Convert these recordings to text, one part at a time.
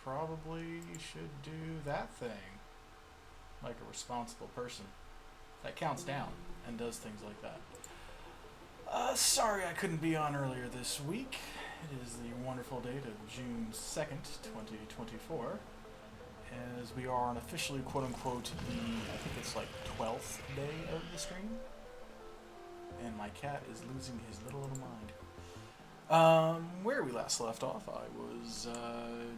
probably should do that thing like a responsible person that counts down and does things like that. Sorry I couldn't be on earlier this week. It is the wonderful date of June 2nd, 2024, as we are on officially, quote-unquote, I think it's like 12th day of the stream, and my cat is losing his little mind. Where we last left off, I was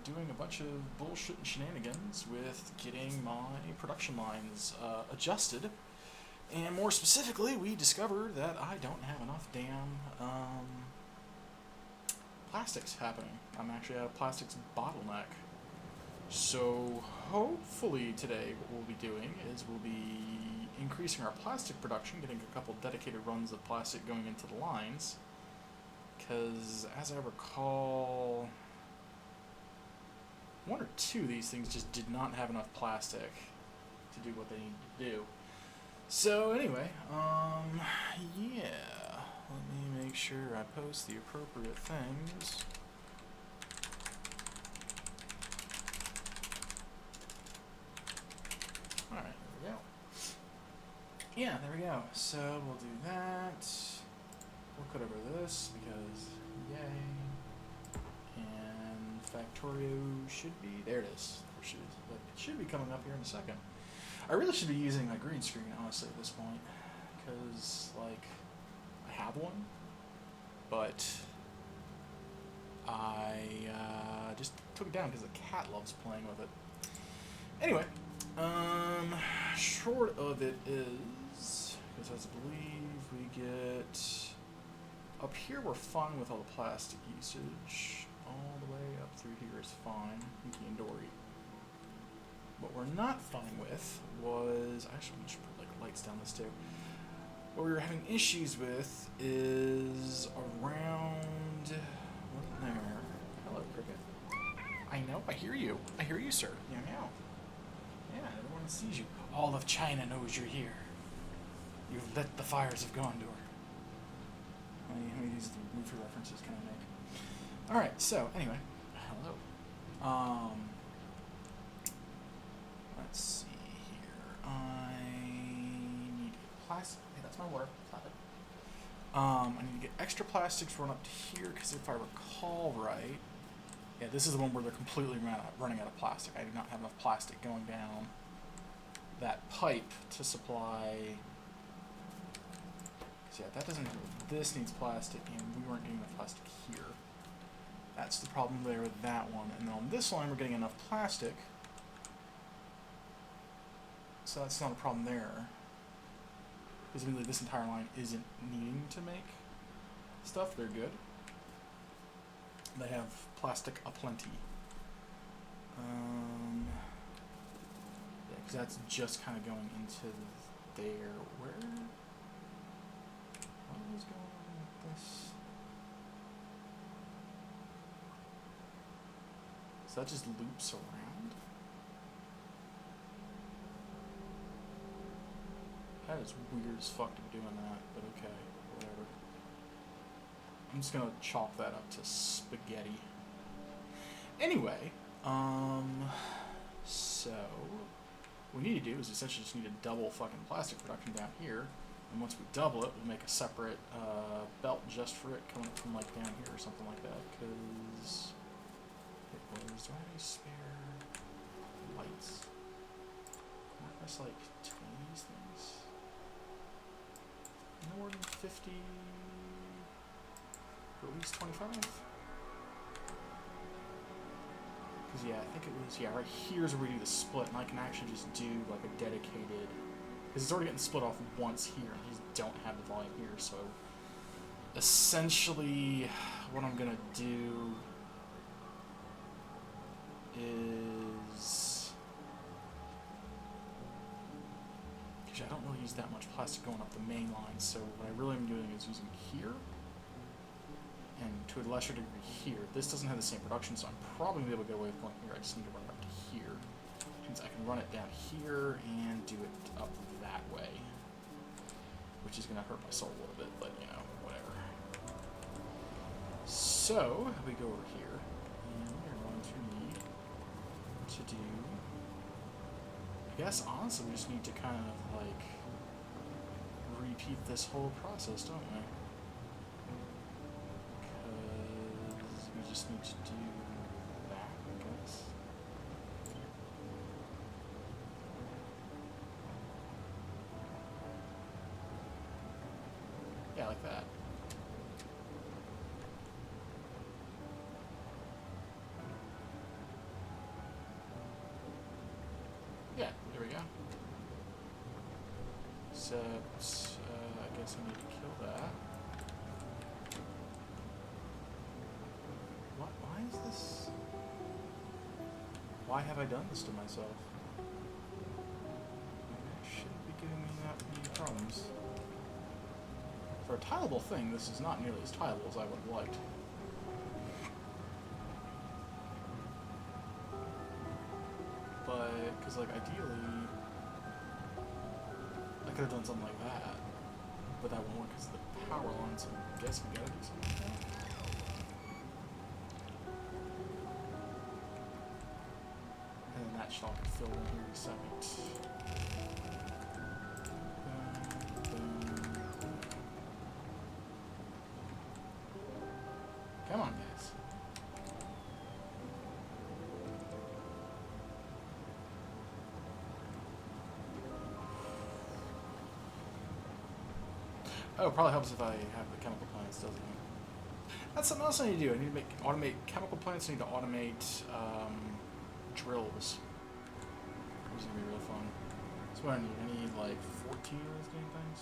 doing a bunch of bullshit and shenanigans with getting my production lines adjusted. And more specifically, we discovered that I don't have enough damn plastics happening. I'm actually at a plastics bottleneck. So hopefully today what we'll be doing is we'll be increasing our plastic production, getting a couple dedicated runs of plastic going into the lines. Because, as I recall, one or two of these things just did not have enough plastic to do what they need to do. So, anyway, yeah. Let me make sure I post the appropriate things. Alright, there we go. Yeah, there we go. So, we'll do that. We'll cut over this because, yay. And Factorio should be, there it is. It should be coming up here in a second. I really should be using my green screen, honestly, at this point. Because, like, I have one, but I just took it down because the cat loves playing with it. Anyway, short of it is, because as I believe we get... Up here we're fine with all the plastic usage. All the way up through here is fine. Pinky and Dory. What we're not fine with was... Actually, I should put like lights down this too. What we were having issues with is around... What there? Hello, Cricket. I know, I hear you. I hear you, sir. Meow meow. Yeah, everyone sees you. All of China knows you're here. You've lit the fires of Gondor. How many of these movie references can I make? Alright, so, anyway. Hello. Let's see here. I need to get plastic. Hey, that's my word. I need to get extra plastics run up to here, because if I recall right... Yeah, this is the one where they're completely running out of plastic. I do not have enough plastic going down that pipe to supply... Yeah, that doesn't. This needs plastic, and we weren't getting enough plastic here. That's the problem there with that one. And then on this line, we're getting enough plastic, so that's not a problem there. Because really, this entire line isn't needing to make stuff. They're good. They have plastic aplenty. Yeah, because that's just kind of going into there. Where? What is going on with this? So that just loops around? That is weird as fuck to be doing that, but okay, whatever. I'm just gonna chalk that up to spaghetti. Anyway, so what we need to do is essentially just need to double fucking plastic production down here. And once we double it, we'll make a separate belt just for it coming from like down here or something like that. Because it was, do I have any spare lights? Can I press like 20 of these things? No more than 50, or at least 25? Because yeah, I think it was, yeah, right here's where we do the split, and I can actually just do like a dedicated... Because it's already getting split off once here, and you don't have the volume here, so essentially what I'm going to do is... Because I don't really use that much plastic going up the main line, so what I really am doing is using here, and to a lesser degree here. This doesn't have the same production, so I'm probably going to be able to get away with going here. I just need to run it up to here. Which means I can run it down here and do it up that way. Which is going to hurt my soul a little bit, but, you know, whatever. So, we go over here, and we're going to need to do. I guess honestly we just need to kind of like repeat this whole process, don't we? Because we just need to do that, I guess. Yeah, like that. Yeah, there we go. Except, I guess I need to kill that. What? Why is this? Why have I done this to myself? It shouldn't be giving me that many problems. For a tileable thing, this is not nearly as tileable as I would have liked. But, because, like, ideally, I could have done something like that. But that won't work because of the power lines, so I guess we gotta do something like that. And then that should all get filled in here in a second. Come on, guys. Oh, it probably helps if I have the chemical plants, doesn't it? That's something else I need to do. I need to automate chemical plants. I need to automate drills. This is gonna be real fun. So what I need? I need like 14 of those dang things.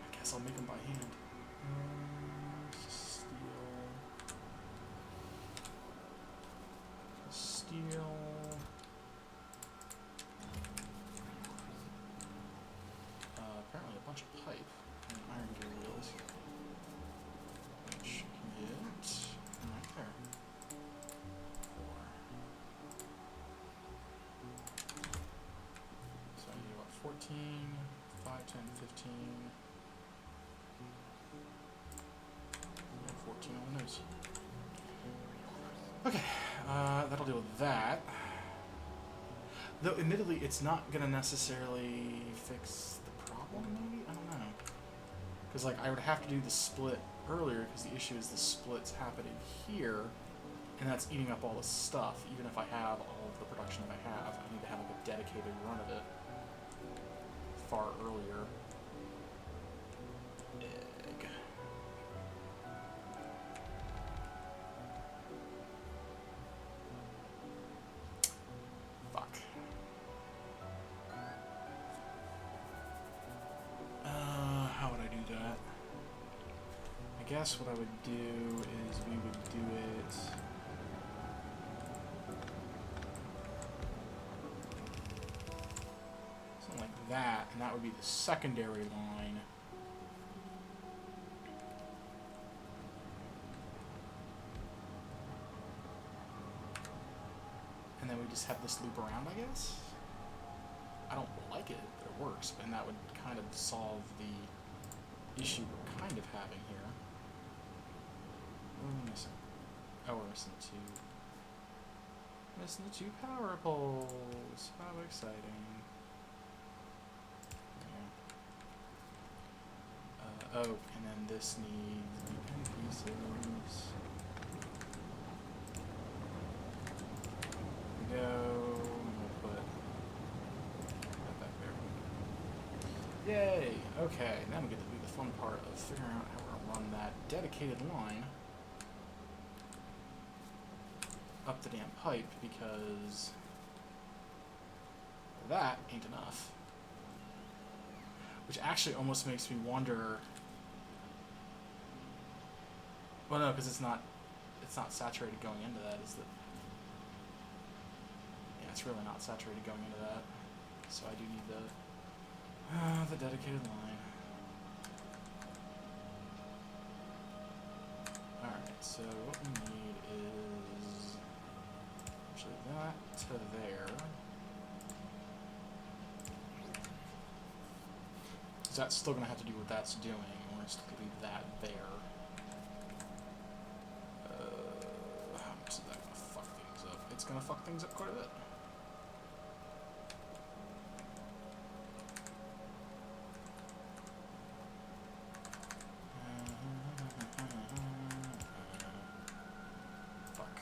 I guess I'll make them by hand. Steel. Apparently a bunch of pipe and iron gear wheels, which you can get right there. 4. So I need what, 14, 5, 10, 15. Yeah, 14 on the nose. Okay, that'll deal with that. Though, admittedly, it's not going to necessarily fix the problem, maybe? I don't know. Because, like, I would have to do the split earlier, because the issue is the split's happening here, and that's eating up all the stuff. Even if I have all of the production that I have, I need to have, like, a dedicated run of it far earlier. Egg. Fuck. How would I do that? I guess what I would do is we would do it... something like that, and that would be the secondary line. And then we just have this loop around, I guess? I don't like it, but it works, and that would kind of solve the issue we're kind of having here. What are we missing? Oh, we're missing 2. Missing the 2 power poles. How exciting. Yeah. Oh, and then this needs the pin pieces. There we go. Yay! Okay, now we get to do the fun part of figuring out how we're going to run that dedicated line up the damn pipe, because that ain't enough. Which actually almost makes me wonder... Well, no, because it's not saturated going into that, is it? Yeah, it's really not saturated going into that. So I do need the dedicated line. Alright, so what we need is actually that to there. So that's still going to have to do what that's doing. We're going to still leave that there. How much is that going to fuck things up? It's gonna fuck things up quite a bit. Fuck.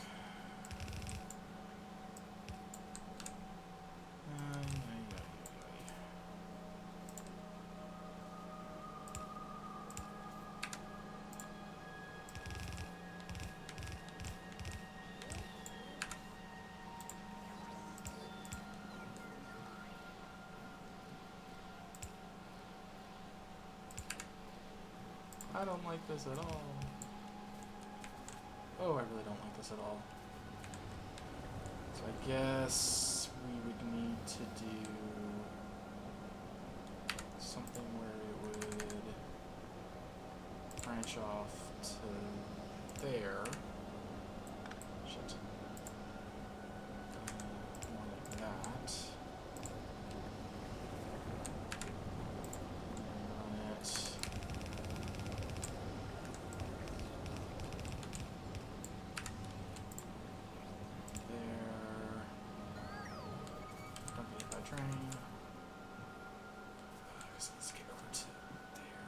I don't like this at all. Oh, I really don't like this at all. So I guess we would need to do something where it would branch off to there. Shit. More like that. Run it. Train. So let's get over to there.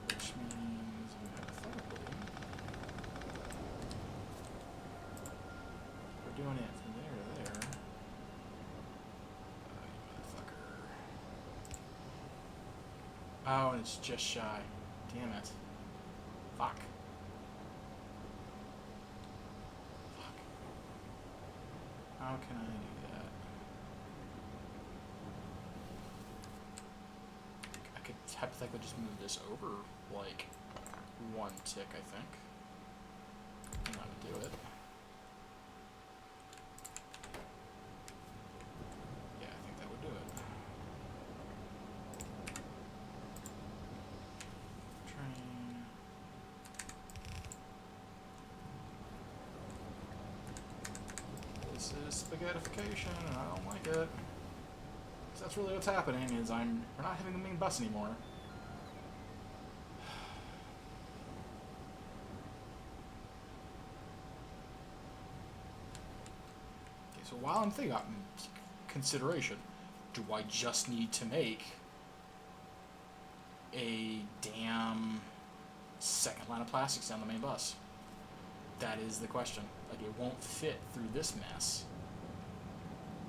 Which means we hypothetically we're doing it from there to there. Motherfucker. Oh, and it's just shy. Damn it. Fuck. Fuck. How can I do that? Hypothetically just move this over like one tick, I think. I'm not gonna do it. Yeah, I think that would do it. Train. This is spaghettification and I don't like it. So that's really what's happening is we're not having the main bus anymore. So while I'm thinking about consideration, do I just need to make a damn second line of plastics down the main bus? That is the question. Like, it won't fit through this mess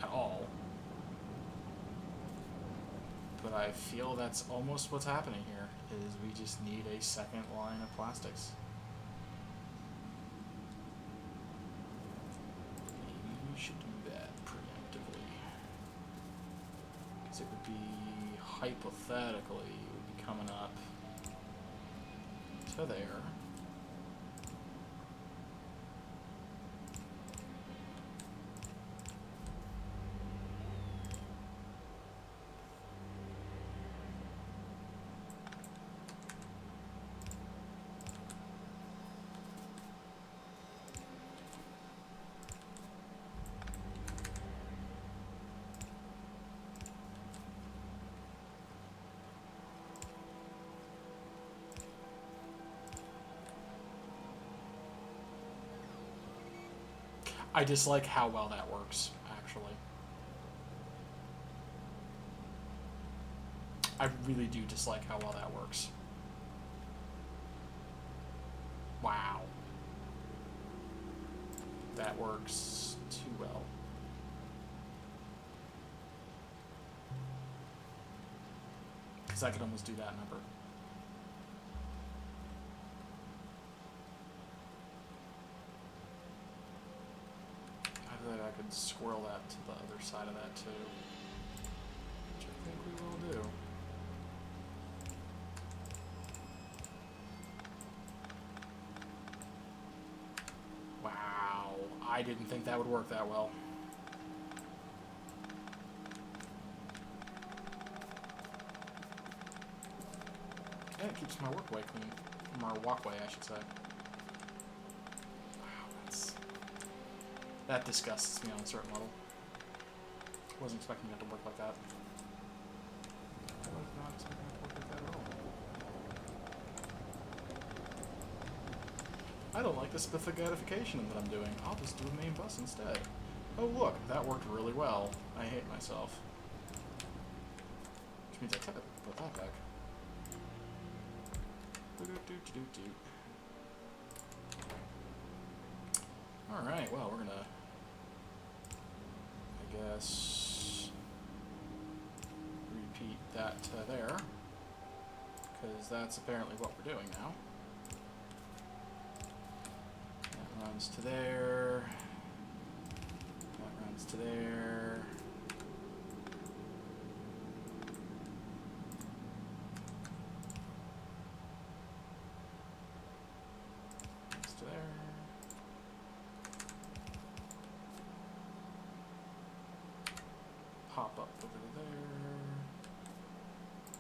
at all. But I feel that's almost what's happening here, is we just need a second line of plastics. Should do that preemptively, because it would be hypothetically it would be coming up to there. I dislike how well that works, actually. I really do dislike how well that works. Wow. That works too well. Because I could almost do that number. I could squirrel that to the other side of that too, which I think we will do. Wow, I didn't think that would work that well. And it keeps my walkway clean, or walkway, I should say. That disgusts me on a certain level. Wasn't expecting it to work like that. I was not expecting it to work like that at all. I don't like the spaghettification that I'm doing. I'll just do a main bus instead. Oh look, that worked really well. I hate myself. Which means I took it. Put that back. Alright, well, we're gonna... I guess... repeat that there. Because that's apparently what we're doing now. That runs to there. That runs to there. Runs to there. Pop up over to there.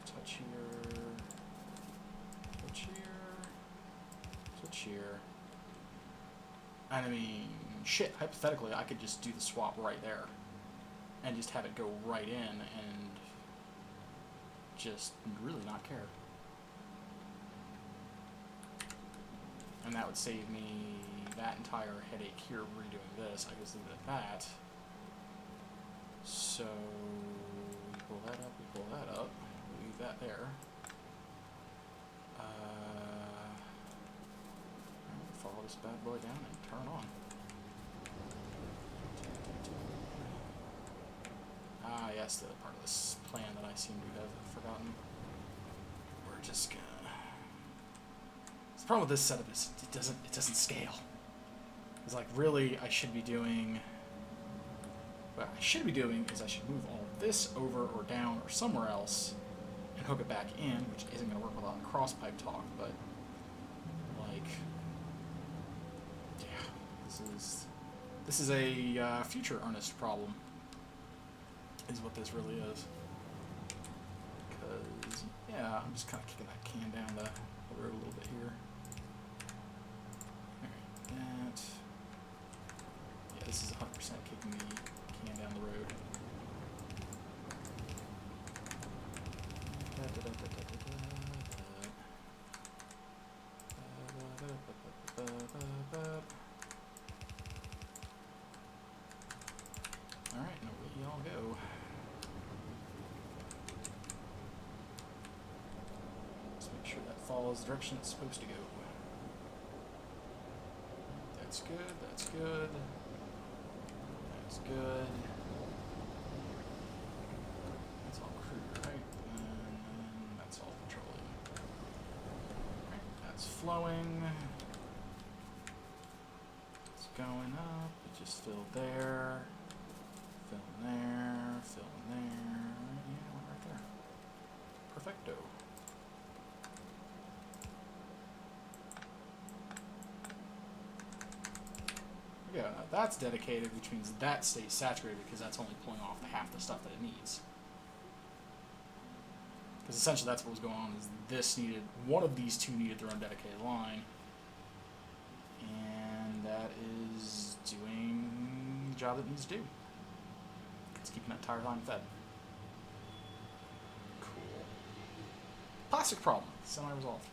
Touch here. Touch here. Touch here. And I mean, shit, hypothetically, I could just do the swap right there. And just have it go right in and just really not care. And that would save me that entire headache here redoing this. I just leave it at that. So, we pull that up, we pull that up, we leave that there. Follow this bad boy down and turn on. Ah, yes, the part of this plan that I seem to have forgotten. We're just gonna... The problem with this setup is it doesn't scale. It's like, really, I should be doing... What I should be doing is I should move all of this over or down or somewhere else and hook it back in, which isn't going to work with a lot of cross-pipe talk, but, like... This is a future earnest problem, is what this really is. Because, yeah, I'm just kind of kicking that can down the road a little bit here. Alright, that. Yeah, this is 100% kicking the can down the road. Alright, now where y'all go? Let's make sure that follows the direction it's supposed to go. That's good, that's good. That's good. That's all crude, right? And that's all petroleum. Right, that's flowing. It's going up, it just filled there. Fill in there, fill in there, yeah, one right there. Perfecto. Yeah, now that's dedicated, which means that stays saturated because that's only pulling off the half the stuff that it needs. Because essentially that's what was going on, is this needed, one of these two needed their own dedicated line. And that is doing the job it needs to do. It's keeping that tire line fed. Cool. Plastic problem. Semi-resolved.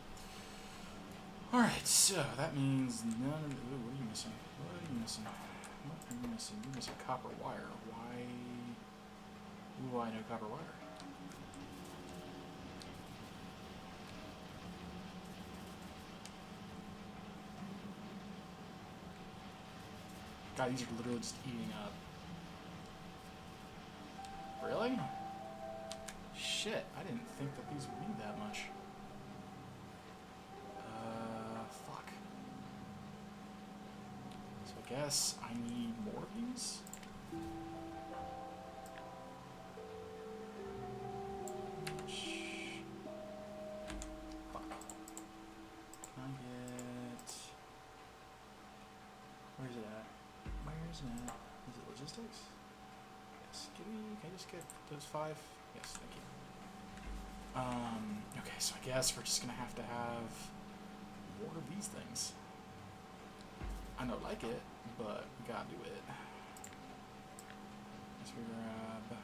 Alright, so that means none of the... Ooh, what are you missing? What are you missing? What are you missing? You're missing copper wire. Why... Ooh, I know copper wire. God, these are literally just eating up. Really? Shit, I didn't think that these would need that much. Fuck. So I guess I need more of these? Fuck. Can I get... Where's it at? Where's it at? Is it logistics? Can I just get those 5? Yes, thank you. Okay, so I guess we're just gonna have to have more of these things. I don't like it, but we gotta do it. Let's grab that.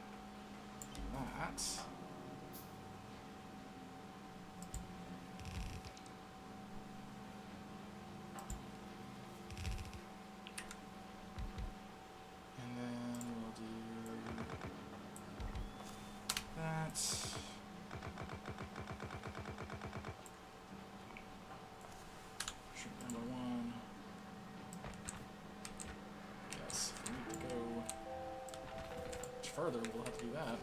farther, we'll have to do that.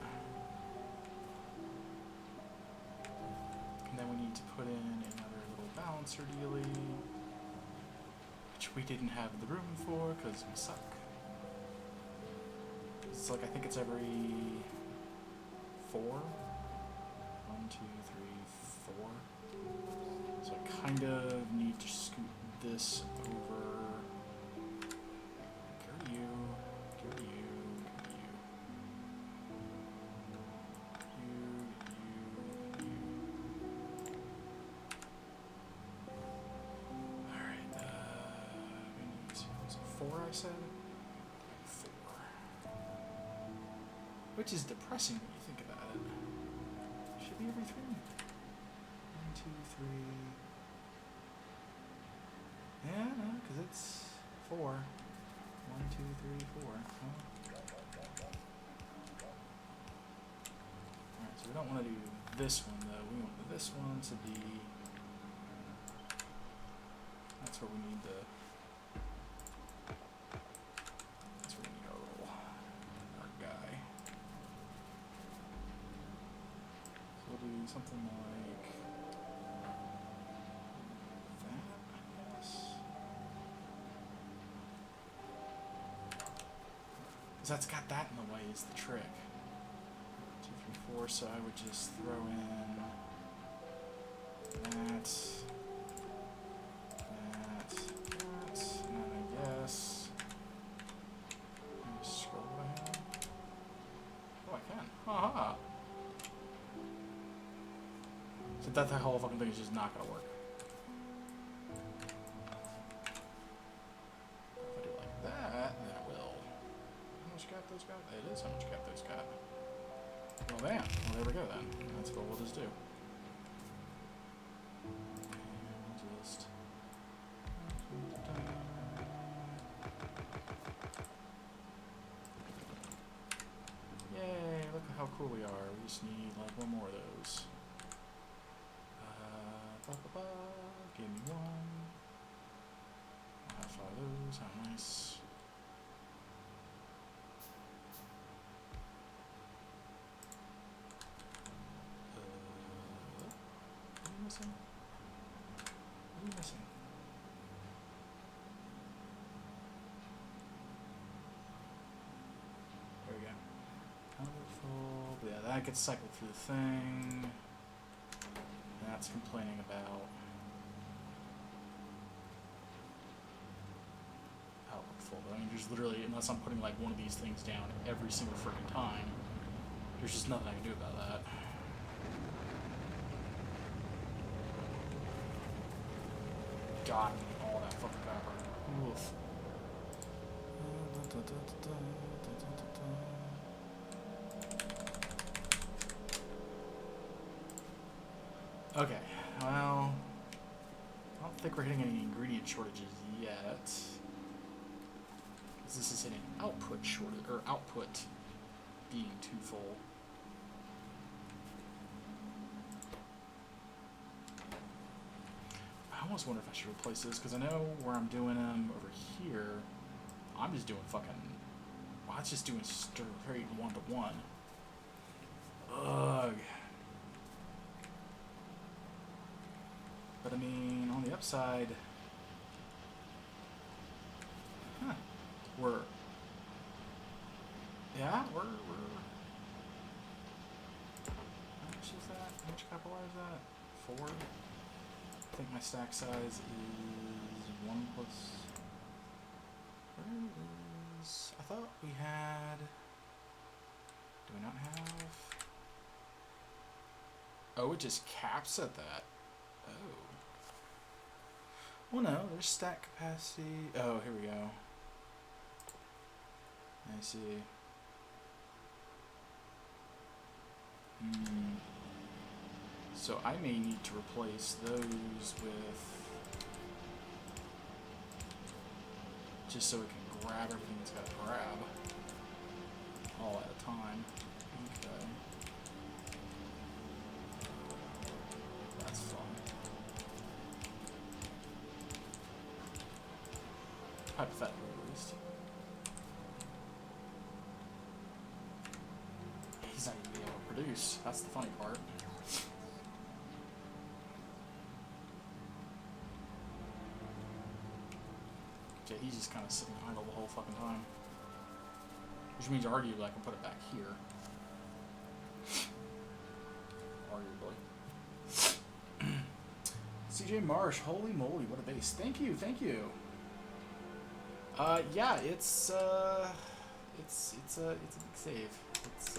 And then we need to put in another little balancer dealy, which we didn't have the room for because we suck. It's like, I think it's every 4. 1, 2, 3, 4. So I kind of need to scoot this over. Go to you. Go to you. Go to you. You. Alright, we need, was it 4 I said? 4. Which is depressing when you think about it. Should be every 3. 1, 2, 3. Yeah, no, because it's 4. 1, 2, 3, 4. Oh. Alright, so we don't want to do this one though. We want this one to be. That's where we need the. That's where we need our guy. So we'll do something like. Because that's got that in the way is the trick. 2, 3, 4, so I would just throw in that, and then I guess, let me scroll what I have. Oh, I can. Haha! So that whole fucking thing is just not gonna work. If I do it like that, then it will. How much cap those got? It is how much cap those got. Well, bam. Well, there we go then. That's what we'll just do. And we'll just. Yay! Look at how cool we are. We just need like one more of those. Give me one. I'll have 5 of those. How nice. What are you missing? What are you missing? There we go. Powerful. But yeah, that gets cycled through the thing. That's complaining about outlook full. I mean, there's literally, unless I'm putting like one of these things down every single freaking time, there's just nothing I can do about that. God, all that fucking power. Oof. Okay, well, I don't think we're hitting any ingredient shortages yet. Because this is hitting output shortage, or output being too full. I almost wonder if I should replace this, because I know where I'm doing them over here, I'm just doing fucking, well, it's just doing straight 1-to-1. Ugh. But I mean, on the upside, we're how much is that? How much capital is that? 4? I think my stack size is 1 plus. Where is? I thought we had. Do we not have? Oh, it just caps at that. Oh. Well, no, there's stack capacity. Oh, here we go. I see. So I may need to replace those with, just so it can grab everything it's got to grab all at a time. Okay. That's fun. Hypothetically, at least. He's not even able to produce. That's the funny part. Yeah, he's just kind of sitting idle the whole fucking time. Which means arguably I can put it back here. Arguably. CJ Marsh, holy moly, what a base. Thank you, thank you. Yeah, it's a big save. It's,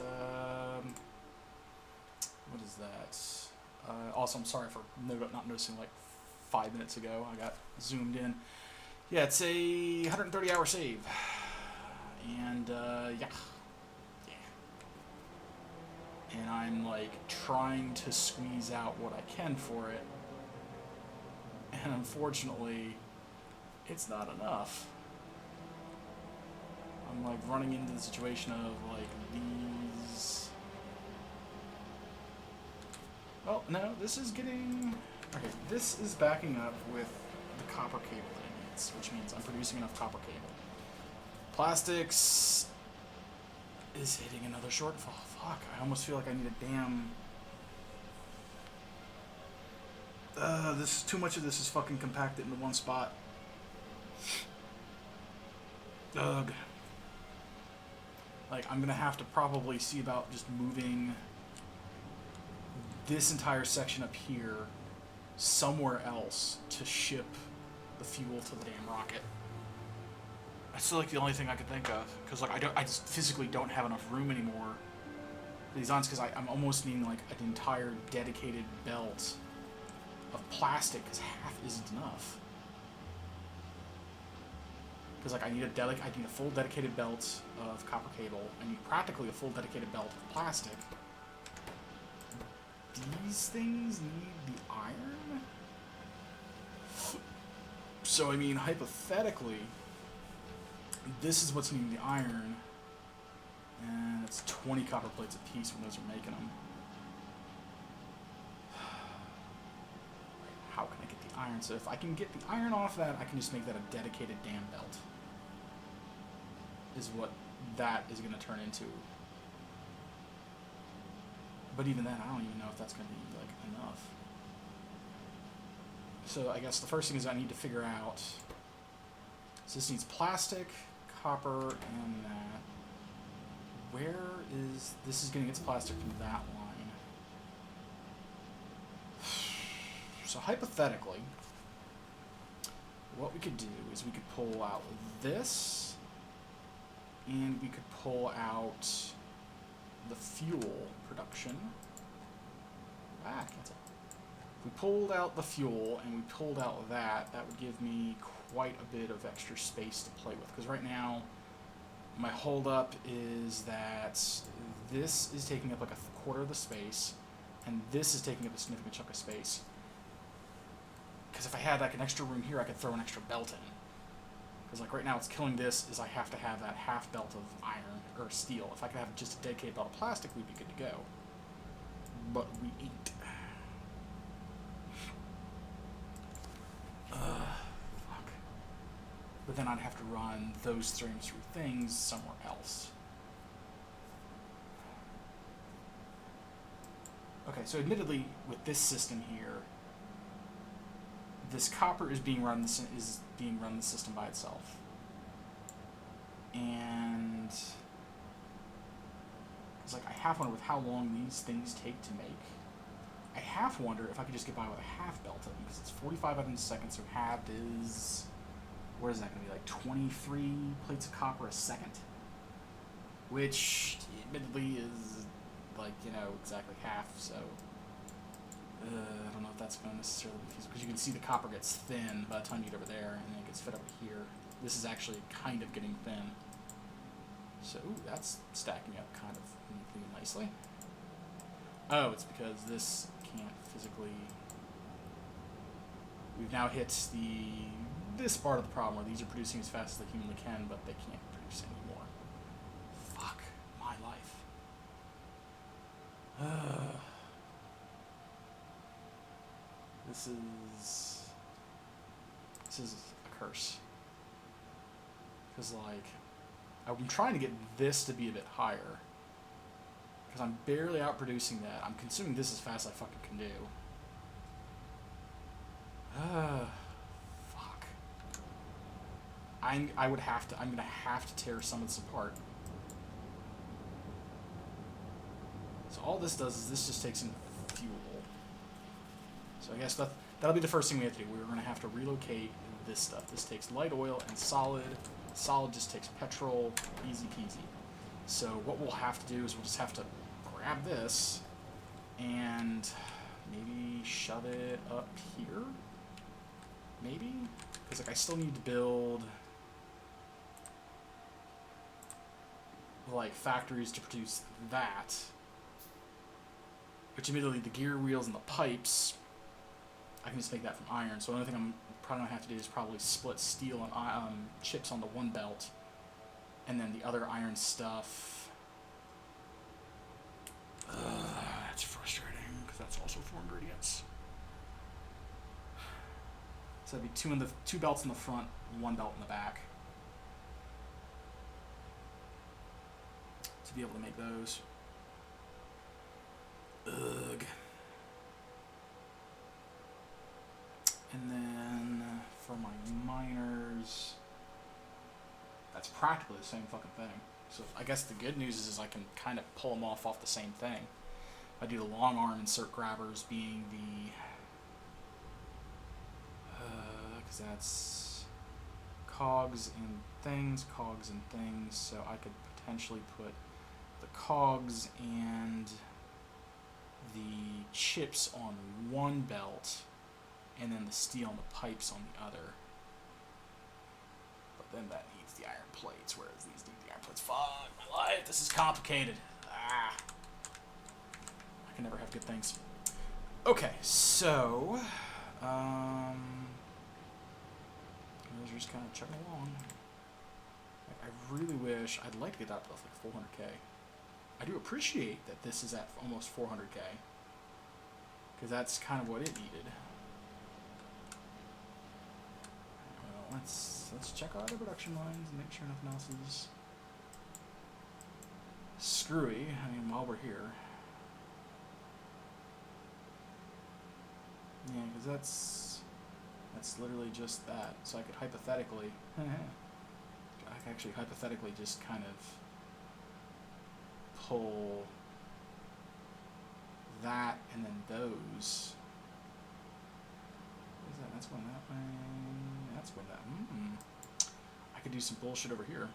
what is that? Also, I'm sorry for not noticing like 5 minutes ago. I got zoomed in. Yeah, it's a 130-hour save. And, yeah. And I'm, like, trying to squeeze out what I can for it. And unfortunately, it's not enough. I'm, like, running into the situation of, like, these... Oh, no, this is getting... Okay, this is backing up with the copper cable that it needs, which means I'm producing enough copper cable. Plastics is hitting another shortfall. Fuck, I almost feel like I need a damn... too much of this is fucking compacted into one spot. Ugh. Like, I'm gonna have to probably see about just moving this entire section up here somewhere else to ship the fuel to the damn rocket. That's still like the only thing I could think of, because like I just physically don't have enough room anymore for these ons, because I'm almost needing like an entire dedicated belt of plastic, because half isn't enough. Because like I need a full dedicated belt of copper cable. I need practically a full dedicated belt of plastic. These things need the iron. So I mean, hypothetically, this is what's needing the iron, and it's 20 copper plates a piece when those are making them. How can I get the iron? So if I can get the iron off that, I can just make that a dedicated damn belt. Is what that is going to turn into. But even then, I don't even know if that's going to be like enough. So I guess the first thing is I need to figure out. So this needs plastic, copper, and that. Where is this? Is getting its plastic from that line. So hypothetically, what we could do is we could pull out this, and we could pull out the fuel production. Cancel. If we pulled out the fuel and we pulled out that would give me quite a bit of extra space to play with. Because right now, my holdup is that this is taking up like a quarter of the space, and this is taking up a significant chunk of space. Because if I had like an extra room here, I could throw an extra belt in. Because like right now, what's killing this is I have to have that half belt of iron or steel. If I could have just a dedicated belt of plastic, we'd be good to go. But we ain't. Fuck. But then I'd have to run those three things somewhere else. Okay, so admittedly, with this system here, this copper is being run the system by itself, and it's like I half wonder with how long these things take to make. I half wonder if I could just get by with a half belt of them, because it's 45 items a second, so halved is, what is that going to be, like 23 plates of copper a second? Which, admittedly, is, like, you know, exactly half, so I don't know if that's going to necessarily be feasible, because you can see the copper gets thin by the time you get over there, and then it gets fit over here. This is actually kind of getting thin. So, ooh, that's stacking up kind of neatly and nicely. Oh, it's because this can't physically... We've now hit this part of the problem where these are producing as fast as they humanly can, but they can't produce anymore. Fuck my life. This is a curse. Because, like, I'm trying to get this to be a bit higher. Because I'm barely outproducing that. I'm consuming this as fast as I fucking can do. Fuck. I'm gonna have to tear some of this apart. So all this does is this just takes in fuel. So I guess that'll be the first thing we have to do. We're gonna have to relocate this stuff. This takes light oil and solid. Solid just takes petrol, easy peasy. So what we'll have to do is we'll just have to grab this and maybe shove it up here. Maybe? Because like I still need to build like factories to produce that. Which admittedly the gear wheels and the pipes, I can just make that from iron. So the only thing I'm probably gonna have to do is probably split steel and chips on the one belt, and then the other iron stuff. That's frustrating because that's also 4 ingredients. So that'd be two belts in the front, 1 belt in the back. To be able to make those. Ugh. And then for my miners, that's practically the same fucking thing. So I guess the good news is I can kind of pull them off the same thing. I do the long arm insert grabbers being the, because that's cogs and things, so I could potentially put the cogs and the chips on one belt, and then the steel and the pipes on the other. But then that needs the iron plates, whereas these need the iron plates. Fuck my life, this is complicated. I can never have good things. Okay, so those are just kind of chugging along. I really wish, I'd like to get that to like 400k. I do appreciate that this is at almost 400k, because that's kind of what it needed. Well, let's check out the production lines and make sure nothing else is screwy. I mean, while we're here. Yeah, because that's literally just that. So I could hypothetically, I could actually hypothetically just kind of pull that and then those. What is that? That's going that way. That's going that. I could do some bullshit over here.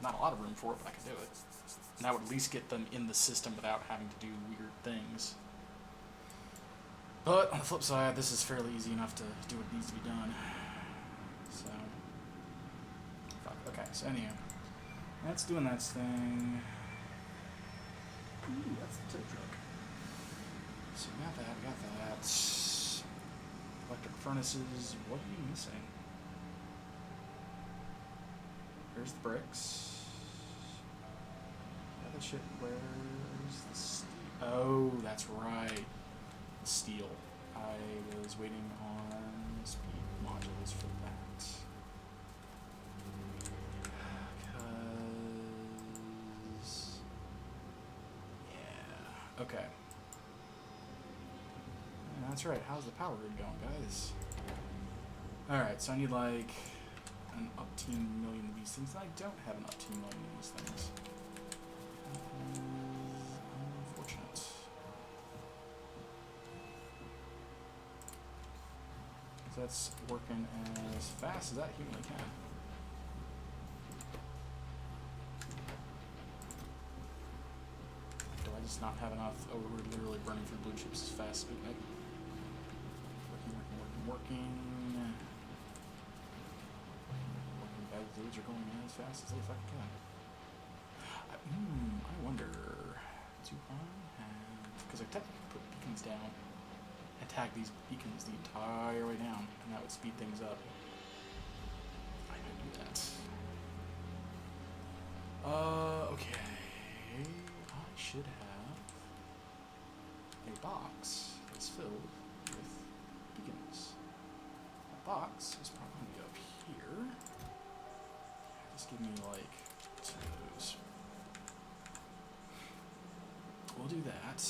Not a lot of room for it, but I could do it. And that would at least get them in the system without having to do weird things. But on the flip side, this is fairly easy enough to do what needs to be done. So, fuck. Okay. So anyway, that's doing that thing. Ooh, that's the tow truck. So we got that. We got that. Electric furnaces. What are you missing? Here's the bricks. The other shit. Where's the steel? Oh, that's right. Steel. I was waiting on speed modules for that. Because... yeah. Okay. Yeah, that's right. How's the power grid going, guys? Alright, so I need like an upteen million of these things. I don't have an upteen million of these things. Unfortunate. That's working as fast as that humanly can. Do I just not have enough? Oh, we're literally burning through blue chips as fast as we can. Working. Bad dudes are going as fast as they fucking can. I wonder. Do I have? Because I technically put beacons down. Tag these beacons the entire way down, and that would speed things up. I could do that. Okay. I should have a box that's filled with beacons. That box is probably going to be up here. Just give me like 2 of those. that.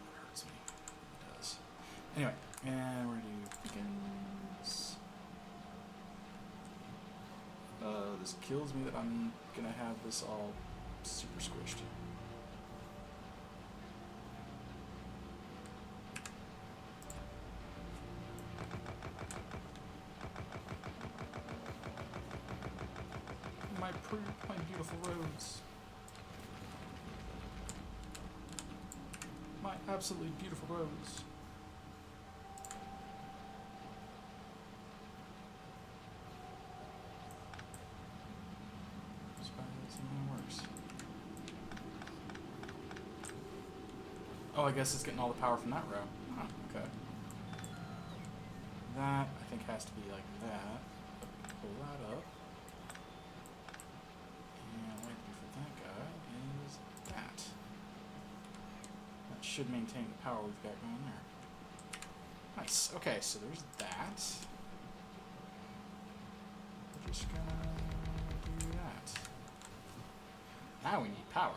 That hurts me. It does. Anyway, and we're gonna do beacons. This kills me that I'm gonna have this all super squished. My beautiful roads. My absolutely beautiful roads. Oh, I guess it's getting all the power from that row. Huh, okay. That, I think, has to be like that. Pull that up. And what I have to do for that guy is that. That should maintain the power we've got going there. Nice. Okay, so there's that. We're just gonna do that. Now we need power.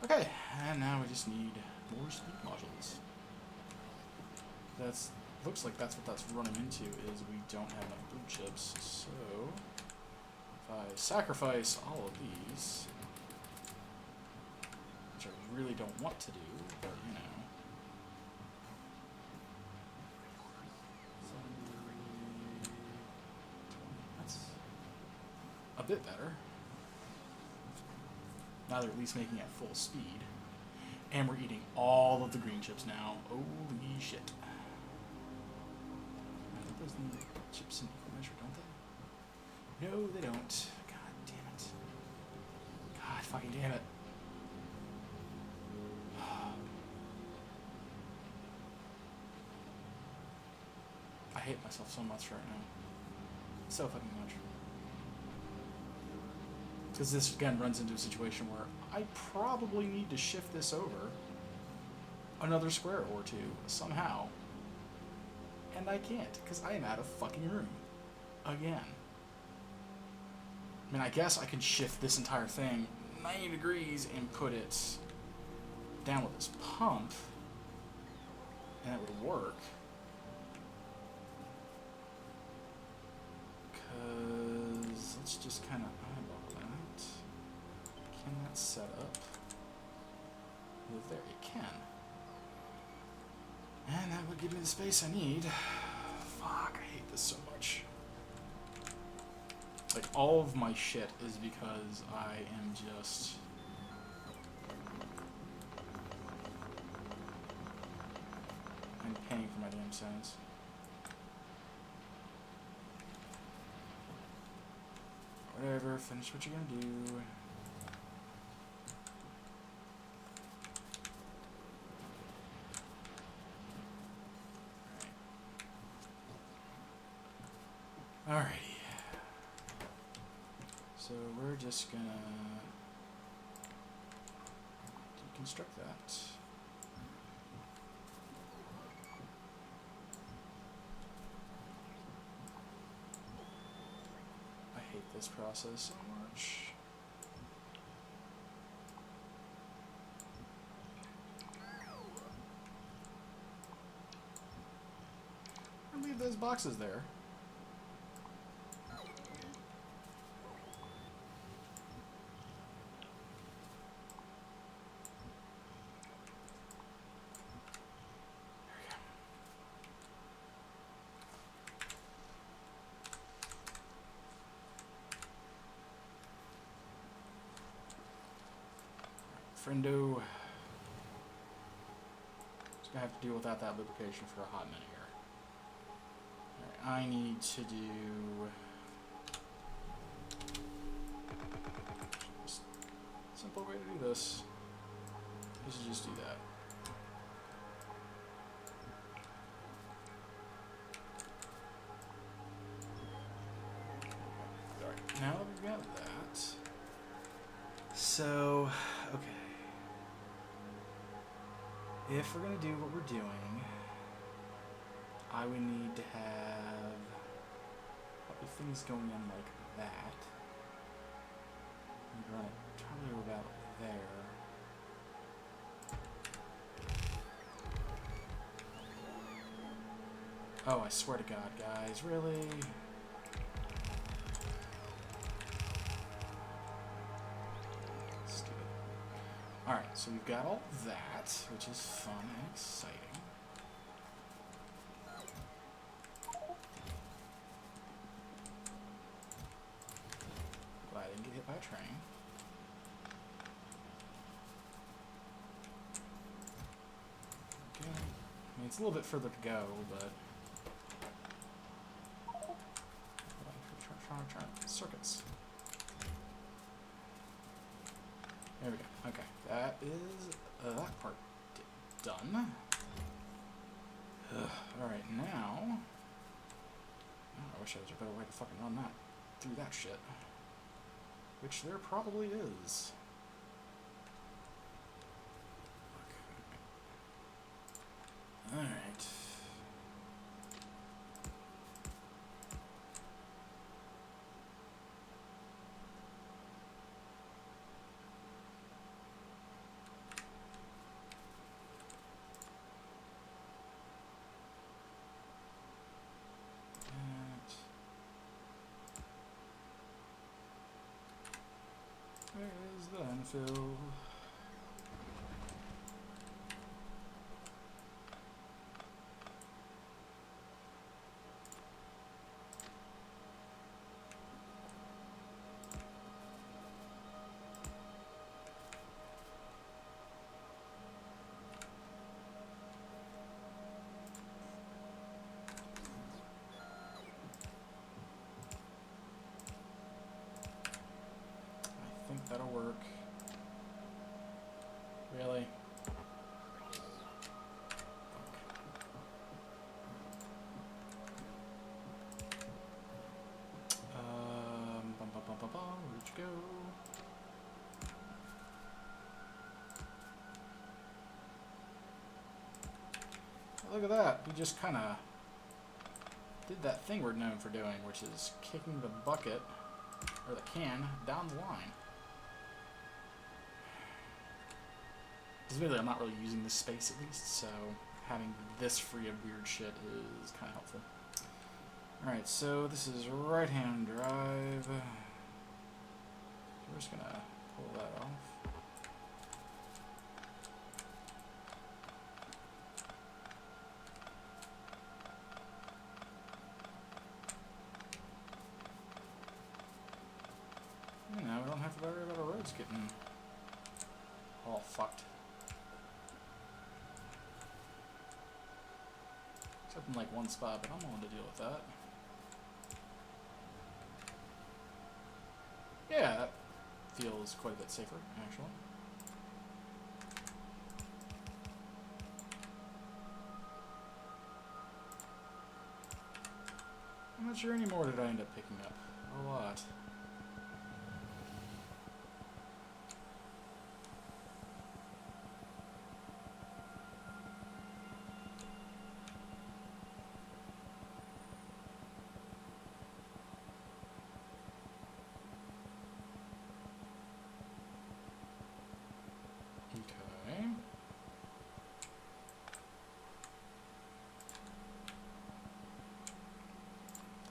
Okay, and now we just need more speed modules. That's looks like that's what that's running into, is we don't have enough blue chips. So if I sacrifice all of these, which I really don't want to do, but you know. That's a bit better. Now they're at least making it at full speed. And we're eating all of the green chips now. Holy shit. I think those need chips in equal measure, don't they? No, they don't. God damn it. God fucking damn it. I hate myself so much right now. So fucking much. Because this, again, runs into a situation where I probably need to shift this over another square or two, somehow. And I can't, because I am out of fucking room. Again. I mean, I guess I could shift this entire thing 90 degrees and put it down with this pump, and it would work. Because let's just kind of eyeball that. Can that set up? Well, there it can. And that would give me the space I need. Fuck, I hate this so much. Like, all of my shit is because I am just... I'm paying for my damn sins. Whatever, finish what you're gonna do. Alrighty. So we're just gonna deconstruct that. I hate this process so much. I'll leave those boxes there. Friendo. Just gonna have to deal without that lubrication for a hot minute here. Alright, I need to do... Just simple way to do this is to just do that. so, okay. If we're gonna do what we're doing, I would need to have a couple things going in like that. And run it probably about there. Oh, I swear to God, guys, really? Stupid. Alright, so we've got all that, which is fun and exciting. Glad I didn't get hit by a train. Okay. I mean, it's a little bit further to go, but... Trying circuits. There we go. Okay, that is that part done. Alright, now... Oh, I wish there was a better way to fucking run that through that shit. Which there probably is. Okay. Alright. Where is the landfill? I think that'll work. Really? Where'd you go? Look at that. We just kind of did that thing we're known for doing, which is kicking the bucket, or the can, down the line. Because really, I'm not really using this space at least, so having this free of weird shit is kind of helpful. Alright, so this is right-hand drive. So we're just gonna pull that off. You know, we don't have to worry about our roads getting all fucked. Except in like one spot, but I'm willing to deal with that. Yeah, that feels quite a bit safer, actually. I'm not sure anymore did I end up picking up. A lot. Okay.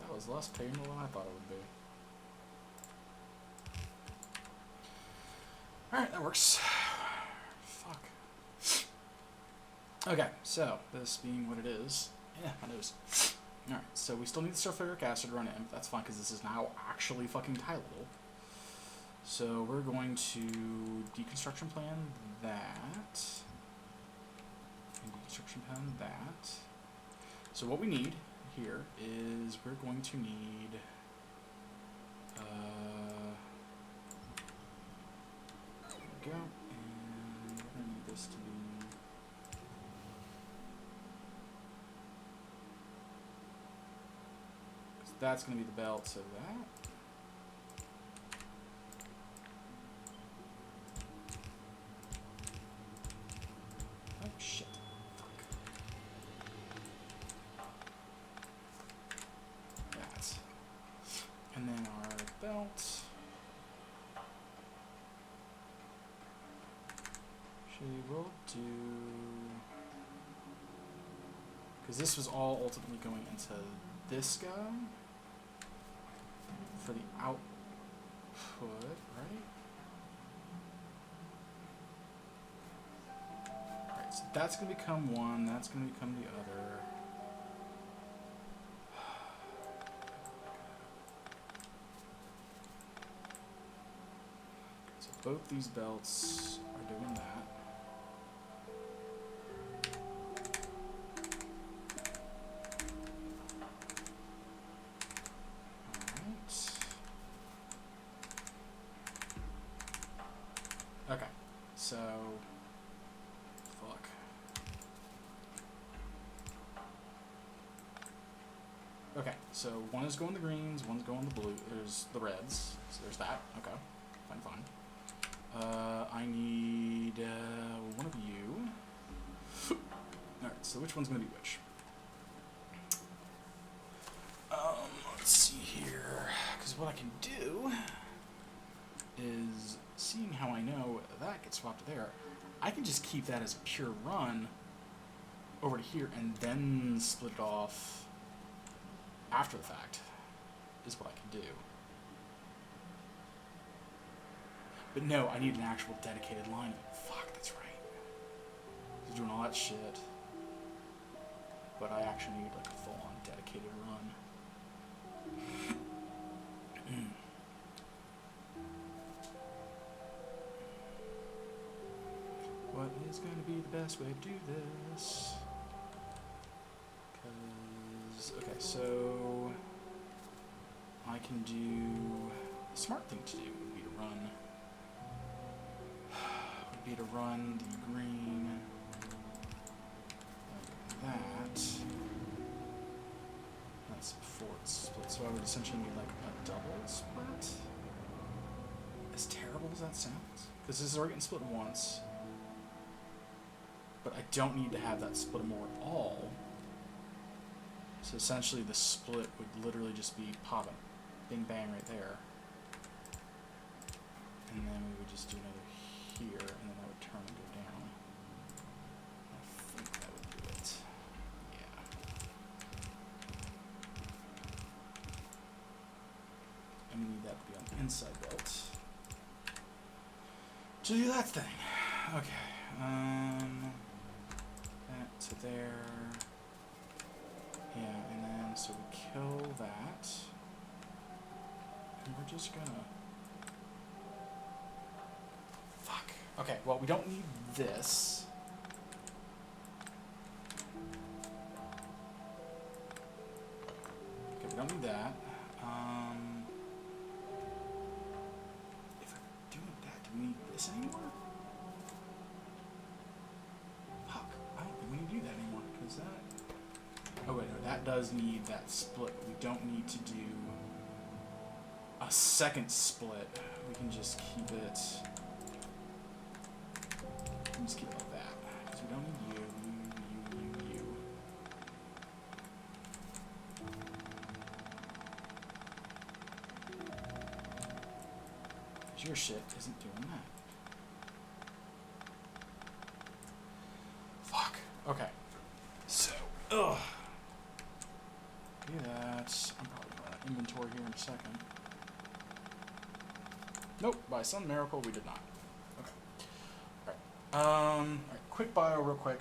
That was less painful than I thought it would be. Alright, that works. Fuck. Okay, so, this being what it is. Yeah, my nose. Alright, so we still need the sulfuric acid run in, but that's fine because this is now actually fucking tileable. So we're going to deconstruction plan that. And deconstruction plan that. So what we need here is we're going to need there we go, and we're going to need this to be that's going to be the belt, so that belt. Actually, we'll do... because this was all ultimately going into this guy for the output, right? Alright, so that's going to become one, that's going to become the other. So both these belts are doing that. Okay, so, fuck. Okay, so one is going the greens, one's going the blue, there's the reds, so there's that, okay, fine. I need, one of you. Alright, so which one's gonna be which? Let's see here, because what I can do is, seeing how I know that gets swapped to there, I can just keep that as a pure run over to here and then split it off after the fact, is what I can do. But no, I need an actual dedicated line. Fuck, that's right. I was doing all that shit. But I actually need like a full-on dedicated run. What is going to be the best way to do this? Because, okay, so I can do, the smart thing to do would be to run the green like that. That's before it's split, so I would essentially need like a double split. As terrible as that sounds, because this is already getting split once. But I don't need to have that split more at all. So essentially the split would literally just be popping. Bing bang right there. And then we would just do another here, and then that would turn and go down. I think that would do it. Yeah. And we need that to be on the inside belt. To do that thing. Okay. That to there. Yeah, and then so we kill that. And we're just gonna... Fuck. Okay, well, we don't need this. Okay, we don't need that. If I'm doing that, do we need this anymore? Fuck, I don't think we need to do that anymore, because that... Oh wait, no, that does need that split, but we don't need to do a second split. We can just keep it... Just keep it like that, because we don't need you. Because your shit isn't doing that. Fuck. Okay. So, ugh. Do that. I'm probably going to inventory here in a second. Nope. By some miracle, we did not. Alright, quick bio real quick,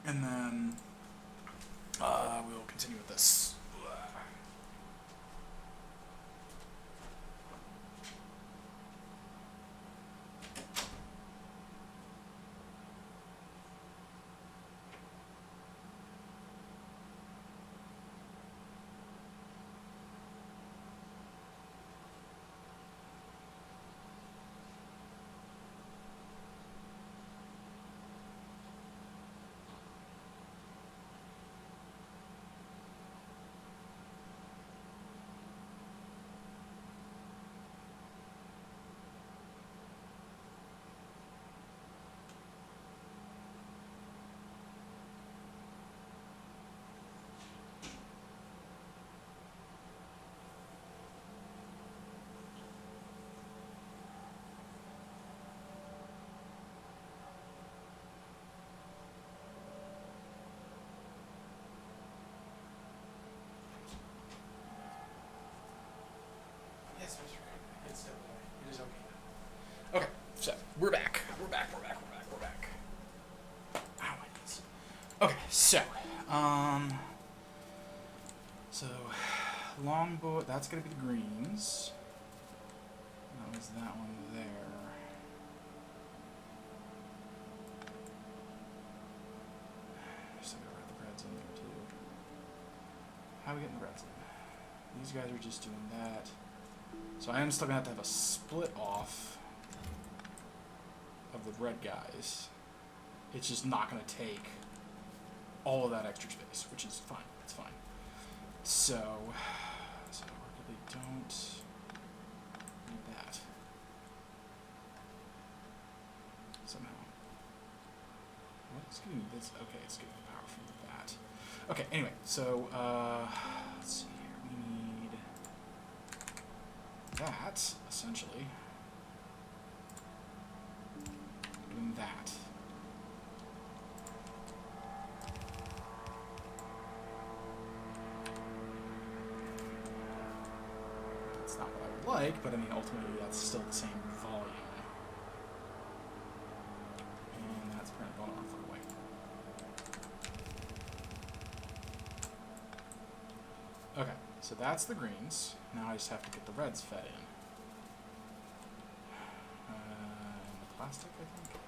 and then we'll continue with this. Okay, so, so longbow, that's gonna be the greens. That was that one there. Just gotta write the reds in there too. How are we getting the reds in? These guys are just doing that. So I am still gonna have to have a split off of the red guys. It's just not gonna take all of that extra space, which is fine. It's fine. So I really don't need that somehow. What is giving me this? Okay, it's giving me power from that. Okay, anyway, so let's see here. We need that essentially. Doing that. That's not what I would like, but I mean, ultimately, that's still the same volume. And that's apparently going on for a way. Okay, so that's the greens. Now I just have to get the reds fed in. And the plastic, I think?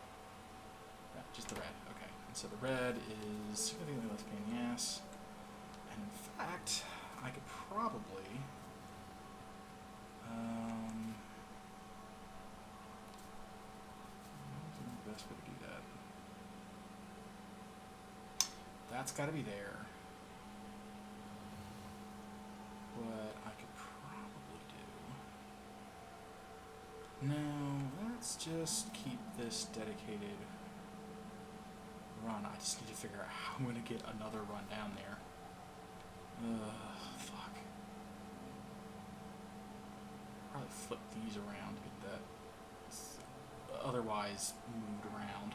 Yeah, just the red. Okay, and so the red is significantly less pain in the ass. And in fact, I could probably... what's the best way to do that? That's got to be there. What I could probably do... No, let's just keep this dedicated run. I just need to figure out how I'm going to get another run down there. Fuck. Probably flip these around to get that otherwise moved around.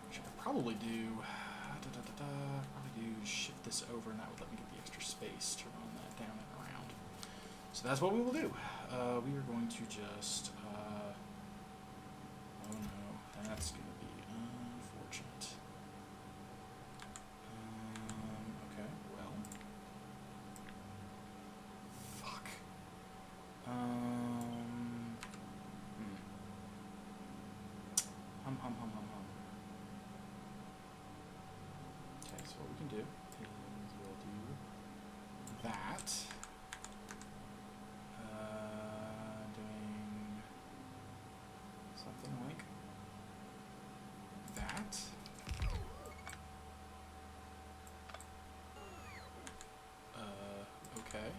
Which I could probably do. Probably do shift this over, and that would let me get the extra space to run that down and around. So that's what we will do. We are going to just. Oh no, that's going to be unfortunate. Okay, well. Fuck. Okay, so what we can do is we'll do that. Doing something like that. Okay.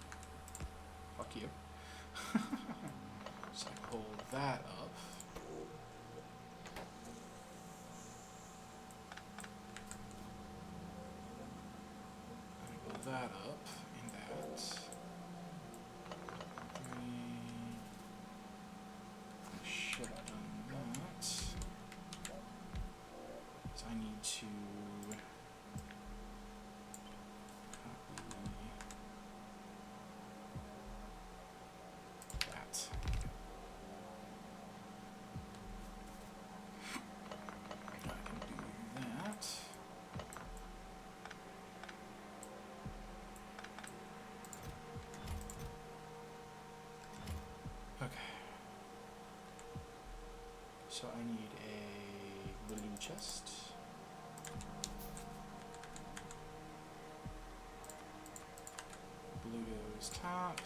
Fuck you. So I pull that up. I pull that up and that. I should have done that. So I need to copy that. I can do that. Okay. So I need a blue chest. Blue goes top.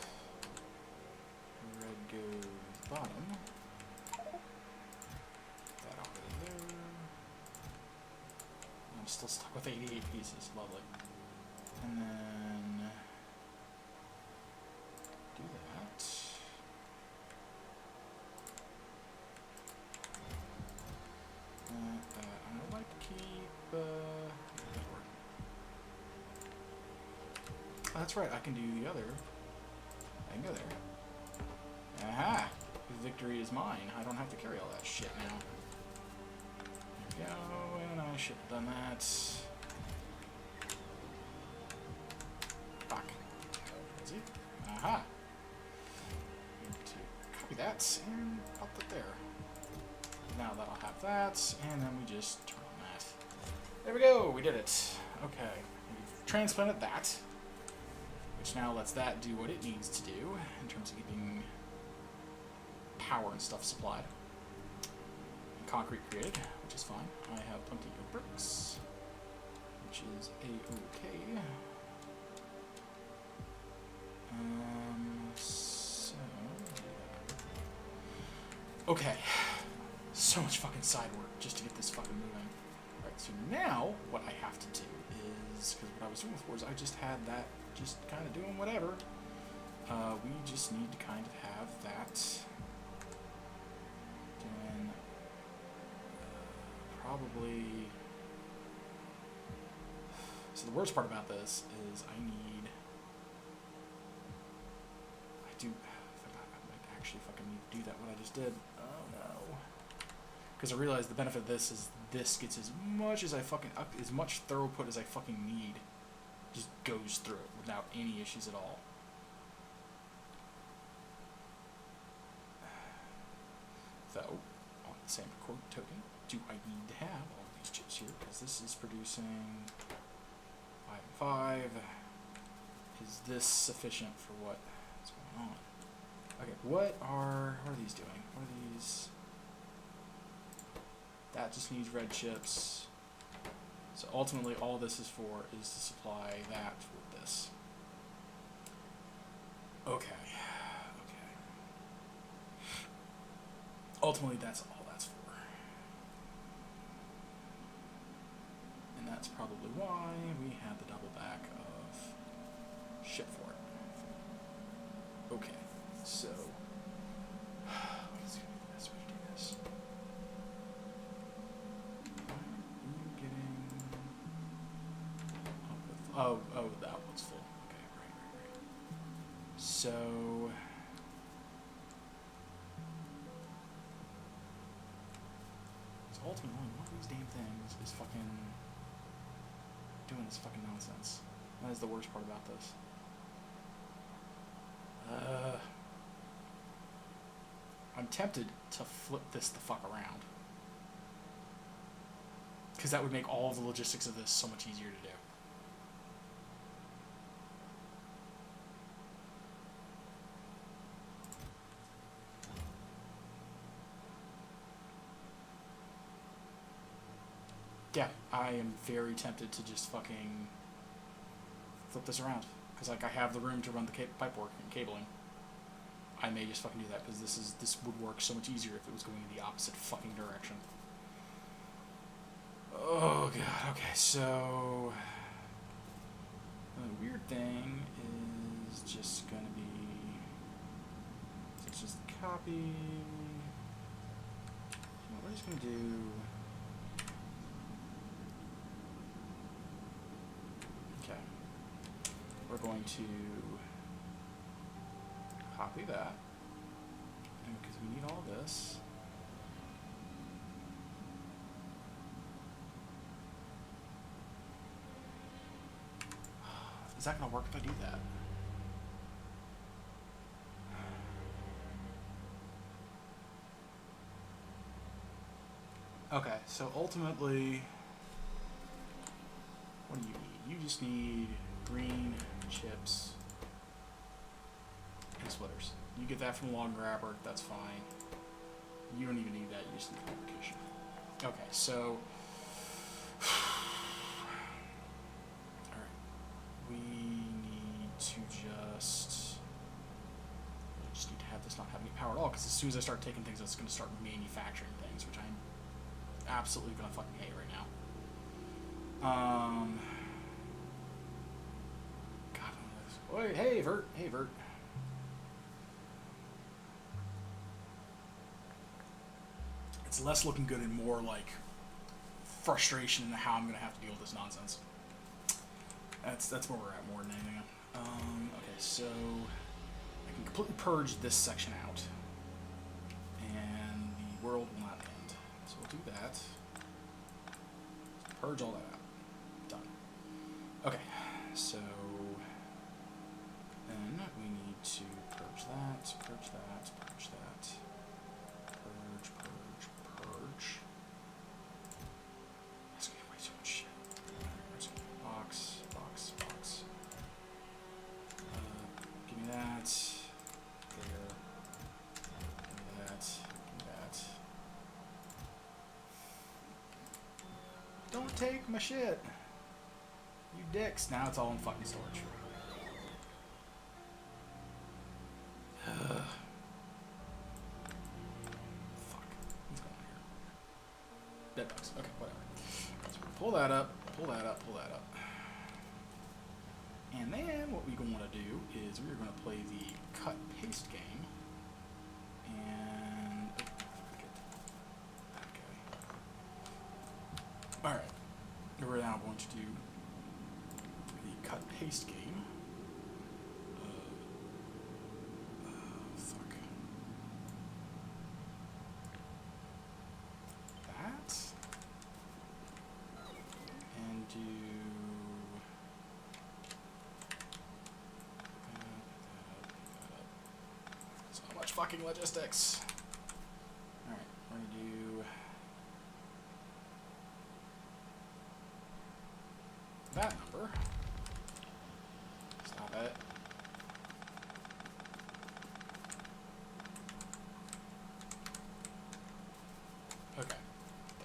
Red goes bottom. Put that over there. I'm still stuck with 88 pieces. Lovely. And then do that. I would like to keep. Oh, that's right. I can do the other. I can go there. Aha! Victory is mine. I don't have to carry all that shit now. There we go. And I should have done that. Fuck. Crazy. Aha! Need to copy that and pop that there. Now that I'll have that, and then we just turn on that. There we go, we did it. Okay, we've transplanted that, which now lets that do what it needs to do in terms of keeping power and stuff supplied. And concrete created, which is fine. I have plenty of bricks, which is a-okay. So... Okay. So much fucking side work just to get this fucking moving. Alright, so now what I have to do is, because what I was doing before is I just had that just kind of doing whatever. We just need to kind of have that doing probably... So the worst part about this is I might actually fucking need to do that, what I just did. Oh no. Because I realized the benefit of this is this gets as much as as much throughput as I fucking need. Just goes through it without any issues at all. Though, on the same token, do I need to have all of these chips here? Because this is producing 5 and 5. Is this sufficient for what is going on? Okay, what are these doing? What are these? That just needs red chips. So ultimately all this is for is to supply that with this. Okay. Okay. Ultimately that's all that's for. And that's probably why we had the double back of shit for it. Okay. So let's see the best way to do this. Oh, that one's full. Okay, right. So, ultimately, one of these damn things is fucking doing this fucking nonsense. That is the worst part about this. I'm tempted to flip this the fuck around. Because that would make all of the logistics of this so much easier to do. Yeah, I am very tempted to just fucking flip this around. Because, like, I have the room to run the pipework and cabling. I may just fucking do that, because this would work so much easier if it was going in the opposite fucking direction. Oh, God. Okay, so... the weird thing is just going to be... Let's just copy... What we're just going to do... Okay. We're going to copy that, and because we need all this. Is that going to work if I do that? Okay, so ultimately, what do you need? You just need green chips and splitters. You get that from Log Grabber, that's fine. You don't even need that, you just need fabrication. Okay, so... Alright. We need to just... We just need to have this not have any power at all, because as soon as I start taking things, it's going to start manufacturing things, which I'm absolutely going to fucking hate right now. God, wait, hey, Vert. Hey, Vert. It's less looking good and more like frustration in how I'm going to have to deal with this nonsense. That's where we're at more than anything. Okay, so I can completely purge this section out, and the world will not end. So we'll do that. Purge all that out. Done. Okay, so then we need to purge that, purge that, purge that, purge. That's gonna be way too much shit. Don't take my shit. You dicks. Now it's all in fucking storage. Fuck. What's going on here? Dead bugs. Okay, whatever. So pull that up, pull that up, pull that up. And then what we're going to do is we're going to play the cut-paste game. And... oh, get that guy. Alright. We're now going to do the cut-paste game. Fuck. That. And do... so much fucking logistics. Alright, we're gonna do... that number. Stop it. Okay.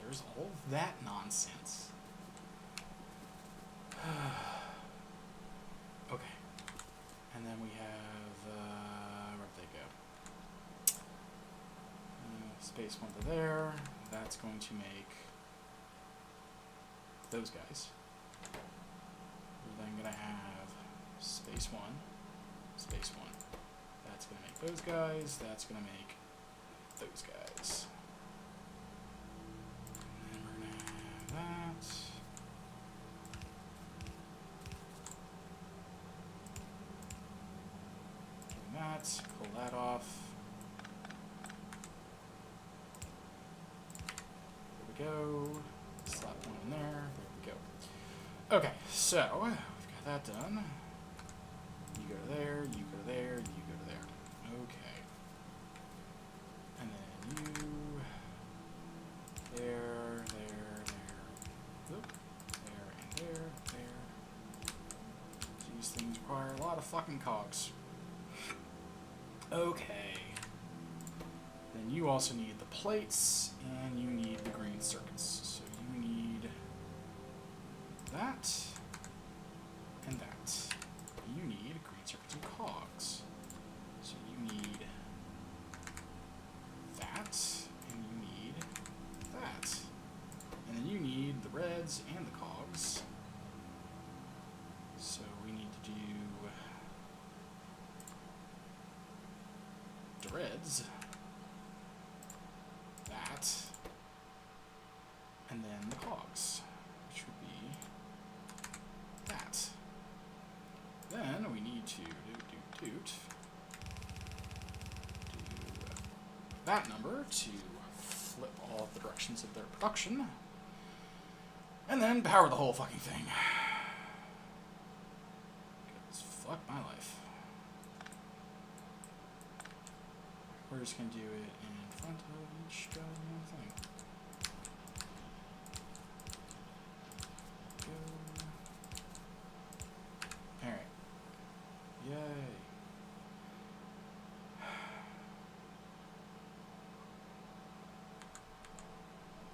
There's all that nonsense. Okay. And then we have, where'd they go? Space 1 to there. That's going to make those guys. We're then going to have space 1, space 1. That's going to make those guys. That's going to make those guys. And then we're going to have that. Doing that. Pull that off. There we go. Slap one in there. There we go. Okay, so we've got that done. You go to there, you go to there, you go to there. Okay. And then you there, there, there. Oop. There and there, there. These things require a lot of fucking cogs. Okay. Then you also need the plates and you need the green circuits. So you need that and that. You need green circuits and cogs. So you need that and you need that. And then you need the reds and the cogs. So we need to do the reds, that, and then the cogs, which would be that. Then we need to do that number to flip all of the directions of their production, and then power the whole fucking thing. Because fuck my life. We're just gonna do it in front of each goddamn thing. Go. Alright. Yay.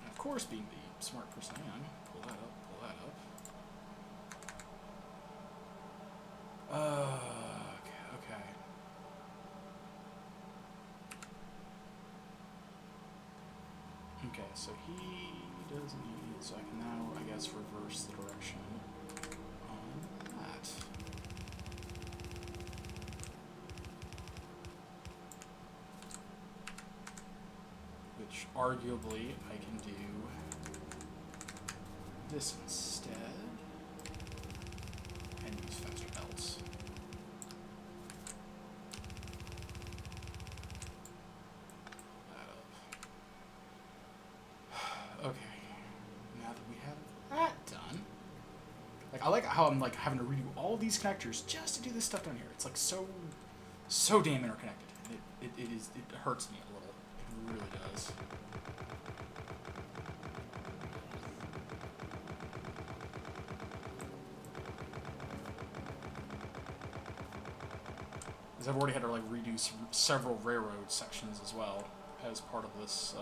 And of course, being the smart person I am, pull that up, pull that up. Okay. Okay, so he does need, so I can now, I guess, reverse the direction on that. Which, arguably, I can do this instead, and use faster belts. Okay, now that we have that done, like I like how I'm like having to redo all these connectors just to do this stuff down here. It's like so damn interconnected. It hurts me a little. It really does. Because I've already had to like redo several railroad sections as well as part of this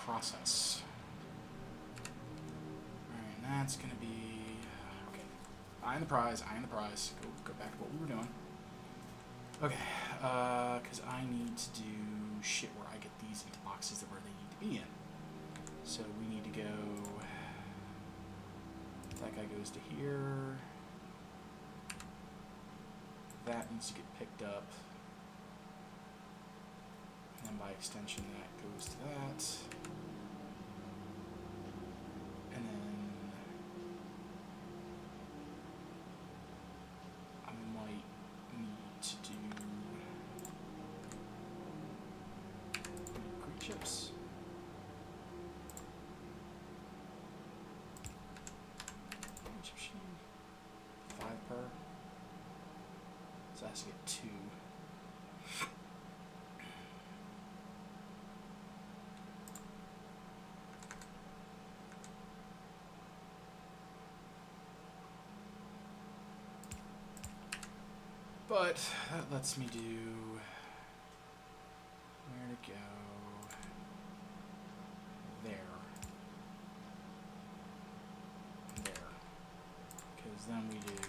process. That's gonna be okay. Eye on the prize. Eye on the prize. Go back to what we were doing. Okay, because I need to do shit where I get these into boxes that where they need to be in. So we need to go. That guy goes to here. That needs to get picked up. And then by extension, that goes to that. And then I might need to do creep chips. Chip machine. 5 per. So I have to get 2. But that lets me do where to go there, because then we do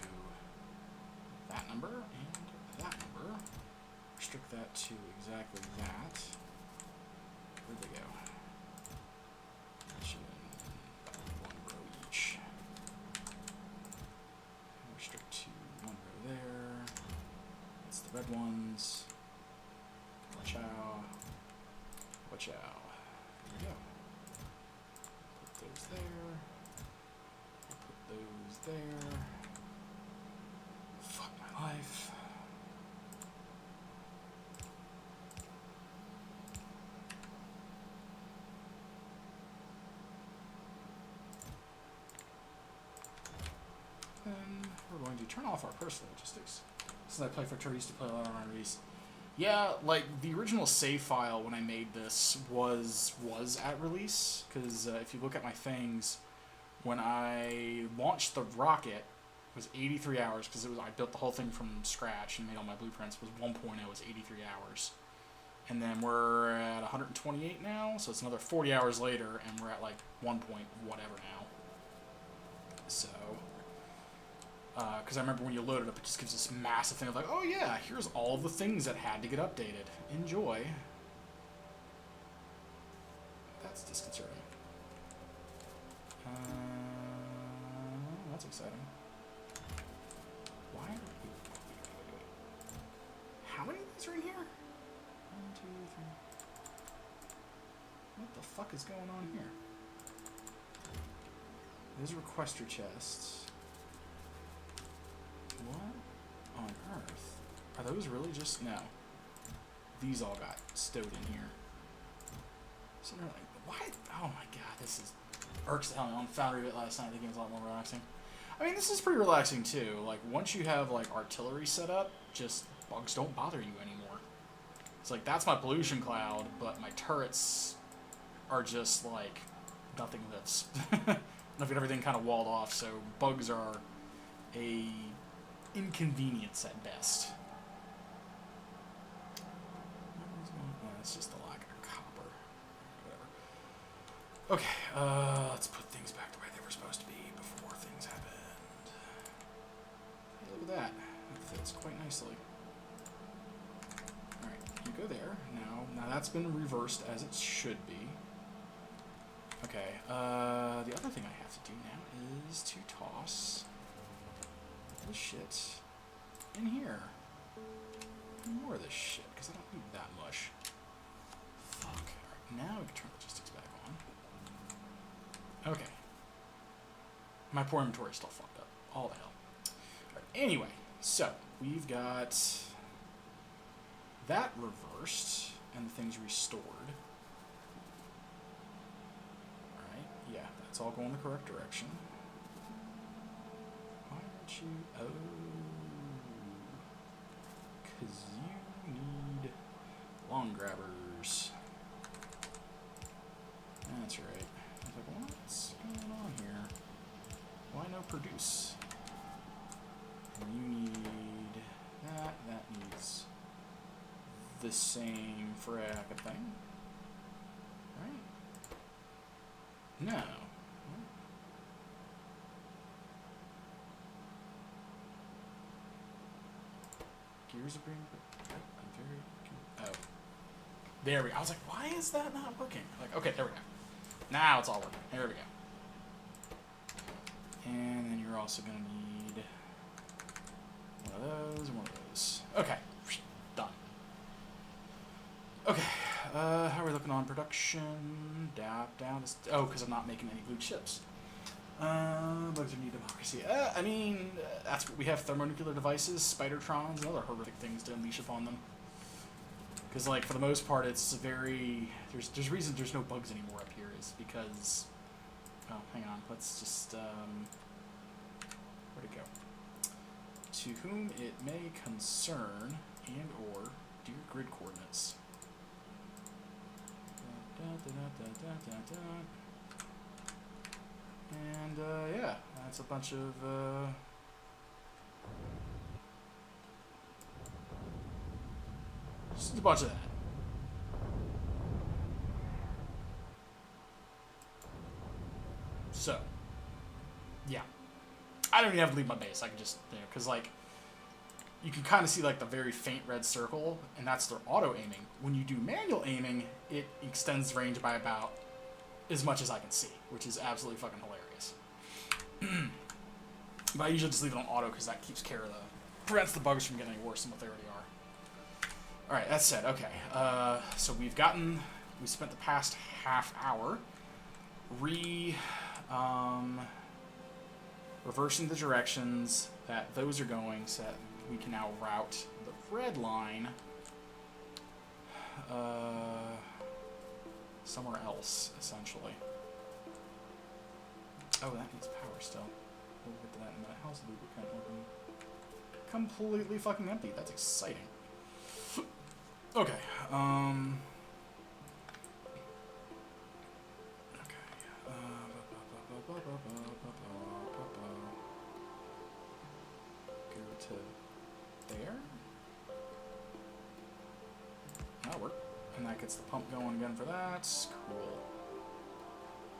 that number and that number. Restrict that to exactly that. Where'd they go? Actually, 1 row each. Restrict to 1 row there. That's the red ones. Watch out. Watch out. There we go. Put those there. Put those there. Fuck my life. Then we're going to turn off our personal logistics. Since I play Factorio, I used to play a lot on release. Yeah, like, the original save file when I made this was at release, because if you look at my things, when I launched the rocket, it was 83 hours, because I built the whole thing from scratch and made all my blueprints. It was 1.0, was 83 hours. And then we're at 128 now, so it's another 40 hours later, and we're at, like, 1 point whatever now. So... because I remember when you load it up, it just gives this massive thing of like, oh yeah, here's all the things that had to get updated. Enjoy. That's disconcerting. That's exciting. Why are we... How many of these are in here? 1, 2, 3... What the fuck is going on here? There's requester chests. What on earth? Are those really just... No. These all got stowed in here. So they're like, what? Oh my god, this is... irks the hell on Foundry a bit last night. The game's a lot more relaxing. I mean, this is pretty relaxing too. Like, once you have, like, artillery set up, just bugs don't bother you anymore. It's like, that's my pollution cloud, but my turrets are just, like, nothing lives. I've got everything kind of walled off, so bugs are a... inconvenience at best. It's just a lack of copper. Whatever. Okay, let's put things back the way they were supposed to be before things happened. Hey, look at that. That fits quite nicely. Alright, you go there. Now that's been reversed as it should be. Okay, the other thing I have to do now is to toss this shit in here. More of this shit, because I don't need that much. Fuck. Alright, now we can turn logistics back on. Okay. My poor inventory's still fucked up. All the hell. Alright, anyway, so we've got that reversed and the things restored. Alright, yeah, that's all going the correct direction. Why aren't you... Oh. Because you need long grabbers. That's right. I was like, what's going on here? Why no produce? And you need that. That needs the same frack of thing. Right? No. Here's a green. I'm very. Oh. There we go. I was like, why is that not working? Like, okay, there we go. Now it's all working. There we go. And then you're also going to need one of those and one of those. Okay. Done. Okay. How are we looking on production? Down. Oh, because I'm not making any blue chips. Bugs are new democracy. I mean, that's what we have: thermonuclear devices, spidertrons, and other horrific things to unleash upon them. Because, like, for the most part, it's very... There's reason there's no bugs anymore up here is because... Oh, hang on. Let's just, where'd it go? To whom it may concern and or dear grid coordinates. And, yeah, that's a bunch of, just a bunch of that. So, yeah. I don't even have to leave my base. I can just, you know, because, like, you can kind of see, like, the very faint red circle, and that's their auto-aiming. When you do manual aiming, it extends range by about as much as I can see, which is absolutely fucking hilarious. But I usually just leave it on auto because that keeps care of prevents the bugs from getting any worse than what they already are. Alright, that said, okay. So we spent the past half hour reversing the directions that those are going so that we can now route the red line somewhere else, essentially. Oh, that needs power still. We'll get to that in a minute. How's the lubricant looking? Completely fucking empty. That's exciting. Okay, go to there. That'll work. And that gets the pump going again for that. Cool.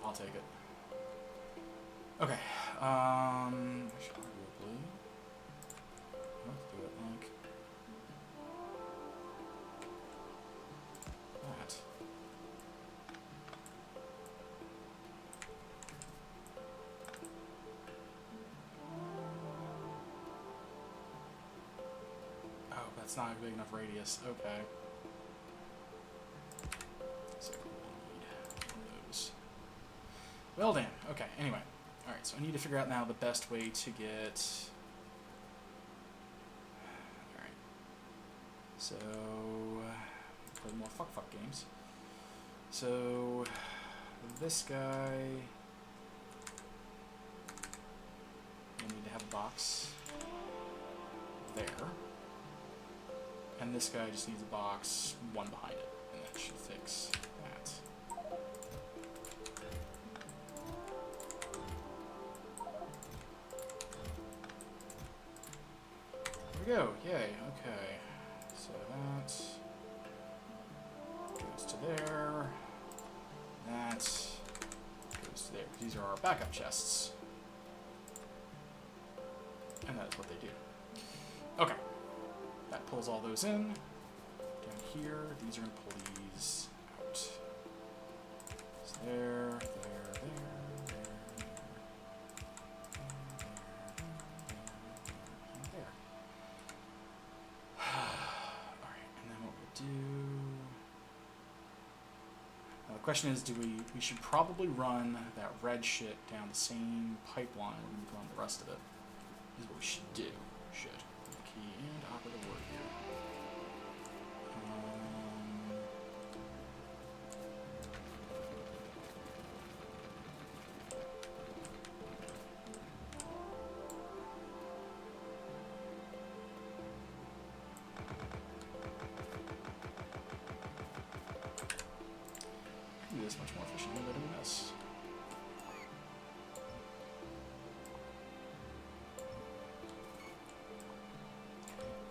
I'll take it. Okay. I should arguably. Let's do it like that. Oh, that's not a big enough radius. Okay. So we need one of those. Well, damn. Okay. Anyway. Alright, so I need to figure out now the best way to get... Alright. So... play more fuck games. So... this guy... I need to have a box there. And this guy just needs a box one behind it. And that should fix that. There we go. Yay. Okay. So that goes to there. That goes to there. These are our backup chests. And that is what they do. Okay. That pulls all those in. Down here, these are going to pull these out. So there, the question is, we should probably run that red shit down the same pipeline we're going to run the rest of it. Is what we should do. Should. Key and operative word here. Do this much more efficiently by doing this.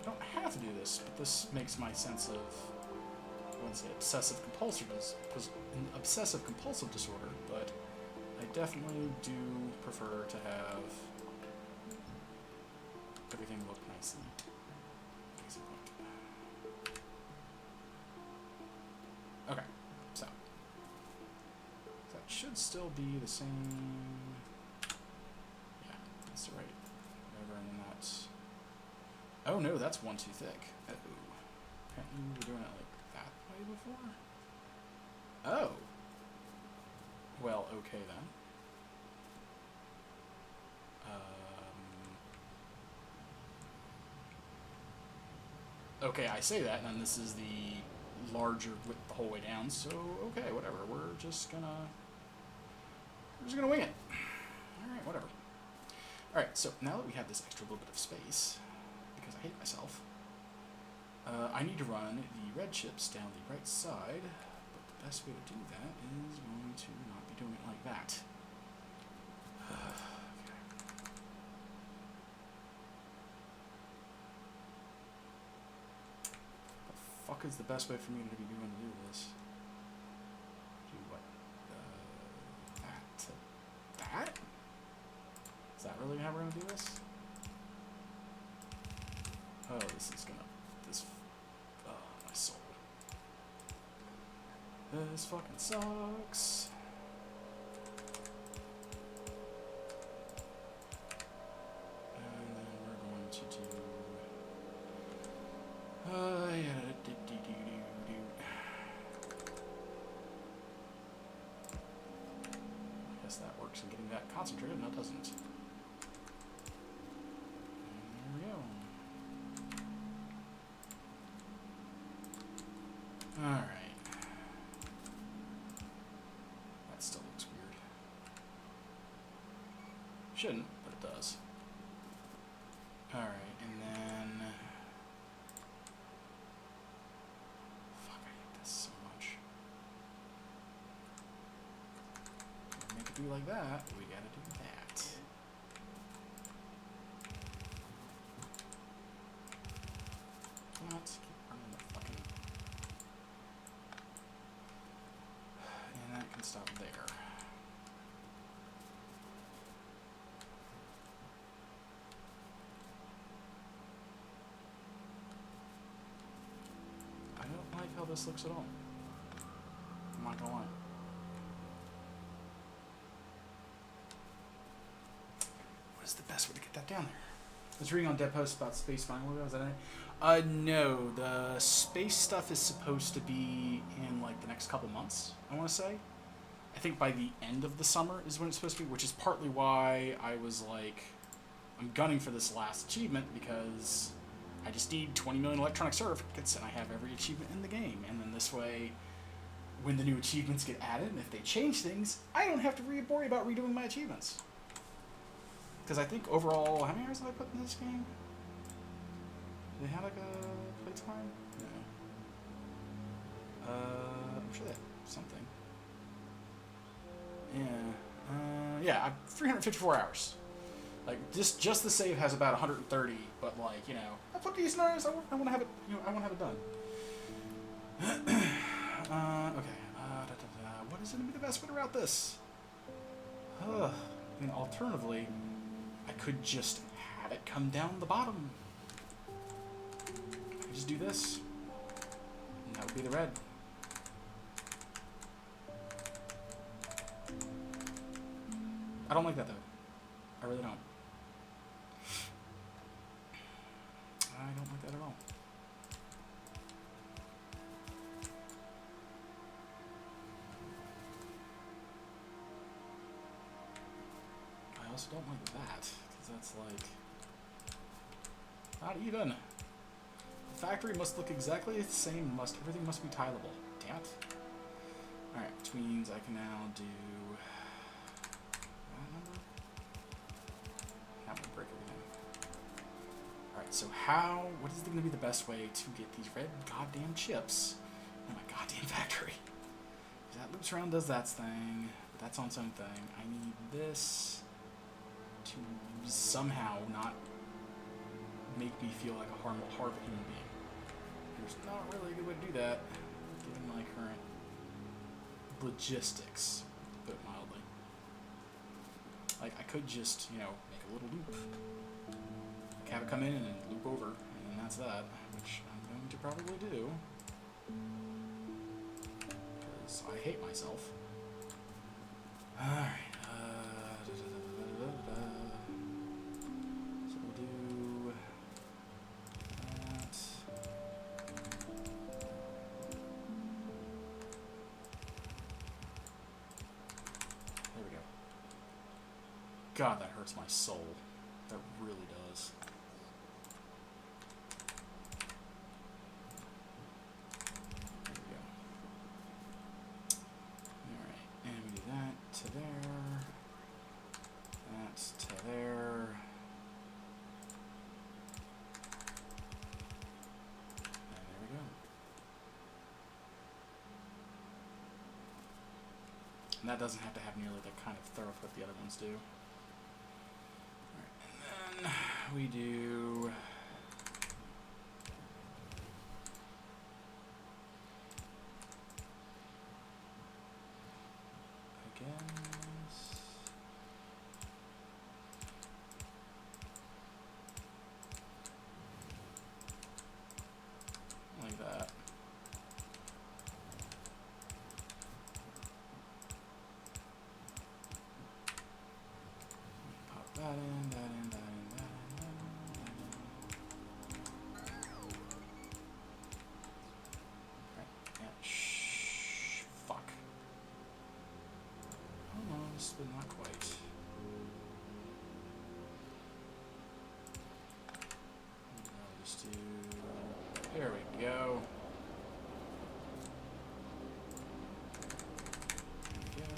I don't have to do this, but this makes my sense of, I wouldn't say obsessive compulsive disorder, but I definitely do prefer to have everything look nicely. still be the same. Yeah, that's right. Whatever, and then that's. Oh no, that's one too thick. Oh, apparently we were doing it like that way before. Oh. Well, okay then. Okay, I say that, and then this is the larger width the whole way down. So okay, whatever. We're just gonna wing it. All right, whatever. All right. So now that we have this extra little bit of space, because I hate myself, I need to run the red chips down the right side. But the best way to do that is going to not be doing it like that. Fuck is the best way for me to be doing to do this? Do what? That to that? Is that really how we're gonna do this? Oh, this is gonna my soul. This fucking sucks. And then we're going to do I guess that works in getting that concentrated. No, it doesn't. And there we go. Alright. That still looks weird. Shouldn't, but it does. Alright, and then... Fuck, I hate this so much. To make it do like that, we gotta do that. Let's keep running the fucking... And that can stop there. I don't like how this looks at all. I'm not gonna lie. What is the best way to get that down there? I was reading on Dead Post about space flying. What was that? No. The space stuff is supposed to be in like the next couple months, I want to say. I think by the end of the summer is when it's supposed to be, which is partly why I was like, I'm gunning for this last achievement because I just need 20 million electronic certificates and I have every achievement in the game. And then this way, when the new achievements get added and if they change things, I don't have to worry about redoing my achievements. Because I think overall, how many hours have I put in this game? Do they have like a playtime? No. I'm sure they have something. Yeah. Yeah, 354 hours. Like, just the save has about 130, but like, you know, I put these hours, I want to have it, you know, I want to have it done. Okay. What is going to be the best way to route this? I mean, alternatively, I could just have it come down the bottom. I could just do this. And that would be the red. I don't like that, though. I really don't. I don't like that at all. I also don't like that, because that's like... not even. The factory must look exactly the same, everything must be tileable. Damn it. Alright, which means I can now do... that number? That would break everything. Alright, so what is going to be the best way to get these red goddamn chips in my goddamn factory? That loops around, does that thing, but that's on its own thing. I need this to somehow not make me feel like a horrible human being. There's not really a good way to do that, given my current logistics, to put it mildly. Like, I could just, you know, make a little loop. Like, have it come in and loop over, and that's that, which I'm going to probably do. Because I hate myself. Alright, so we'll do that. There we go. God, that hurts my soul. That really does. There we go. Alright, and we do that to there. That's to there. And there we go. And that doesn't have to have nearly the kind of thoroughput the other ones do. Alright, and then we do... again... like that. Pop that in, that in, that in, that in, that in, that in. Right, yeah, shh, fuck. Almost, but not quite. I'll just do... there we go. There we go.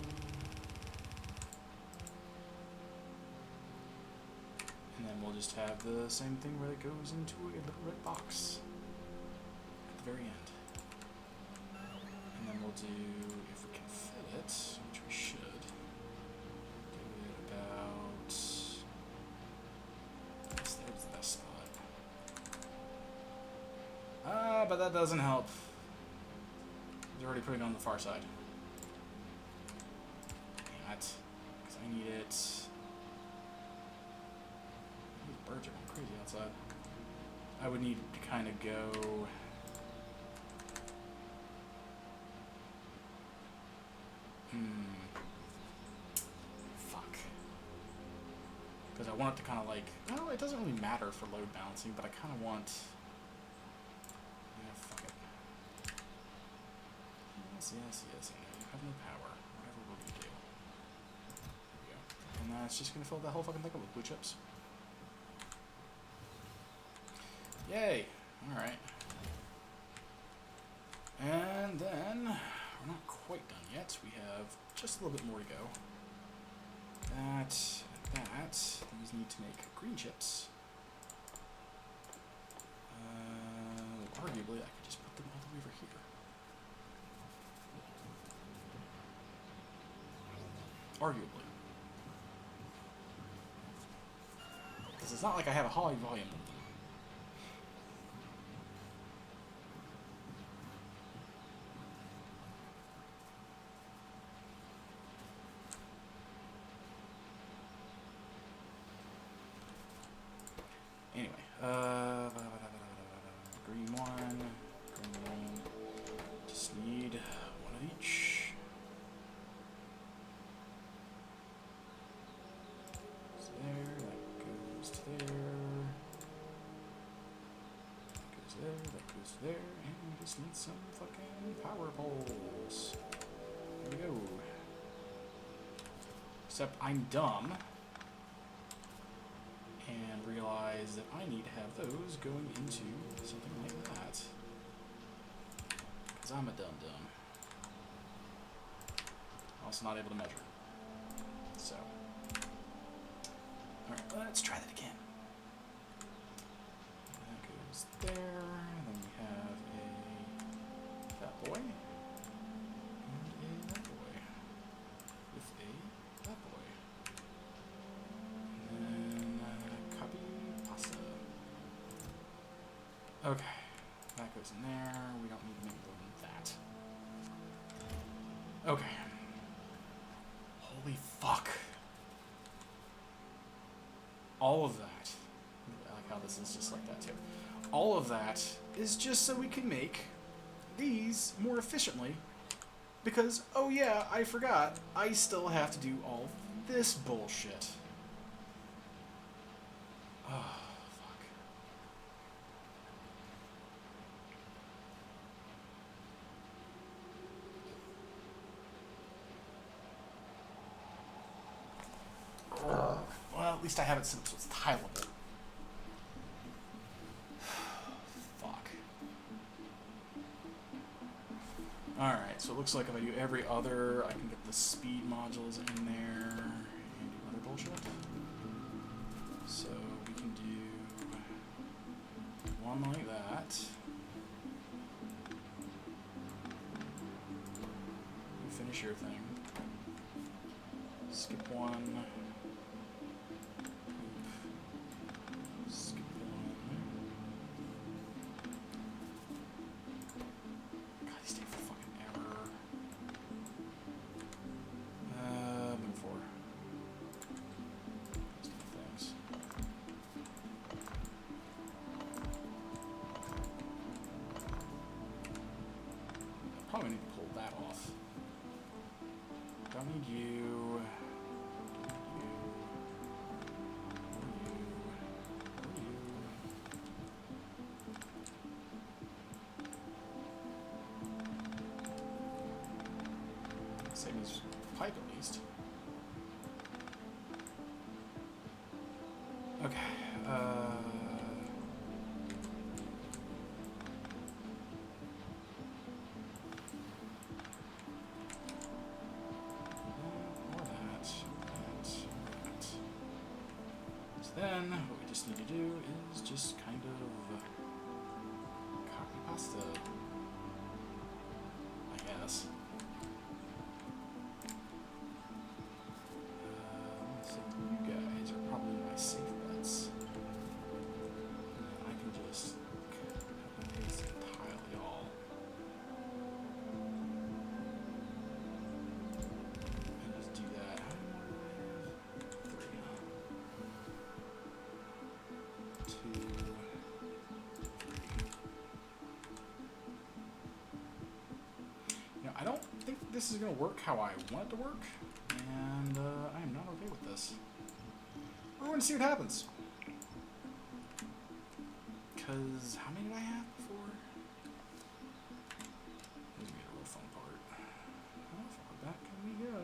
And then we'll just have the same thing where it goes into a little red box at the very end. And then we'll do, if we can fit it, which we should, do it about... there's the best spot. But that doesn't help. He's already putting it on the far side. Damn it. Because I need it. These birds are going crazy outside. I would need to kind of go... fuck. Because I want it to kind of like... well, it doesn't really matter for load balancing, but I kind of want... yeah, fuck it. Yes, yes, yes, I know you have no power. Whatever will you do? There we go. And that's just going to fill that whole fucking thing up with blue chips. Yay! Alright. And then, we're not quite done yet. We have just a little bit more to go. That, and that. These need to make green chips. Arguably, I could just put them all the way over here. Arguably. Because it's not like I have a high volume of them. Anyway, green one, just need one of each. Goes there, that goes there, goes there, that goes there, and we just need some fucking power poles. There we go. Except I'm dumb. And realize that I need to have those going into something like that. Because I'm a dum-dum. Also not able to measure. So. Alright, let's try that again. That goes there. And then we have a that boy. And a that boy. With a that boy. Okay, that goes in there. We don't need to make more than that. Okay. Holy fuck. All of that. I like how this is just like that too. All of that is just so we can make these more efficiently Because, oh yeah, I forgot, I still have to do all this bullshit. Oh, fuck. Well, at least I have it set so it's tileable. Fuck. Alright, so it looks like if I do every other, I can get the speed modules in there and do other bullshit. So we can do one like that. You finish your thing. Skip one. Skip one. God, these take fucking ever. Move four. Those two things. I probably need to pull that off. Don't need you. Save his pipe at least. Okay. More that. So then, what we just need to do is just kind of copy pasta, I guess. So you guys are probably my safe bets. And then I can just cut and paste entirely all. And just do that. How many more do I have? 3, huh? 2, 3. You know, I don't think this is going to work how I want it to work. And I am not okay with this. We're going to see what happens. Because how many did I have before? This is going to be a real fun part. How far back can we go?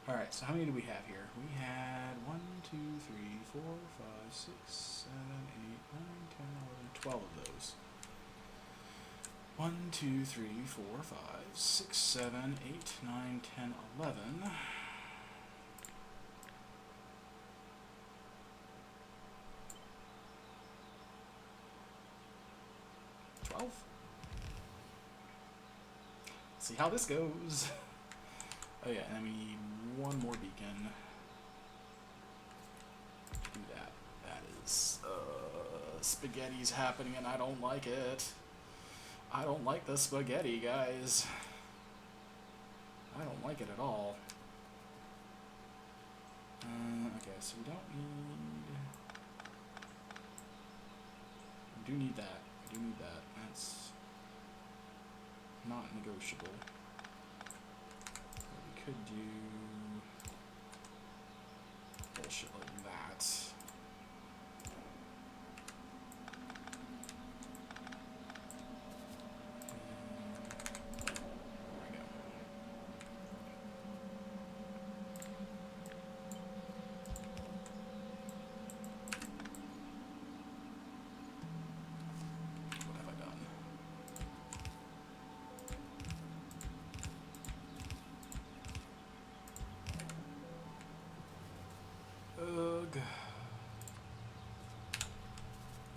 Alright, so how many do we have here? We had 1, 2, 3, 4, 5, 6, 7, 8, 9, 10, 11, 12 of those. 1, 2, 3, 4, 5, 6, 7, 8, 9, 10, 11. 12. See how this goes. Oh yeah, and then we need one more beacon. Do that. That is spaghetti's happening and I don't like it. I don't like the spaghetti, guys. I don't like it at all. Okay, so we don't need... We do need that. We do need that. That's not negotiable. But we could do bullshit like that. Will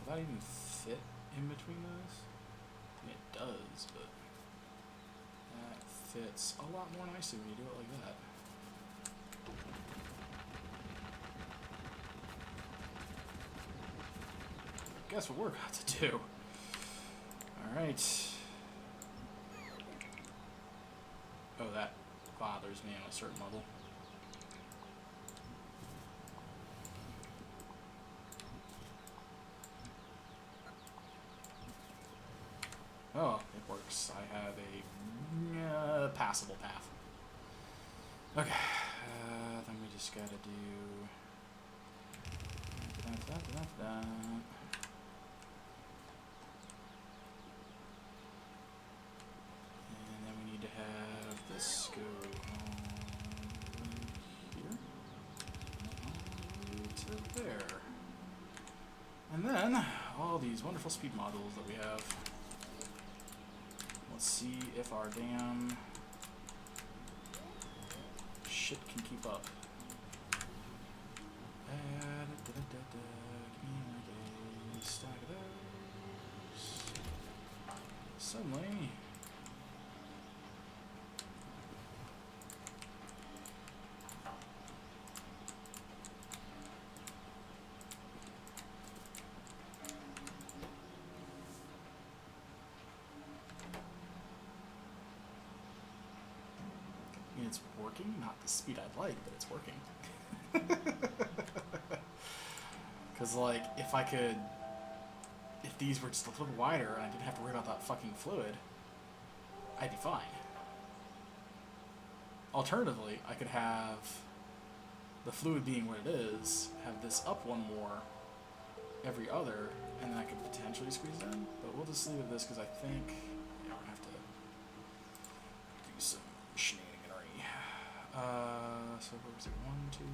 that even fit in between those? I mean, it does, but that fits a lot more nicely when you do it like that. Guess what we're about to do. Alright. Oh, that bothers me on a certain level. Oh, it works. works. I have a passable path. Okay, then we just gotta do that. And then we need to have this go on here, to there. And then all these wonderful speed modules that we have. Let's see if our damn shit can keep up. Give me like a stack of those. Suddenly, it's working, not the speed I'd like, but it's working. Because, like, if these were just a little wider and I didn't have to worry about that fucking fluid, I'd be fine. Alternatively, I could have the fluid being what it is, have this up one more every other, and then I could potentially squeeze it in. But we'll just leave it this because I think, yeah, we're going to have to do some shenaniganry. So what was it? 1, 2, 3.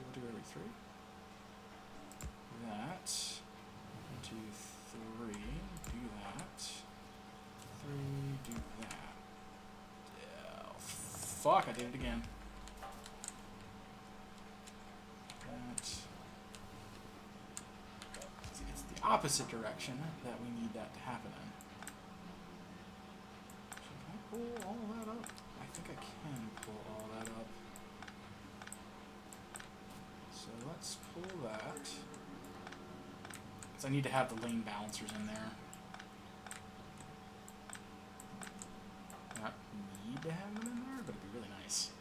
We'll do every 3. That. 1, 2, 3. Do that. 3. Do that. Yeah. Oh, fuck! I did it again. That. It's the opposite direction that we need that to happen in. So can I pull all that up? I think I can pull all that up. So let's pull that. Because I need to have the lane balancers in there. Not need to have them in there, but it'd be really nice.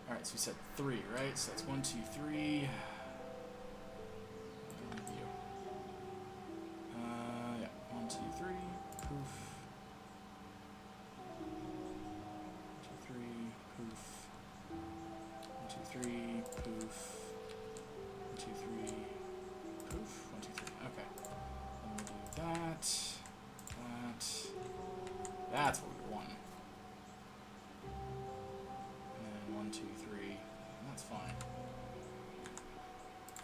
Alright, so we said 3, right? So that's 1, 2, 3. Yeah, 1, 2, 3. Poof. 1, 2, 3. Poof. 1, 2, 3. Poof. 1, 2, 3. Poof. 1, 2, 3. Okay. And we'll do that. That. That's what we want. And then 1, 2, 3. And that's fine.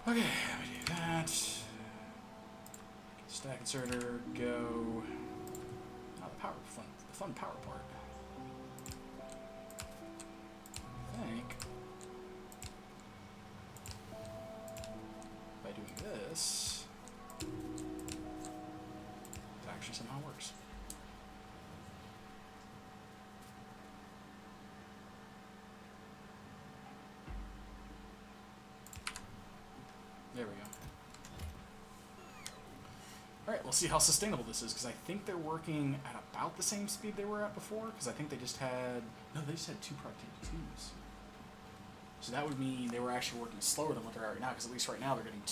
Okay, let me do that. Stack inserter, go. Now the fun power part. I think by doing this, it actually somehow works. There we go. Alright, we'll see how sustainable this is, because I think they're working at about the same speed they were at before, because I think they just had... No, they just had 2 productivity 2s. So that would mean they were actually working slower than what they're at right now, because at least right now they're getting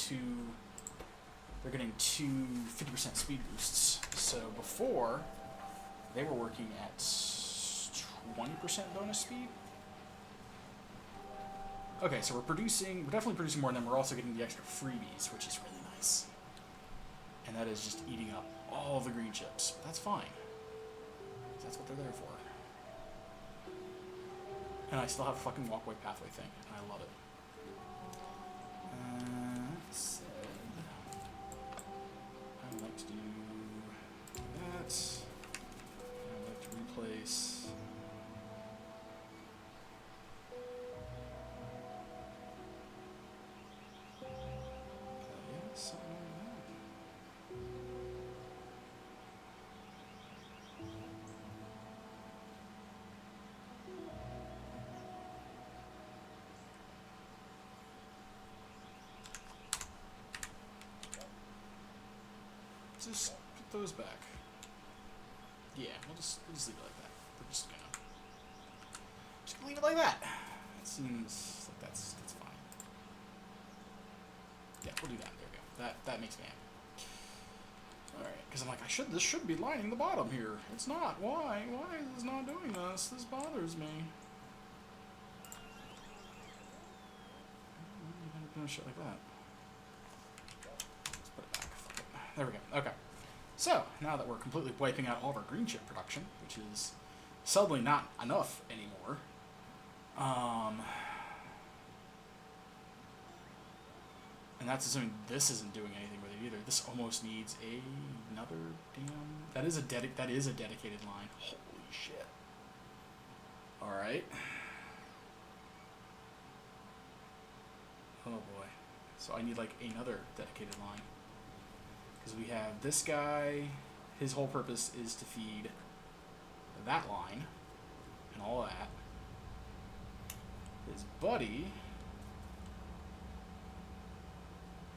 two 50% speed boosts. So before, they were working at 20% bonus speed. Okay, so we're definitely producing more, and then we're also getting the extra freebies, which is really nice. And that is just eating up all the green chips. But that's fine. That's what they're there for. And I still have a fucking walkway pathway thing, and I love it. That said, I would like to do that. I would like to replace... yeah, something like that. Just put those back. Yeah, we'll just leave it like that. We're just gonna leave it like that. It seems like that's fine. Yeah, we'll do that. There we go. That makes me happy. Alright, because I'm like, this should be lining the bottom here. It's not. Why? Why is this not doing this? This bothers me. Doing shit like that. Let's put it back. Fuck it. There we go. Okay. So, now that we're completely wiping out all of our green chip production, which is suddenly not enough anymore, and that's assuming this isn't doing anything with it either. This almost needs another damn... That is a dedicated line. Holy shit. Alright. Oh boy. So I need like another dedicated line. Because we have this guy, his whole purpose is to feed that line and all that. His buddy,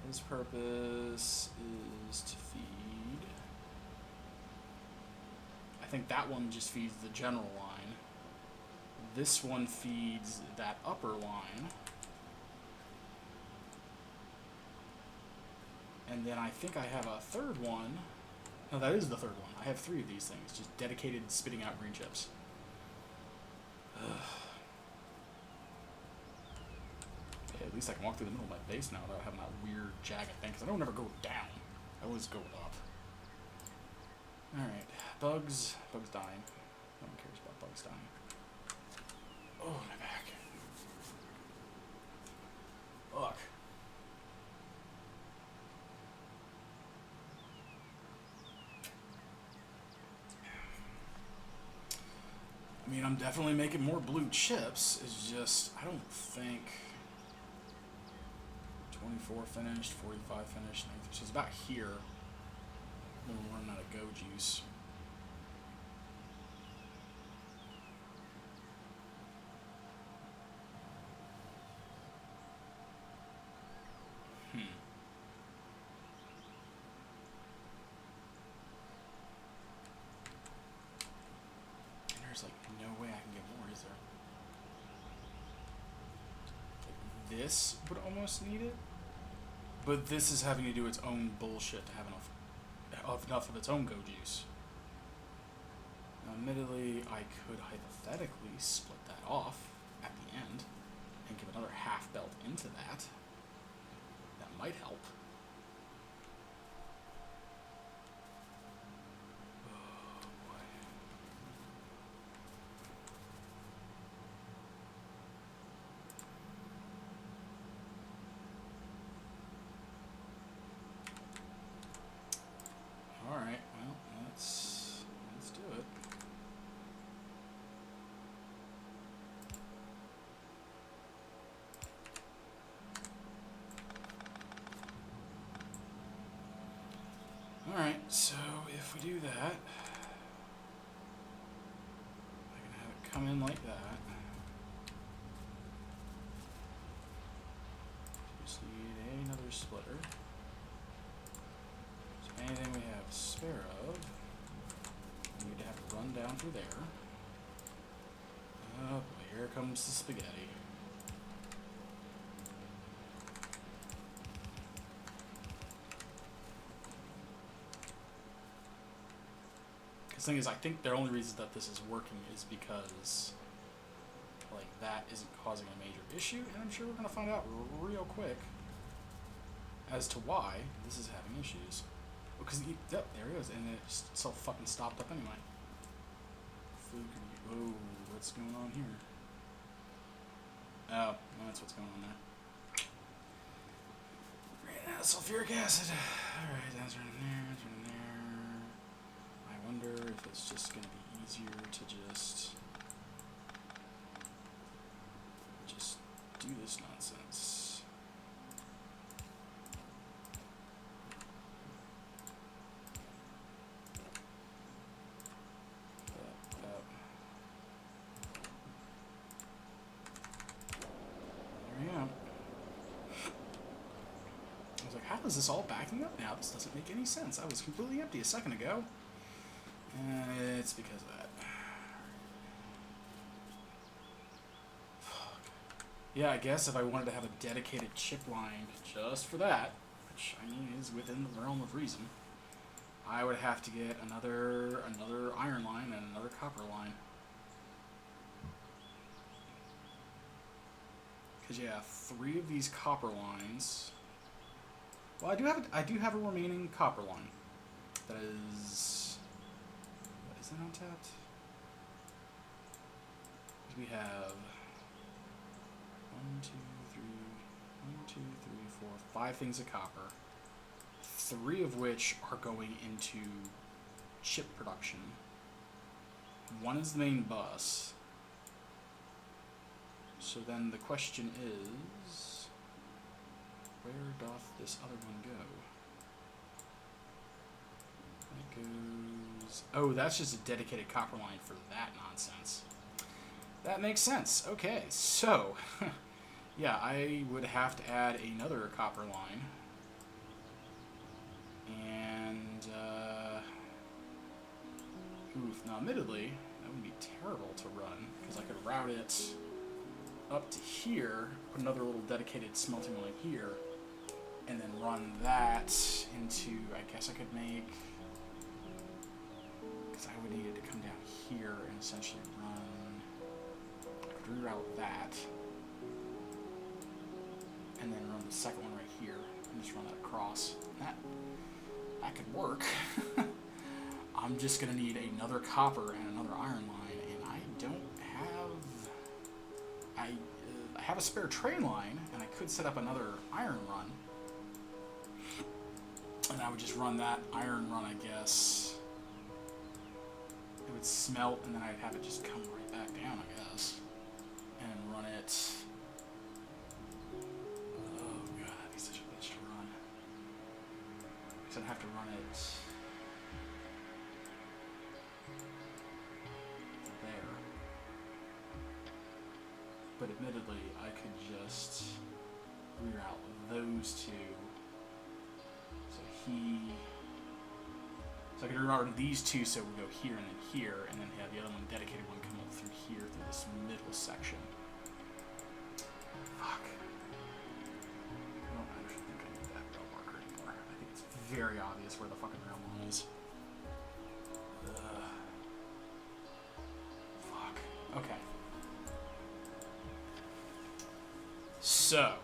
his purpose is to feed, I think that one just feeds the general line. This one feeds that upper line. And then I think I have a third one. No, that is the third one. I have 3 of these things, just dedicated spitting out green chips. Ugh. Yeah, at least I can walk through the middle of my base now without having that weird jagged thing, because I don't ever go down. I always go up. Alright, bugs. Bugs dying. No one cares about bugs dying. Oh, my back. Fuck. I mean, I'm definitely making more blue chips. It's just, I don't think 24 finished, 45 finished, 93. So it's about here when we're running out of go juice. There's like no way I can get more, is there? Like, this would almost need it, but this is having to do its own bullshit to have enough of its own go juice. Now, admittedly, I could hypothetically split that off at the end and give another half belt into that. That might help. Alright, well, let's do it. Alright, so if we do that, I can have it come in like that. Just need another splitter. Anything we have spare of, we need to have to run down through there. Oh boy, here comes the spaghetti. The thing is, I think the only reason that this is working is because, like, that isn't causing a major issue, and I'm sure we're going to find out real quick as to why this is having issues. Because, yep, there it is, and it just so fucking stopped up anyway. Whoa, what's going on here? Oh, that's what's going on there. Ran out of sulfuric acid. Alright, that's running there, that's running there. I wonder if it's just going to be easier to just do this nonsense. Is this all backing up now? This doesn't make any sense. I was completely empty a second ago. And it's because of that. Fuck. Yeah, I guess if I wanted to have a dedicated chip line just for that, which, I mean, is within the realm of reason, I would have to get another iron line and another copper line. Because yeah, 3 of these copper lines. Well, I do have a remaining copper line. That is. What is that untapped? We have 5 things of copper. 3 of which are going into chip production. 1 is the main bus. So then the question is, where doth this other one go? That goes... Oh, that's just a dedicated copper line for that nonsense. That makes sense. Okay, so... yeah, I would have to add another copper line. And, oof. Now, admittedly, that would be terrible to run, because I could route it up to here, put another little dedicated smelting line here, and then run that into, I guess I could make, because I would need it to come down here and essentially reroute that, and then run the second one right here, and just run that across. That could work. I'm just going to need another copper and another iron line, and I don't have... I have a spare train line, and I could set up another iron run. And I would just run that iron run, I guess. It would smelt, and then I'd have it just come right back down, I guess. And run it... Oh god, that'd be such a bitch to run. Because I'd have to run it... there. But admittedly, I could just reroute those 2. So I could reroute these 2 so it would go here and then here, and then have the other one, dedicated one, come up through here, through this middle section. Fuck. I don't actually think I need that rail marker anymore. I think it's very obvious where the fucking rail line is. Fuck. Okay. So,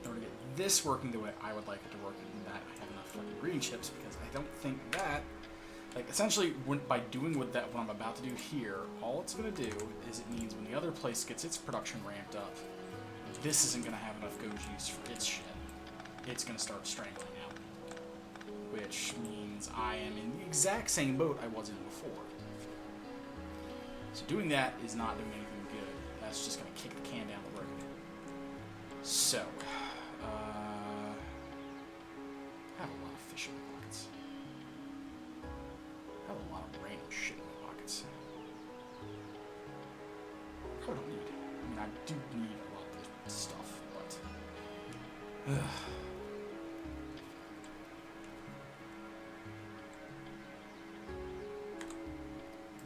in order to get this working the way I would like it to work, and that I have enough fucking green chips, because I don't think that, like, essentially, by doing what I'm about to do here, all it's going to do is it means when the other place gets its production ramped up, this isn't going to have enough Gojis for its shit. It's going to start strangling out, which means I am in the exact same boat I was in before. So doing that is not doing anything good. That's just going to kick the can down the road. So, I have a lot of fish in my pockets. I have a lot of random shit in my pockets. I don't need it. I mean, I do need a lot of this stuff, but...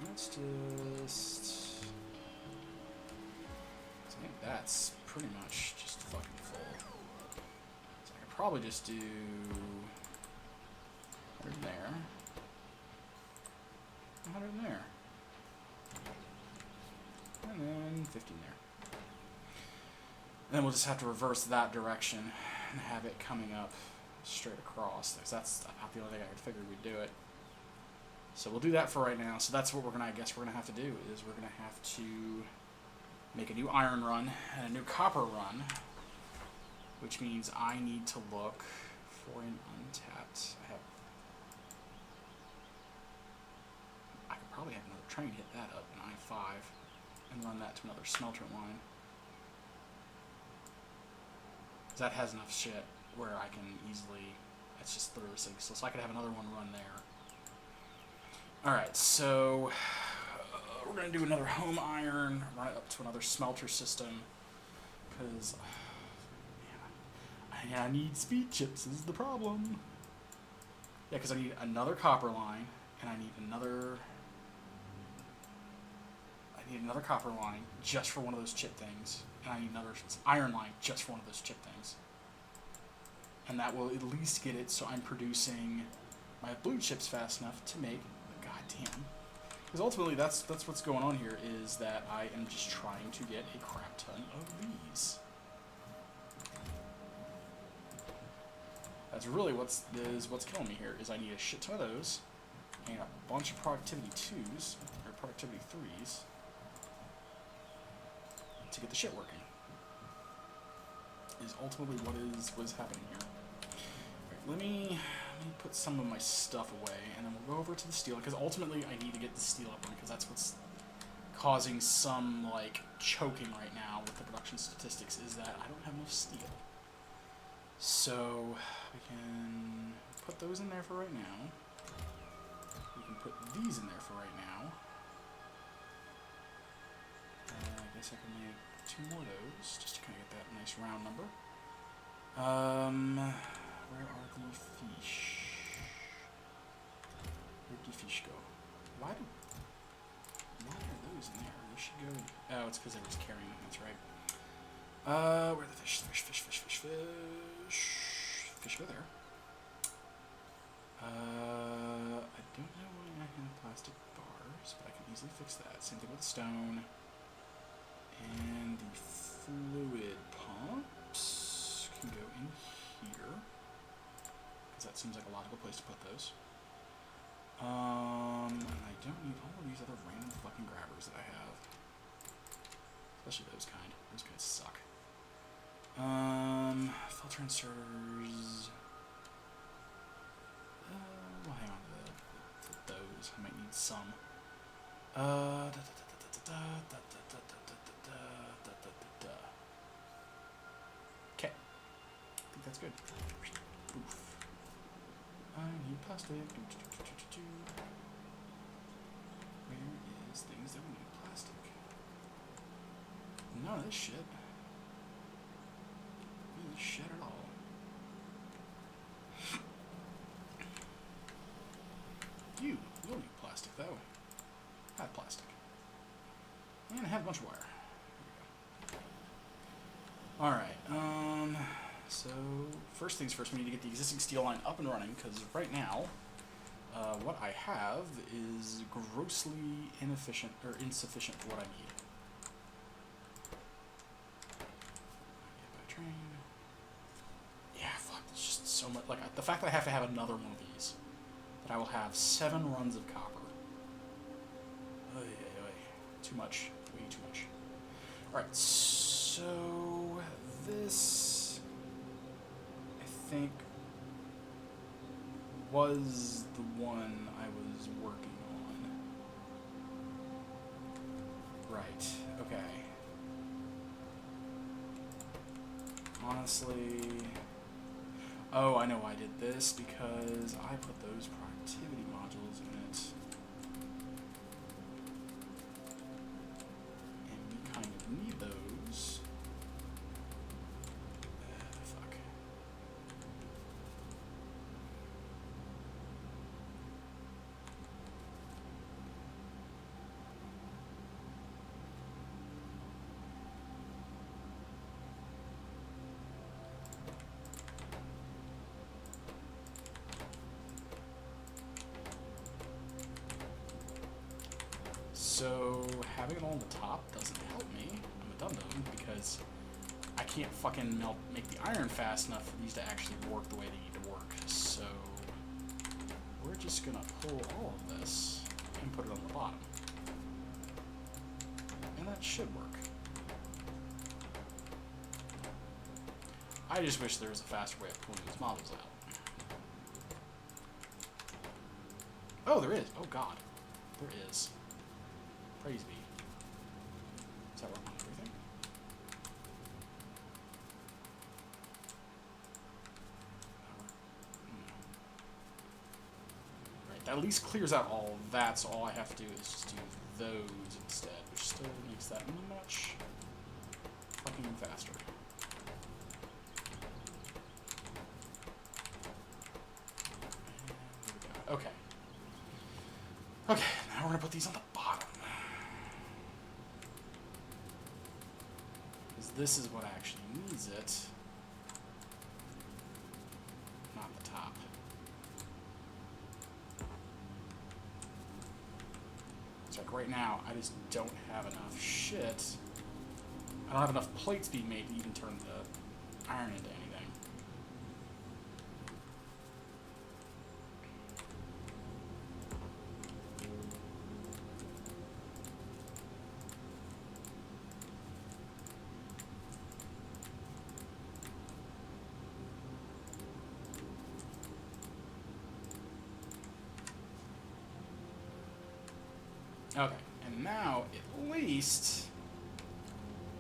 Let's just... I think that's pretty much just fucking full. So I could probably just do 100 there, 100 there, and then 15 there. And then we'll just have to reverse that direction and have it coming up straight across, because that's about the only thing I could figure we'd do it. So we'll do that for right now. So that's what I guess we're gonna have to do, is we're gonna have to make a new iron run and a new copper run, which means I need to look for an untapped. I could probably have another train hit that up, an I-5, and run that to another smelter line. That has enough shit where I can easily, it's just literally so I could have another one run there. Alright, so we're going to do another home iron, run it up to another smelter system, because I need speed chips is the problem. Yeah, because I need another copper line, and I need another copper line just for one of those chip things, and I need another iron line just for one of those chip things. And that will at least get it so I'm producing my blue chips fast enough to make the goddamn. Because ultimately, that's what's going on here, is that I am just trying to get a crap ton of these. That's really what's killing me here, is I need a shit ton of those, and a bunch of productivity 2s, or productivity 3s, to get the shit working. Is ultimately what is happening here. Right, let me put some of my stuff away, and then we'll go over to the steel, because ultimately I need to get the steel up, because that's what's causing some, like, choking right now with the production statistics, is that I don't have enough steel. So, we can put those in there for right now. We can put these in there for right now. I guess I can make 2 more of those, just to kind of get that nice round number. Where are the fish? Where'd the fish go? Why are those in there? They should go... Oh, it's because I was carrying them, that's right. Where are the fish? Fish go there. I don't know why I have plastic bars, but I can easily fix that. Same thing with the stone. And the fluid pumps can go in here, because that seems like a logical place to put those. And I don't need all of these other random fucking grabbers that I have. Especially those kind. Those guys suck. Filter inserters. We'll hang on to those. I might need some. Okay. I think that's good. Oof. I need plastic. Where is things that we need plastic? None of this shit. None of this shit at all. You'll need plastic though. Have plastic. And I have a bunch of wire. There we go. Alright, so first things first, we need to get the existing steel line up and running, because right now, what I have is grossly inefficient, or insufficient for what I need. By train. Yeah, fuck, there's just so much, like, the fact that I have to have another one of these, that I will have 7 runs of copper. Too much. Way too much. Alright, so this, I think, was the one I was working on. Right, okay. Honestly... Oh, I know why I did this, because I put those productivity modules in it. And we kind of need those. Fuck. So, having it all on the top doesn't help me. I'm a dum-dum, because I can't fucking make the iron fast enough for these to actually work the way they need to work. So, we're just gonna pull all of this and put it on the bottom. And that should work. I just wish there was a faster way of pulling these models out. Oh, there is. Oh, God. There is. Praise be. Does that work on everything? Right, that at least clears out all of that, so all I have to do is just do those instead, which still makes that much fucking faster. Okay. Okay, now we're gonna put these on the bottom. Because this is what actually needs it. now, I just don't have enough shit. I don't have enough plates being made to even turn the iron into anything. Okay, and now, at least,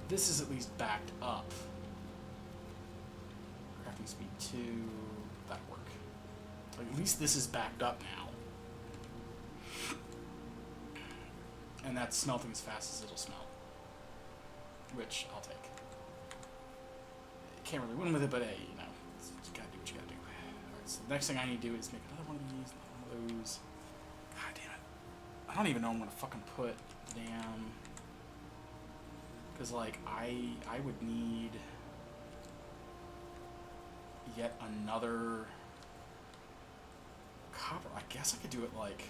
this is at least backed up. Crafting speed 2, that'll work. Like, at least this is backed up now. And that's smelting as fast as it'll smelt. Which, I'll take. Can't really win with it, but hey, you know, you gotta do what you gotta do. Alright, so the next thing I need to do is make another one of these, another one of those. God damn it. I don't even know I'm gonna fucking put damn, because like I would need yet another copper. I guess I could do it like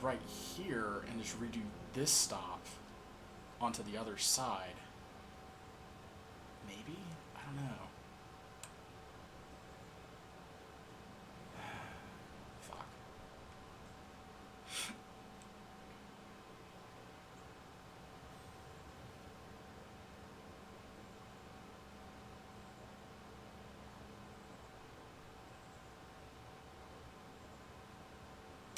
right here and just redo this stop onto the other side. Maybe? I don't know. Fuck.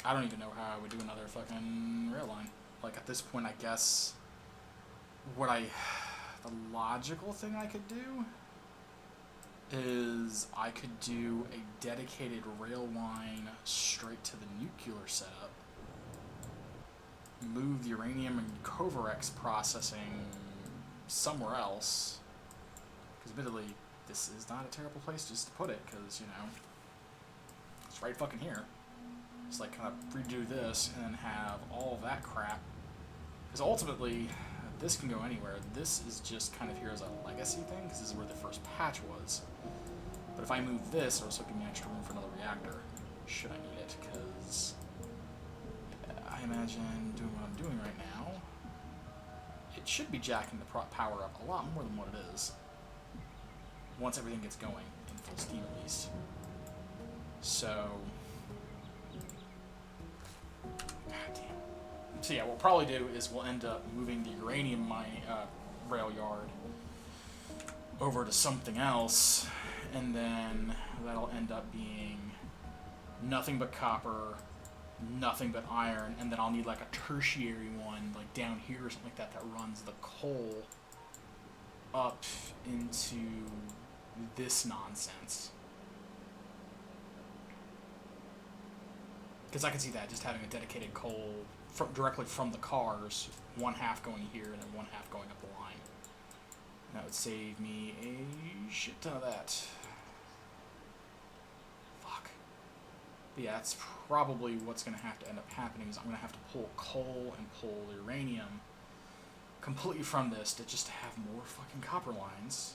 I don't even know how I would do another fucking rail line. Like, at this point, I guess the logical thing I could do is I could do a dedicated rail line straight to the nuclear setup, move the uranium and Covarex processing somewhere else, because admittedly, this is not a terrible place just to put it, because, you know, it's right fucking here. Just like kind of redo this and then have all of that crap. Because ultimately, this can go anywhere. This is just kind of here as a legacy thing, because this is where the first patch was. But if I move this, it'll also give me extra room for another reactor, should I need it, because I imagine doing what I'm doing right now, it should be jacking the power up a lot more than what it is. Once everything gets going, in full steam at least. So... So yeah, what we'll probably do is we'll end up moving the uranium rail yard over to something else, and then that'll end up being nothing but copper, nothing but iron, and then I'll need like a tertiary one, like down here or something like that, that runs the coal up into this nonsense. Because I can see that, just having a dedicated coal directly from the cars, one half going here and then one half going up the line. And that would save me a shit ton of that. Fuck. But yeah, that's probably what's going to have to end up happening, is I'm going to have to pull coal and pull uranium completely from this to just have more fucking copper lines.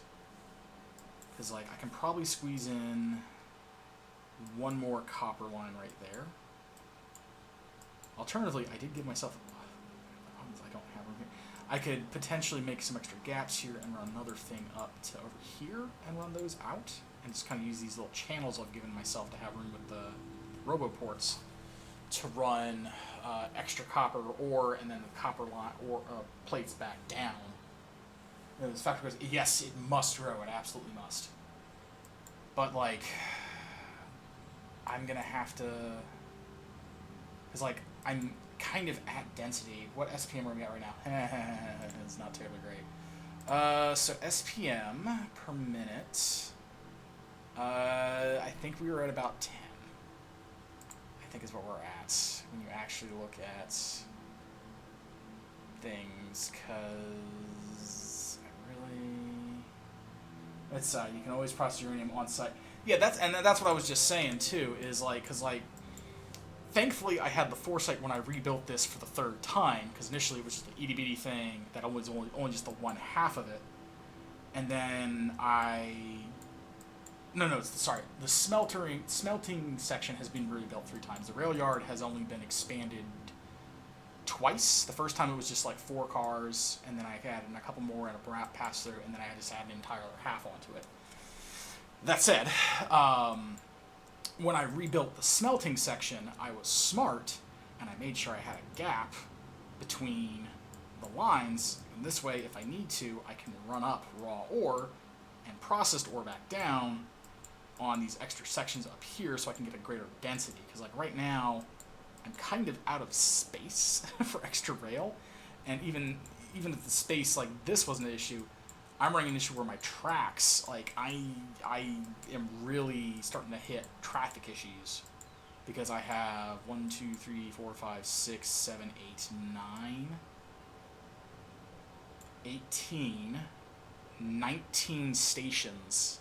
Because, like, I can probably squeeze in one more copper line right there. Alternatively, I did give myself... The problem is I don't have room here. I could potentially make some extra gaps here and run another thing up to over here and run those out. And just kind of use these little channels I've given myself to have room with the roboports to run extra copper ore and then the copper line or plates back down. And this factory goes, yes, it must grow. It absolutely must. But, like, I'm going to have to... Because, like, I'm kind of at density. What SPM are we at right now? It's not terribly great. So SPM per minute, I think we were at about 10. I think is what we're at when you actually look at things, because I really... It's, you can always process uranium on site. Yeah, that's what I was just saying, too, is, like, because, like, thankfully, I had the foresight when I rebuilt this for the third time, because initially it was just the itty-bitty thing that was only just the one half of it. And then the smelting section has been rebuilt 3 times. The rail yard has only been expanded twice. The first time it was just like 4 cars, and then I added a couple more and a pass through, and then I just added an entire half onto it. That said, when I rebuilt the smelting section, I was smart, and I made sure I had a gap between the lines, and this way, if I need to, I can run up raw ore and processed ore back down on these extra sections up here so I can get a greater density, because like right now, I'm kind of out of space for extra rail, and even if the space like this wasn't an issue, I'm running an issue where my tracks, like I am really starting to hit traffic issues, because I have 1, 2, 3, 4, 5, 6, 7, 8, 9, 18, 19 stations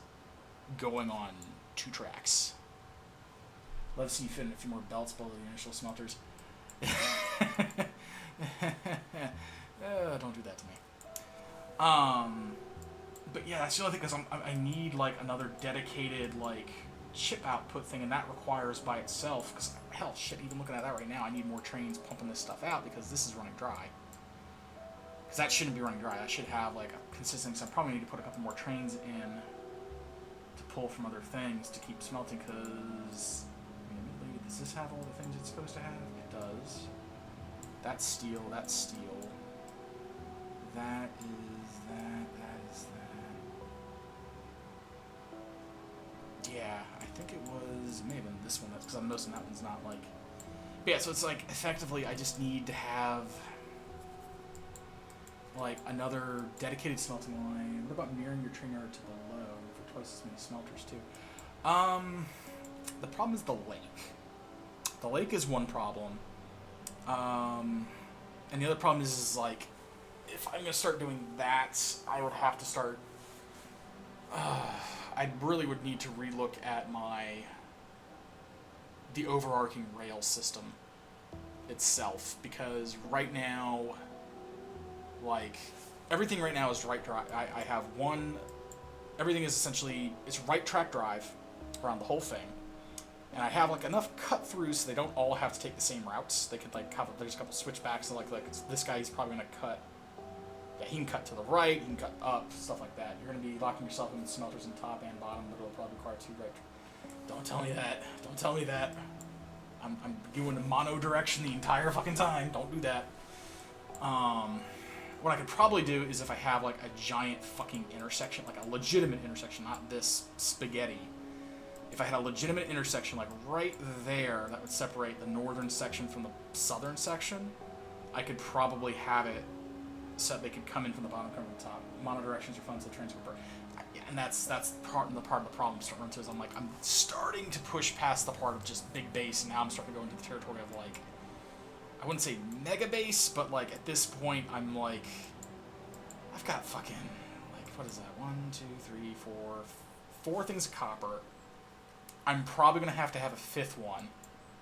going on 2 tracks. Love to see you fit in a few more belts below the initial smelters. Don't do that to me. But yeah, that's the only thing, because I need like another dedicated like chip output thing, and that requires by itself, because hell, shit, even looking at that right now, I need more trains pumping this stuff out because this is running dry. Because that shouldn't be running dry. That should have like a consistent. So I probably need to put a couple more trains in to pull from other things to keep smelting, because does this have all the things it's supposed to have? It does. That's steel, that's steel. That is that, that is that. Yeah, I think it may have been this one, because I'm noticing that one's not like... But yeah, so it's like, effectively, I just need to have like another dedicated smelting line. What about mirroring your train yard to below for twice as many smelters too? The problem is the lake. The lake is one problem. And the other problem is like, if I'm going to start doing that, I would have to start... I really would need to relook at the overarching rail system itself, because right now, like, everything right now is right drive. I have everything is essentially, it's right track drive around the whole thing. And I have like enough cut throughs so they don't all have to take the same routes. They could like there's a couple switchbacks, so like this guy, he's probably gonna cut. Yeah, he can cut to the right, he can cut up, stuff like that. You're gonna be locking yourself in smelters in top and bottom, but it'll probably require 2 right. Don't tell me that. Don't tell me that. I'm doing the mono direction the entire fucking time. Don't do that. What I could probably do is if I have like a giant fucking intersection, like a legitimate intersection, not this spaghetti. If I had a legitimate intersection, like right there, that would separate the northern section from the southern section, I could probably have it so they could come in from the bottom, come from the top. Monodirections are fun, so the trains can burn. And that's part of the problem I'm starting to, is I'm starting to push past the part of just big base, and now I'm starting to go into the territory of like, I wouldn't say mega base, but like at this point I'm like, I've got fucking, like, what is that? 1, 2, 3, 4 things of copper. I'm probably going to have a 5th one,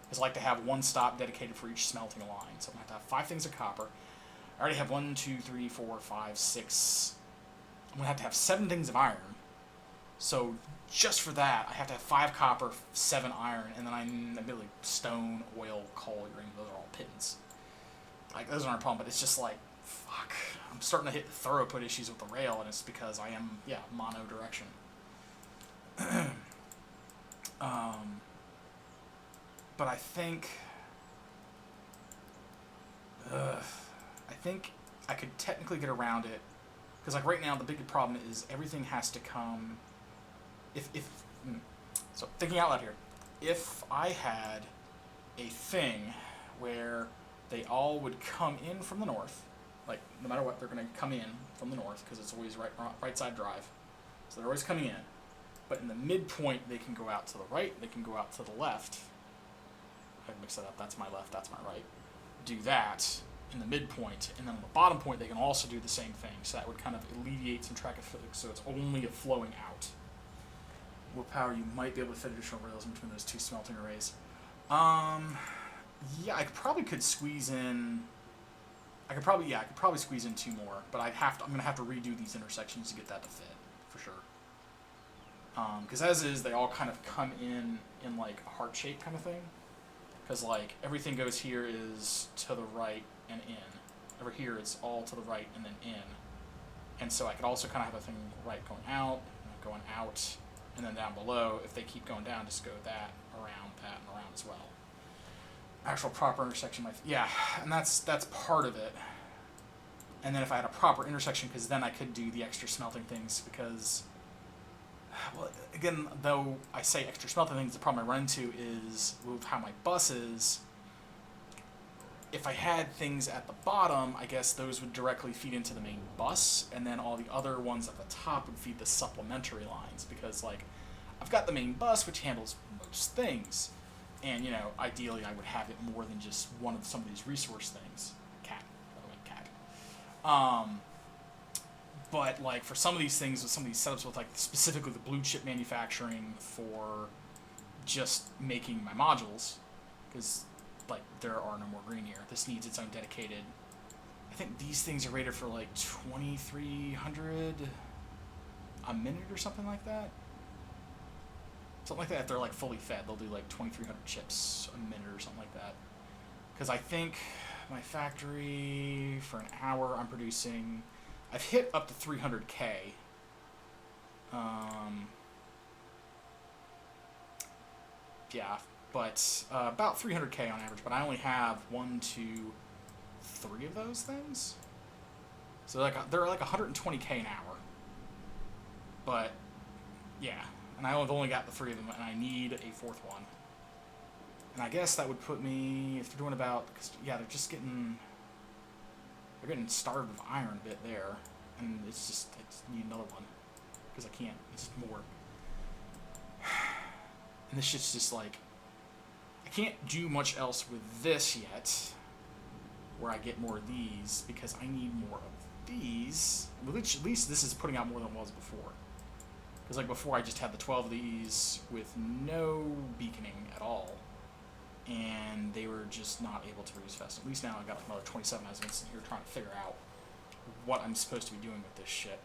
because I like to have 1 stop dedicated for each smelting line. So I'm going to have 5 things of copper. I already have 1, 2, 3, 4, 5, 6. I'm going to have 7 things of iron. So just for that, I have to have 5 copper, 7 iron, and then I'm admittedly stone, oil, coal, uranium. Those are all pittance. Like, those aren't a problem, but it's just like, fuck. I'm starting to hit throughput issues with the rail, and it's because I am, mono direction. But I think I could technically get around it, because like right now the big problem is everything has to come. So thinking out loud here, if I had a thing where they all would come in from the north, like no matter what, they're going to come in from the north because it's always right side drive, so they're always coming in. But in the midpoint, they can go out to the right, they can go out to the left. I mix that up, that's my left, that's my right. Do that in the midpoint, and then on the bottom point, they can also do the same thing. So that would kind of alleviate some track effect, so it's only a flowing out. What power you might be able to fit additional rails in between those 2 smelting arrays. Yeah, I probably could squeeze in. I could probably squeeze in 2 more, but I'm gonna have to redo these intersections to get that to fit for sure. Because as is, they all kind of come in like a heart shape kind of thing, because like everything goes here is to the right and in. Over here it's all to the right and then in. And so I could also kind of have a thing right going out, and then down below, if they keep going down, just go that, and around as well. Actual proper intersection, yeah, and that's part of it. And then if I had a proper intersection, because then I could do the extra smelting things, because, well, again, though I say extra smelting things, the problem I run into is with how my bus is. If I had things at the bottom, I guess those would directly feed into the main bus, and then all the other ones at the top would feed the supplementary lines, because, like, I've got the main bus, which handles most things, and, you know, ideally I would have it more than just one of some of these resource things. Cat, by the way, cat. But, like, for some of these things, with some of these setups with, like, specifically the blue chip manufacturing for just making my modules, because, like, there are no more green here. This needs its own dedicated. I think these things are rated for like 2,300 a minute or something like that. Something like that. If they're like fully fed, they'll do like 2,300 chips a minute or something like that. Because I think my factory for an hour I'm producing, I've hit up to 300K. Yeah. But about 300K on average, but I only have 1, 2, 3 of those things. So they're like 120K an hour. But yeah, and I've only got the 3 of them, and I need a 4th one. And I guess that would put me, if they're doing about, cause, yeah, they're getting starved of iron a bit there, and I just need another one because I can't. It's just more. And this shit's just like. I can't do much else with this yet, where I get more of these, because I need more of these. Which at least this is putting out more than it was before. Because like before I just had the 12 of these with no beaconing at all, and they were just not able to produce fast. At least now I've got like another 27 as I'm sitting here trying to figure out what I'm supposed to be doing with this shit.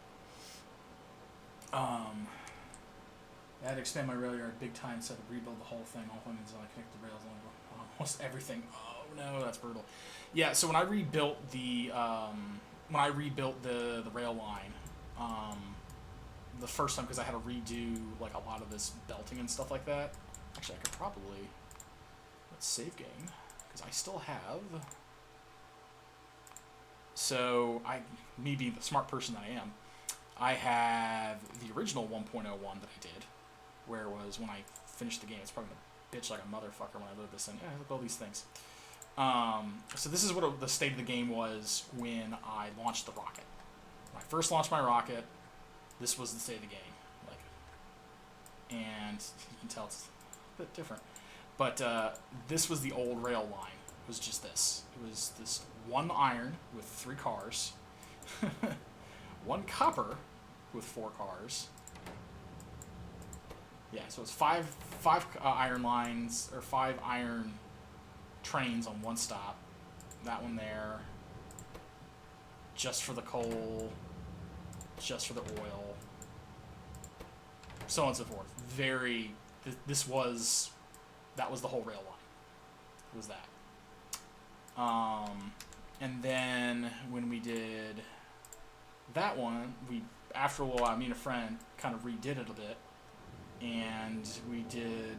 I had to expand my rail yard big time, so I had to rebuild the whole thing. All things I connect the rails on almost everything. Oh no, that's brutal. Yeah, so when I rebuilt the rail line, the first time, because I had to redo like a lot of this belting and stuff like that. Actually, I could probably let's save game because I still have. So me being the smart person that I am, I have the original 1.01 that I did. Where it was when I finished the game. It's probably gonna bitch like a motherfucker when I load this in. Yeah, look at all these things. So this is what the state of the game was when I launched the rocket. When I first launched my rocket, this was the state of the game. Like, and you can tell it's a bit different. But this was the old rail line. It was just this. It was this 1 iron with 3 cars, 1 copper with 4 cars. Yeah, so it's 5 iron lines, or 5 iron trains on 1 stop. That one there, just for the coal, just for the oil, so on and so forth. That was the whole rail line. It was that. And then when we did that one, after a while, me and a friend kind of redid it a bit. And we did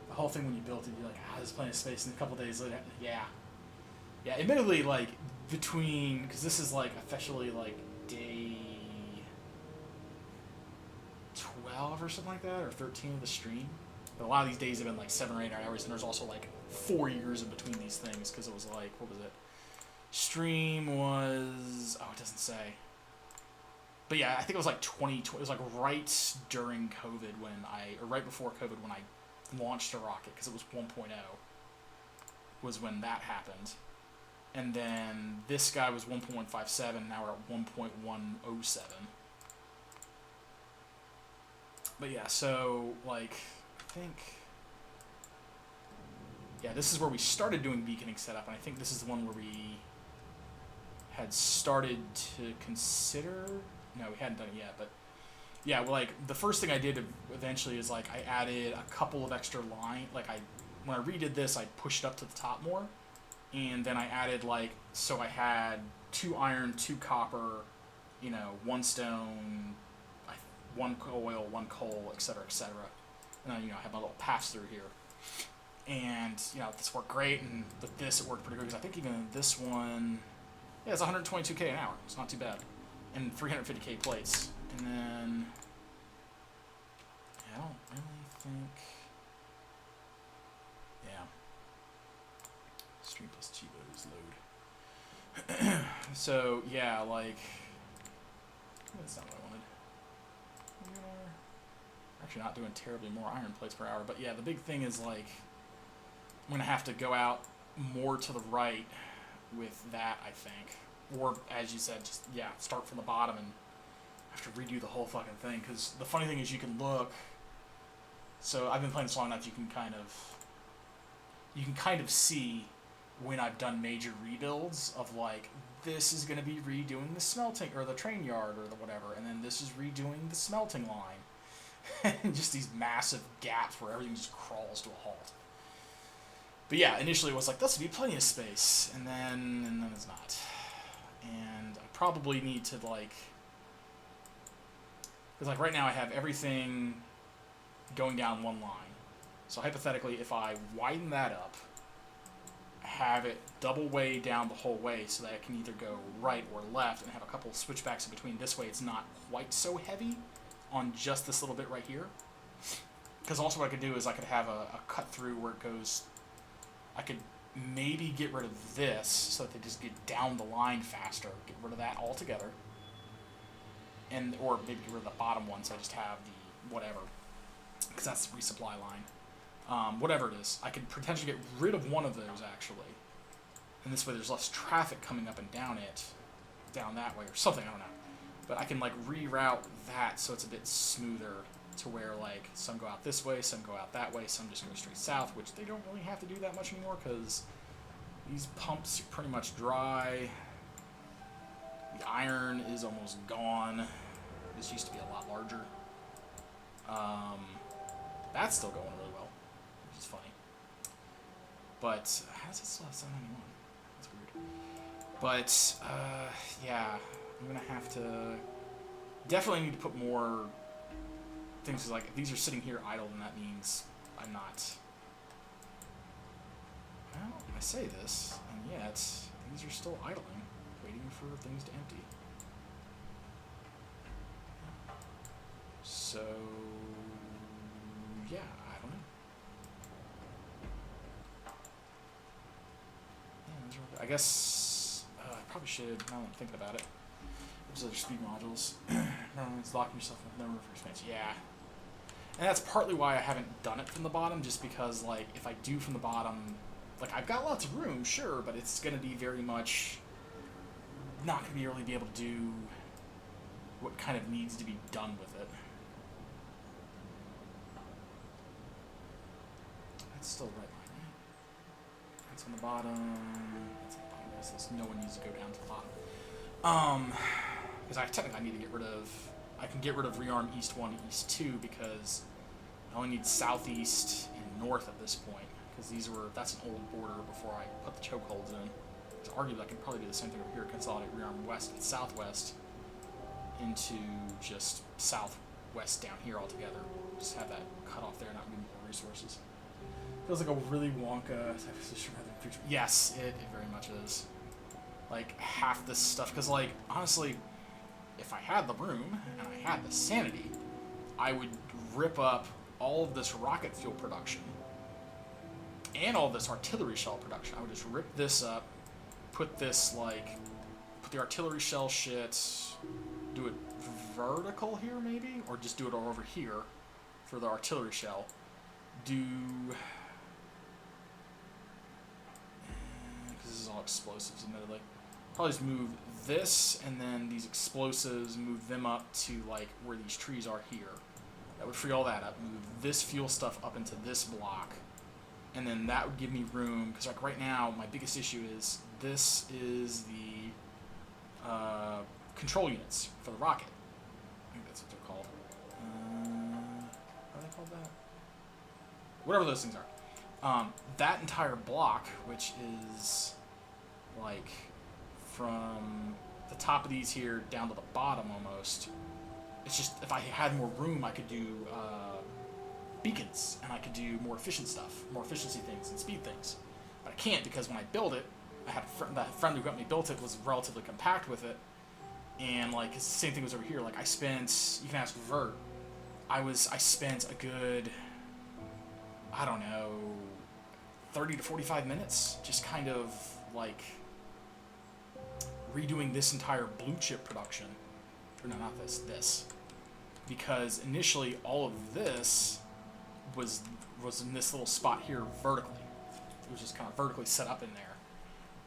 the whole thing when you built it. You're like, there's plenty of space. And a couple days later, yeah. Admittedly, like because this is like officially like day 12 or something like that, or 13 of the stream. But a lot of these days have been like 7 or 8 hours, and there's also like 4 years in between these things because it was like, what was it? Stream was it doesn't say. But yeah, I think it was like 2020. It was like right during COVID or right before COVID when I launched a rocket, because it was 1.0 was when that happened. And then this guy was 1.157, now we're at 1.107. But yeah, so like I think this is where we started doing beaconing setup, and I think this is the one where we had started to consider. No, we hadn't done it yet, but yeah, well, like the first thing I did eventually is like I added a couple of extra line, like I when I redid this, I pushed it up to the top more, and then I added like, so I had 2 iron, 2 copper, 1 stone, 1 oil, 1 coal, etc., etc. And then, I have my little pass through here. And, this worked great, and with this it worked pretty good, because I think even this one, yeah, it's 122k an hour. It's not too bad. And 350k plates. And then, I don't really think, yeah. Stream plus Chivo's load. So, yeah, like, that's not what I wanted. Actually not doing terribly more iron plates per hour, but yeah, the big thing is, like, I'm going to have to go out more to the right with that, I think. Or, as you said, just, yeah, start from the bottom and have to redo the whole fucking thing. Because the funny thing is you can look... So, I've been playing this long enough, you can kind of see when I've done major rebuilds of, like, this is going to be redoing the smelting, or the train yard, or the whatever, and then this is redoing the smelting line. And just these massive gaps where everything just crawls to a halt. But yeah, initially it was like, this would be plenty of space, and then it's not. And I probably need to, like... Because, like, right now I have everything going down one line. So hypothetically, if I widen that up, have it double way down the whole way so that it can either go right or left, and have a couple of switchbacks in between, this way it's not quite so heavy on just this little bit right here. Because also what I could do is I could have a cut through where it goes... I could maybe get rid of this so that they just get down the line faster. Get rid of that altogether. Or maybe get rid of the bottom one so I just have the whatever. Because that's the resupply line. Whatever it is. I could potentially get rid of one of those, actually. And this way there's less traffic coming up and down it. Down that way or something, I don't know. But I can, like, reroute that so it's a bit smoother to where, like, some go out this way, some go out that way, some just go straight south, which they don't really have to do that much anymore because these pumps are pretty much dry. The iron is almost gone. This used to be a lot larger. That's still going really well, which is funny. But, how does it still have 791? That's weird. But, yeah, I'm going to have to... Definitely need to put more things, like, if these are sitting here idle, then that means I'm not... Well, I say this, and yet, these are still idling, waiting for things to empty. So... yeah, I don't know. Yeah, I guess I probably should, now that I'm thinking about it. Those other speed modules. It's locking yourself in the room for expansion. Yeah. And that's partly why I haven't done it from the bottom, just because, like, if I do from the bottom, like, I've got lots of room, sure, but it's going to be very much not going to really be able to do what kind of needs to be done with it. That's still the right line, right? That's on the bottom. That's on the bottom. So no one needs to go down to the bottom. Because I need to get rid of... I can get rid of rearm east 1 to east 2 because I only need southeast and north at this point. Because that's an old border before I put the chokeholds in. So arguably I could probably do the same thing over here, consolidate rearm west and southwest into just southwest down here altogether. Just have that cut off there and not give me more resources. Feels like a really Wonka type of position rather than future. Yes, it very much is. Like, half this stuff, because, like, honestly, if I had the room, and I had the sanity, I would rip up all of this rocket fuel production, and all this artillery shell production. I would just rip this up, put this, like, put the artillery shell shit, do it vertical here, maybe? Or just do it all over here for the artillery shell. Because this is all explosives, admittedly. Probably just move this, and then these explosives, move them up to, like, where these trees are here. That would free all that up. Move this fuel stuff up into this block. And then that would give me room, because, like, right now, my biggest issue is this is the control units for the rocket. I think that's what they're called. Are they called that? Whatever those things are. That entire block, which is like from the top of these here down to the bottom almost, it's just, if I had more room, I could do beacons, and I could do more efficient stuff, more efficiency things and speed things. But I can't, because when I build it, I had that friend who got me built it was relatively compact with it, and like it's the same thing was over here. Like I spent, you can ask Vert, I spent a good, I don't know, 30 to 45 minutes just kind of like redoing this entire blue chip production. Or no, not this. Because initially all of this was in this little spot here vertically. It was just kind of vertically set up in there.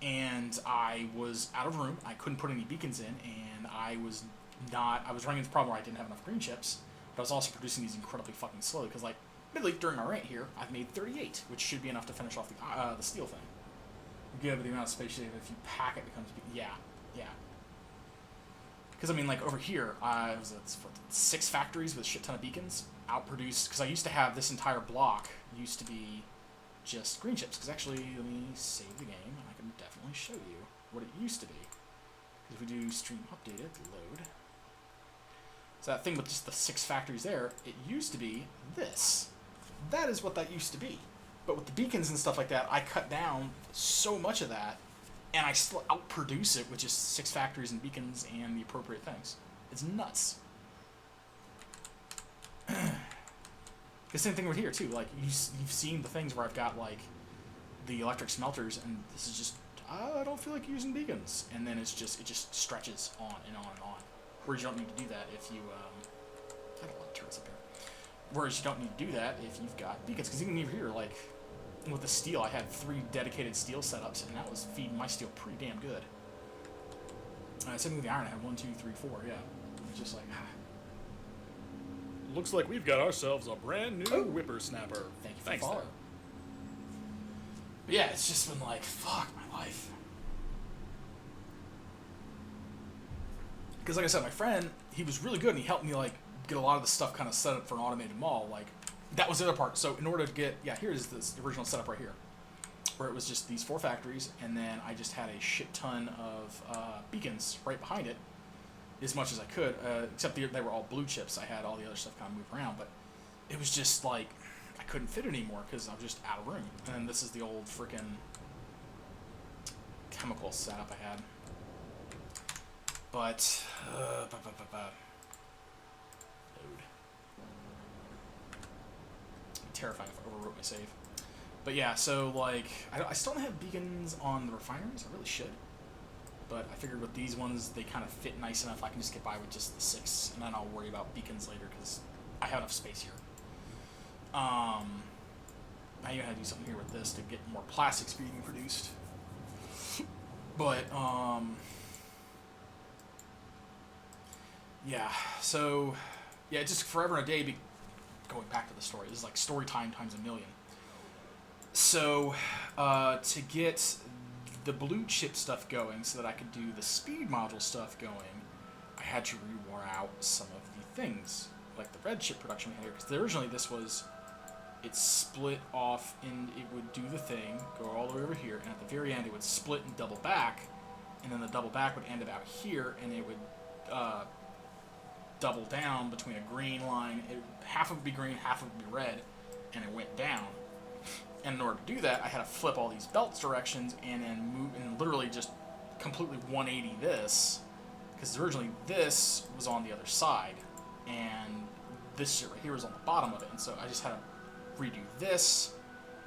And I was out of room. I couldn't put any beacons in, and I was running into the problem where I didn't have enough green chips, but I was also producing these incredibly fucking slowly, because like, admittedly, during my rant here, I've made 38, which should be enough to finish off the steel thing. Given the amount of space you have, if you pack it, becomes, yeah. Because I mean, like over here, was it 6 factories with a shit ton of beacons, outproduced, because I used to have this entire block used to be just green chips. Because actually, let me save the game, and I can definitely show you what it used to be. Because if we do stream updated, load. So that thing with just the 6 factories there, it used to be this. That is what that used to be. But with the beacons and stuff like that, I cut down so much of that, and I still outproduce it with just 6 factories and beacons and the appropriate things. It's nuts. The same thing over here too. Like you've seen the things where I've got like the electric smelters, and this is just, I don't feel like using beacons, and then it just stretches on and on and on. Whereas you don't need to do that if you I got a lot of turrets up here. Whereas you don't need to do that if you've got beacons, because even over here, like with the steel, I had 3 dedicated steel setups, and that was feeding my steel pretty damn good. Same with the iron, I had 1, 2, 3, 4, yeah. It's just like, Looks like we've got ourselves a brand new whippersnapper. Thank you for the follow. But yeah, it's just been like, fuck my life. Because like I said, my friend, he was really good, and he helped me like get a lot of the stuff kind of set up for an automated mall. Like, that was the other part. So in order to get, here's this original setup right here, where it was just these 4 factories, and then I just had a shit ton of beacons right behind it, as much as I could, except they were all blue chips. I had all the other stuff kind of move around, but it was just like, I couldn't fit it anymore because I was just out of room. And then this is the old freaking chemical setup I had. But, load. Terrifying if I overwrote my save. But yeah, so like, I still don't have beacons on the refineries. I really should. But I figured with these ones, they kind of fit nice enough. I can just get by with just the 6, and then I'll worry about beacons later because I have enough space here. I even had to do something here with this to get more plastics being produced. But yeah. So yeah, just forever and a day. Going back to the story, this is like story time times a million. So to get the blue chip stuff going so that I could do the speed module stuff going, I had to rewire out some of the things, like the red chip production we had here, because originally this was, it split off and it would do the thing, go all the way over here, and at the very end it would split and double back, and then the double back would end about here, and it would double down between a green line. Half of it would be green, half of it would be red, and it went down. And in order to do that, I had to flip all these belts directions and then move and literally just completely 180 this, because originally this was on the other side, and this shit right here was on the bottom of it. And so I just had to redo this,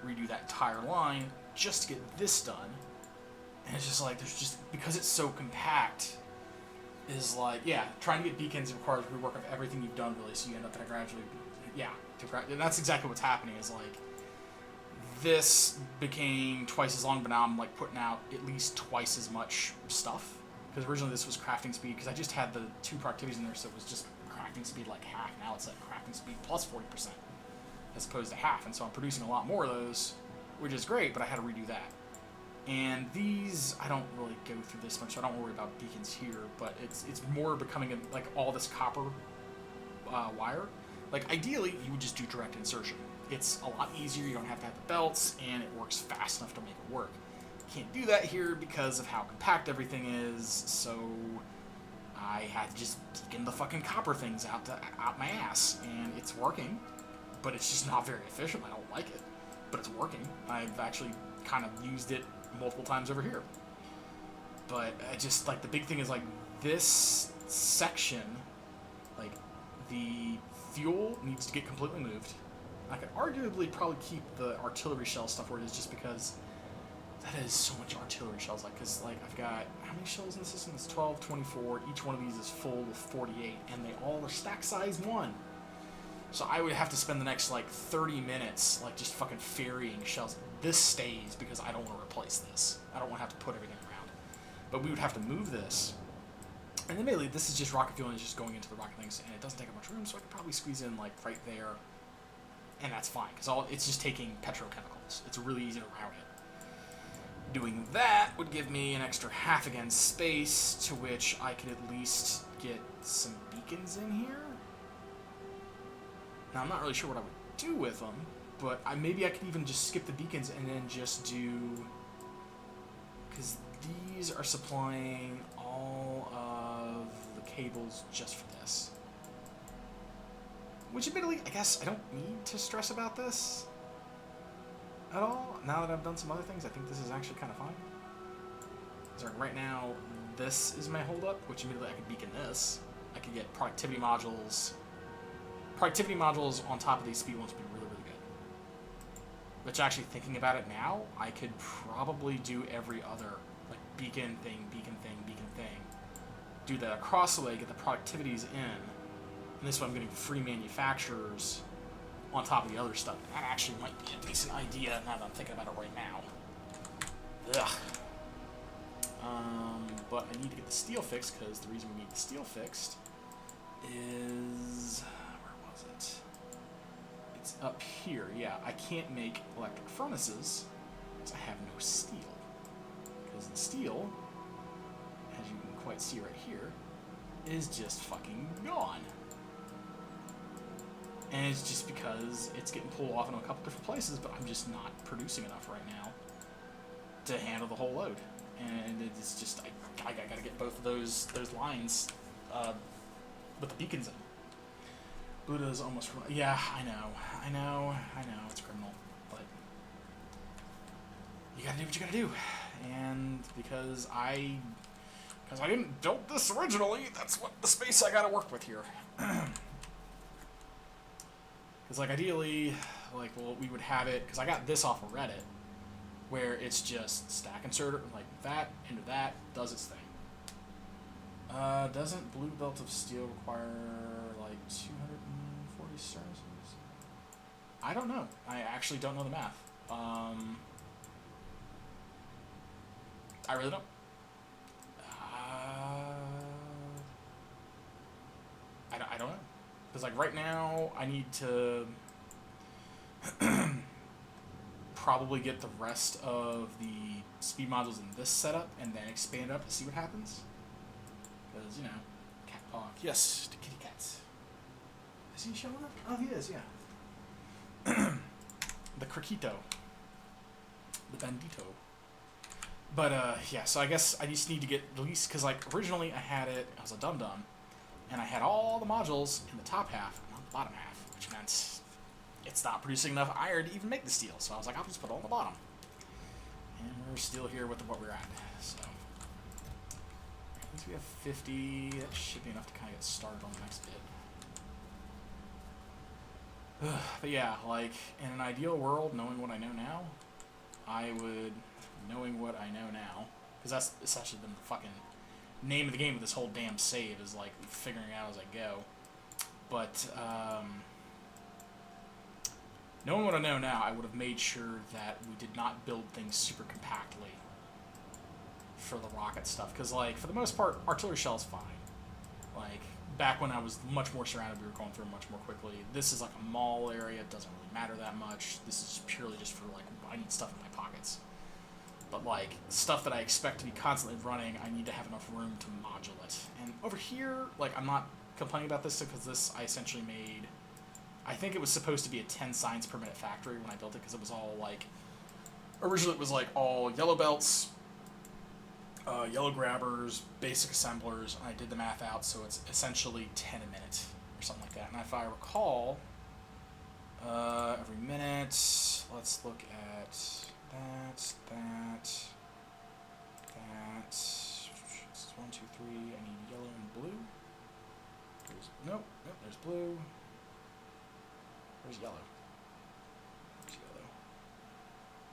redo that entire line just to get this done. And it's just like, there's just, because it's so compact, is like, yeah, trying to get beacons requires rework of everything you've done, really, so you end up at gradually, and that's exactly what's happening, is like, this became twice as long, but now I'm like putting out at least twice as much stuff, because originally this was crafting speed, because I just had the 2 productivities in there, so it was just crafting speed like half. Now it's like crafting speed plus 40%, as opposed to half, and so I'm producing a lot more of those, which is great, but I had to redo that. And these, I don't really go through this much, so I don't worry about beacons here, but it's more becoming like all this copper wire. Like ideally, you would just do direct insertion, it's a lot easier. You don't have to have the belts, and it works fast enough to make it work. Can't do that here because of how compact everything is, so I had to just deacon the fucking copper things out my ass, and it's working, but it's just not very efficient. I don't like it, but it's working. I've actually kind of used it multiple times over here. But I just, like, the big thing is, like, this section, like, the fuel needs to get completely moved. I could arguably probably keep the artillery shell stuff where it is, just because that is so much artillery shells. Like, because, like, I've got, how many shells in the system? It's 12, 24. Each one of these is full with 48, and they all are stack size 1. So I would have to spend the next, like, 30 minutes, like, just fucking ferrying shells. This stays because I don't want to replace this. I don't want to have to put everything around. But we would have to move this. And then mainly, this is just rocket fuel, and it's just going into the rocket things, and it doesn't take up much room, so I could probably squeeze in, like, right there. And that's fine, because it's just taking petrochemicals. It's really easy to route it. Doing that would give me an extra half again space, to which I could at least get some beacons in here. Now, I'm not really sure what I would do with them, but maybe I could even just skip the beacons and then just do... Because these are supplying all of the cables just for this. Which, admittedly, I guess I don't need to stress about this at all. Now that I've done some other things, I think this is actually kind of fine. So right now, this is my holdup, which immediately I could beacon this. I could get productivity modules. Productivity modules on top of these speed ones would be really, really good. Which, actually, thinking about it now, I could probably do every other, like, beacon thing, beacon thing, beacon thing. Do that across the way, get the productivities in. And this way I'm getting free manufacturers on top of the other stuff. That actually might be a decent idea now that I'm thinking about it right now. Ugh. But I need to get the steel fixed, because the reason we need the steel fixed is... Where was it? It's up here. Yeah, I can't make electric furnaces because I have no steel. Because the steel, as you can quite see right here, is just fucking gone. And it's just because it's getting pulled off in a couple different places, but I'm just not producing enough right now to handle the whole load. And it's just, I gotta get both of those lines with the beacons in. Buddha's almost, yeah, I know, it's criminal, but you gotta do what you gotta do. And because I didn't build this originally, that's what the space I gotta work with here. Because, like, ideally, like, well, we would have it, because I got this off of Reddit, where it's just stack inserter, like, that into that, does its thing. Doesn't Blue Belt of Steel require, like, 240 services? I don't know. I actually don't know the math. I really don't. I don't know. Because, like, right now, I need to probably get the rest of the speed modules in this setup and then expand it up to see what happens. Because, you know, cat paw. Yes, the kitty cats. Is he showing up? Oh, he is, yeah. The Criquito. The Bandito. But, yeah, so I guess I just need to get the least, because, like, originally I had it, I was a dum-dum, and I had all the modules in the top half, not the bottom half, which meant it's not producing enough iron to even make the steel. So I was like, I'll just put it on the bottom. And we're still here with what we're at. So, once we have 50, that should be enough to kind of get started on the next bit. But yeah, like, in an ideal world, knowing what I know now, I would, knowing what I know now, because that's essentially been the fucking name of the game of this whole damn save, is like figuring it out as I go. But knowing what I know now, I would have made sure that we did not build things super compactly for the rocket stuff, because, like, for the most part, artillery shell is fine. Like, back when I was much more surrounded, we were going through them much more quickly. This is like a mall area, it doesn't really matter that much. This is purely just for, like, I need stuff in my pockets. But, like, stuff that I expect to be constantly running, I need to have enough room to module it. And over here, like, I'm not complaining about this because this I essentially made... I think it was supposed to be a 10 signs per minute factory when I built it, because it was all like, originally it was like all yellow belts, yellow grabbers, basic assemblers, and I did the math out, so it's essentially 10 a minute or something like that. And if I recall, every minute, let's look at that. It's 1, 2, 3. I need yellow and blue. Nope, there's blue. Where's yellow? There's yellow.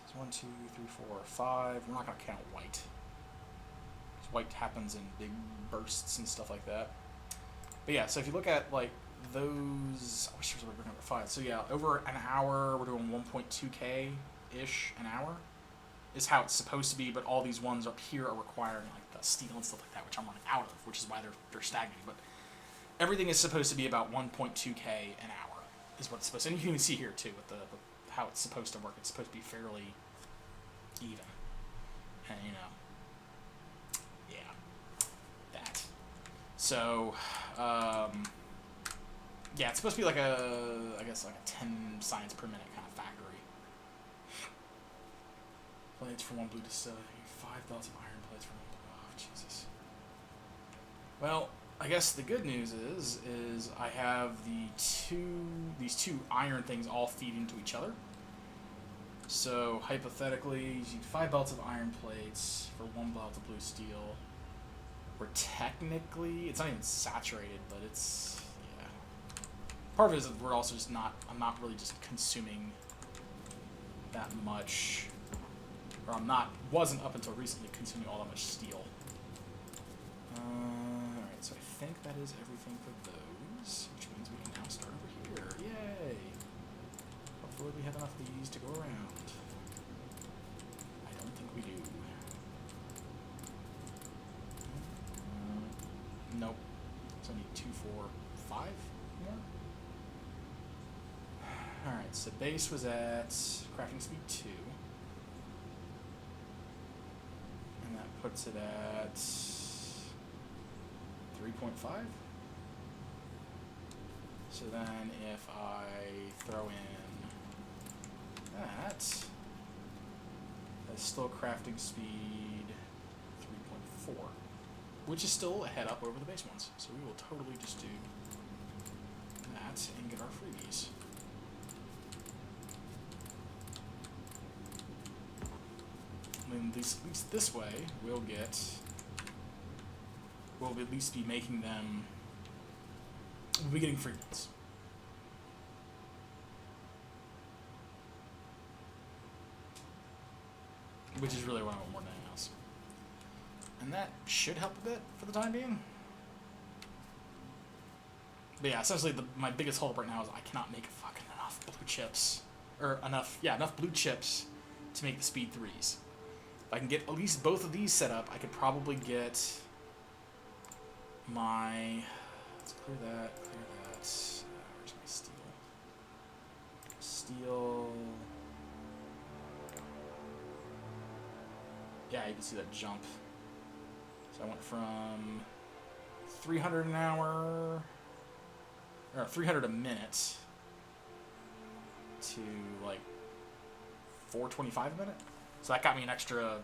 It's 1, 2, 3, 4, 5. We're not going to count white, because white happens in big bursts and stuff like that. But yeah, so if you look at like those, I wish there was a way to bring up 5. So yeah, over an hour, we're doing 1.2k-ish an hour is how it's supposed to be, but all these ones up here are requiring like the steel and stuff like that, which I'm running out of, which is why they're stagnating. But everything is supposed to be about 1.2k an hour is what it's supposed to. And you can even see here too with the how it's supposed to work. It's supposed to be fairly even, and yeah, that. So yeah, it's supposed to be like I guess like a 10 signs per minute kind of factory. Plates for 1 blue to 5 belts of iron plates for 1 blue. Oh, Jesus. Well, I guess the good news is I have these two iron things all feed into each other. So hypothetically, you need 5 belts of iron plates for 1 belt of blue steel. We're technically, it's not even saturated, but it's, yeah. Part of it is that we're also just I'm not really just consuming that much, or wasn't up until recently consuming all that much steel. Alright, so I think that is everything for those, which means we can now start over here. Yay! Hopefully we have enough of these to go around. I don't think we do. Nope. So I need 2, 4, 5 more. Alright, so base was at crafting speed 2. And that puts it at 3.5. So then if I throw in that, that's still crafting speed 3.4, which is still a head up over the base ones. So we will totally just do that and get our freebies. And at least this way, we'll at least be making them, we'll be getting free ones. Which is really what I want more than anything else. And that should help a bit for the time being. But yeah, essentially my biggest holdup right now is I cannot make fucking enough blue chips. Or enough blue chips to make the speed 3s. If I can get at least both of these set up, I could probably get my... Let's clear that. Where's my steel? Steel... Yeah, you can see that jump. So I went from 300 an hour, or 300 a minute, to like 425 a minute. So that got me an extra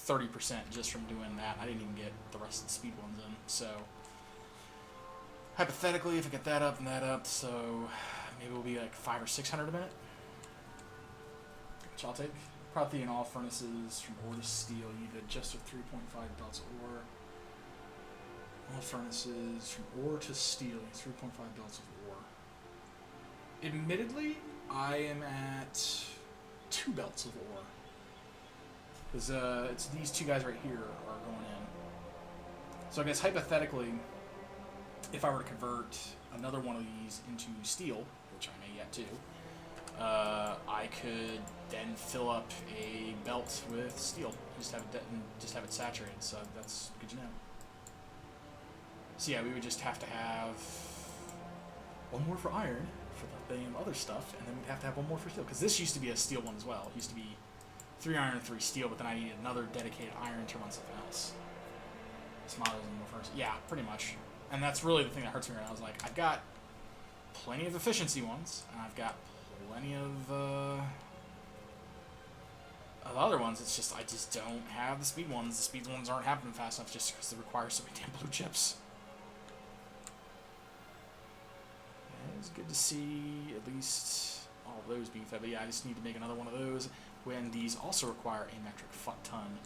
30% just from doing that. I didn't even get the rest of the speed ones in. So hypothetically, if I get that up and that up, so maybe it'll be like 500 or 600 a minute, which I'll take. Probably in all furnaces from ore to steel, you need just with 3.5 belts of ore. All furnaces from ore to steel, 3.5 belts of ore. Admittedly, I am at 2 belts of ore. Because it's these two guys right here are going in. So I guess hypothetically, if I were to convert another one of these into steel, which I may yet do, I could then fill up a belt with steel. Just have it saturated. So that's good to know. So yeah, we would just have to have one more for iron for the other stuff, and then we'd have to have one more for steel. Because this used to be a steel one as well. It used to be 3 iron and 3 steel, but then I needed another dedicated iron to run something else. This model is more first. Yeah, pretty much. And that's really the thing that hurts me right now. Is like I've got plenty of efficiency ones, and I've got plenty of other ones. It's just I just don't have the speed ones. The speed ones aren't happening fast enough just because they require so many damn blue chips. Yeah, it's good to see at least all of those being fed, but yeah, I just need to make another one of those when these also require a metric fuck ton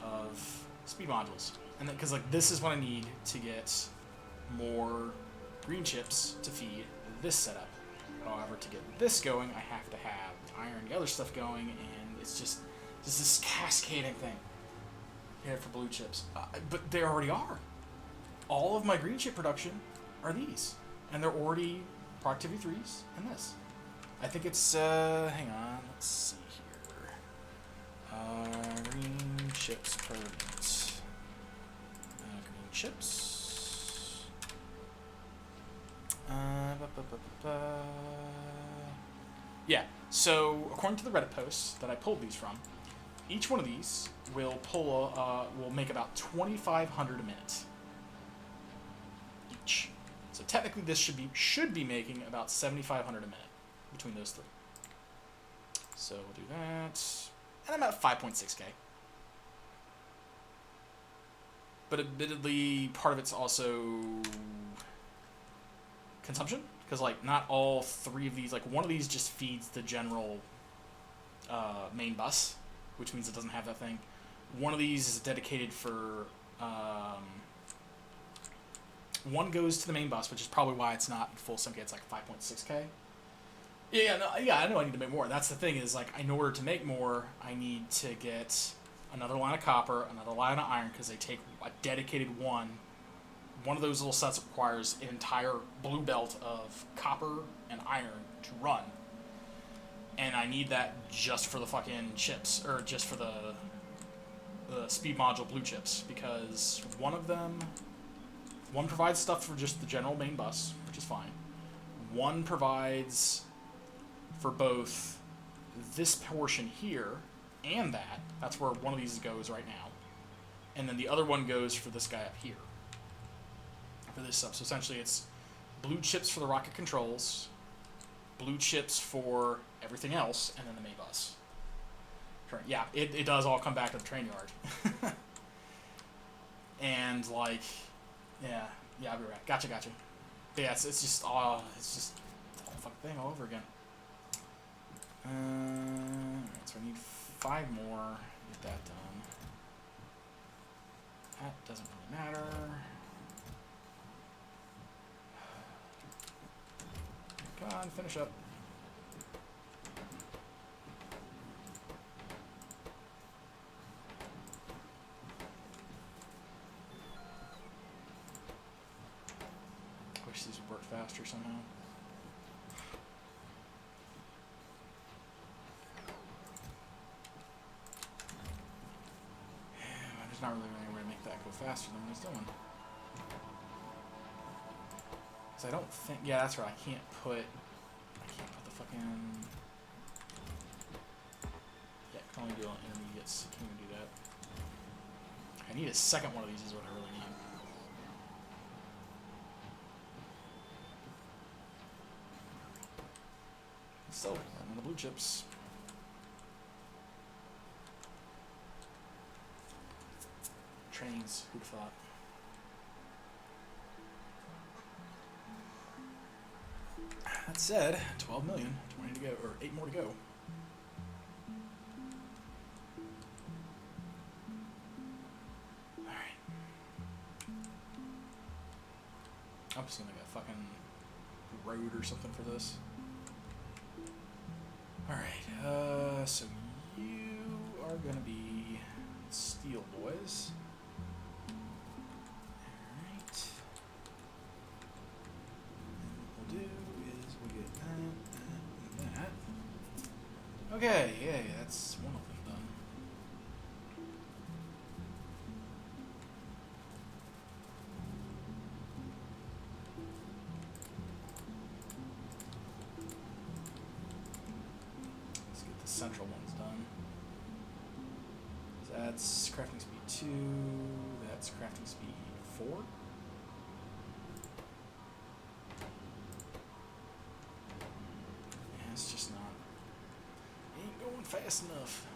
of speed modules. And because like this is what I need to get more green chips to feed this setup. However, to get this going, I have to have the iron and the other stuff going, and it's just this cascading thing here for blue chips. But they already are. All of my green chip production are these, and they're already productivity 3s and this. I think it's hang on, let's see here. Green chips per minute. Green chips. Yeah, so according to the Reddit post that I pulled these from, each one of these will will make about 2,500 a minute each. So technically, this should be making about 7,500 a minute between those three. So we'll do that, and I'm at 5.6K. But admittedly, part of it's also consumption, because like not all three of these, like one of these just feeds the general main bus, which means it doesn't have that thing. One of these is dedicated for one goes to the main bus, which is probably why it's not full sync. It's like 5.6K. Yeah, I know I need to make more. That's the thing is like in order to make more, I need to get another line of copper, another line of iron, because they take a dedicated one. One of those little sets requires an entire blue belt of copper and iron to run. And I need that just for the fucking chips, or just for the speed module blue chips, because one provides stuff for just the general main bus, which is fine. One provides for both this portion here and that. That's where one of these goes right now. And then the other one goes for this guy up here. For this stuff. So essentially it's blue chips for the rocket controls, blue chips for everything else, and then the main bus. Yeah, it does all come back to the train yard. And like, yeah, I'll be right. Gotcha. But yeah, it's just the whole fucking thing all over again. Alright, so I need 5 more to get that done. That doesn't really matter. Come on, finish up. Wish these would work faster somehow. There's not really any way to make that go faster than what it's doing. Because I don't think... Yeah, that's right. I can't put the fucking... Yeah, I can only do it on intermediates. I can't even do that. I need a second one of these is what I really need. Still, I'm on the blue chips. Trains, who'd have thought? That said, 12 million, 20 to go, or 8 more to go. Alright. I'm just gonna make a fucking road or something for this. Alright, so you are gonna be steel boys. Alright. And what we'll do is we'll get that, and that. Okay, yeah, that's one of them done. Let's get the central ones done. So that's crafting speed 2, that's crafting speed 4. fast enough.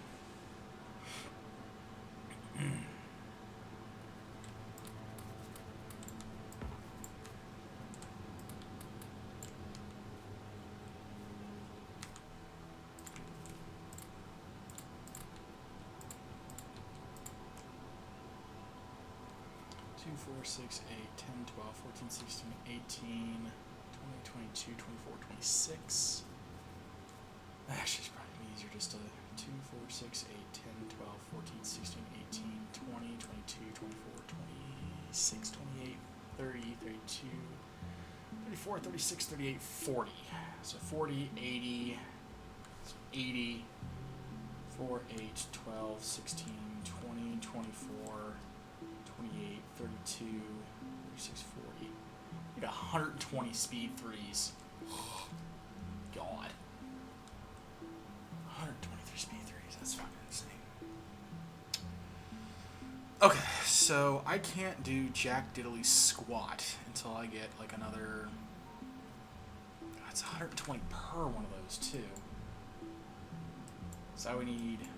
2, 4, 6, 8, 10, 12, 14, 16, 18, 20, 22, 24, 26. Actually, it's probably easier just to 2, 4, 6, 8, 10, 12, 14, 16, 18, 20, 22, 24, 26, 28, 30, 32, 34, 36, 38, 40. So 40, 80, so 80, 4, 8, 12, 16, 20, 24, 28, 32, 36, 40. You got 120 speed threes. God. 123 speed threes. That's fucking insane. Okay, so I can't do jack diddly squat until I get like another. That's 120 per one of those too. So I would need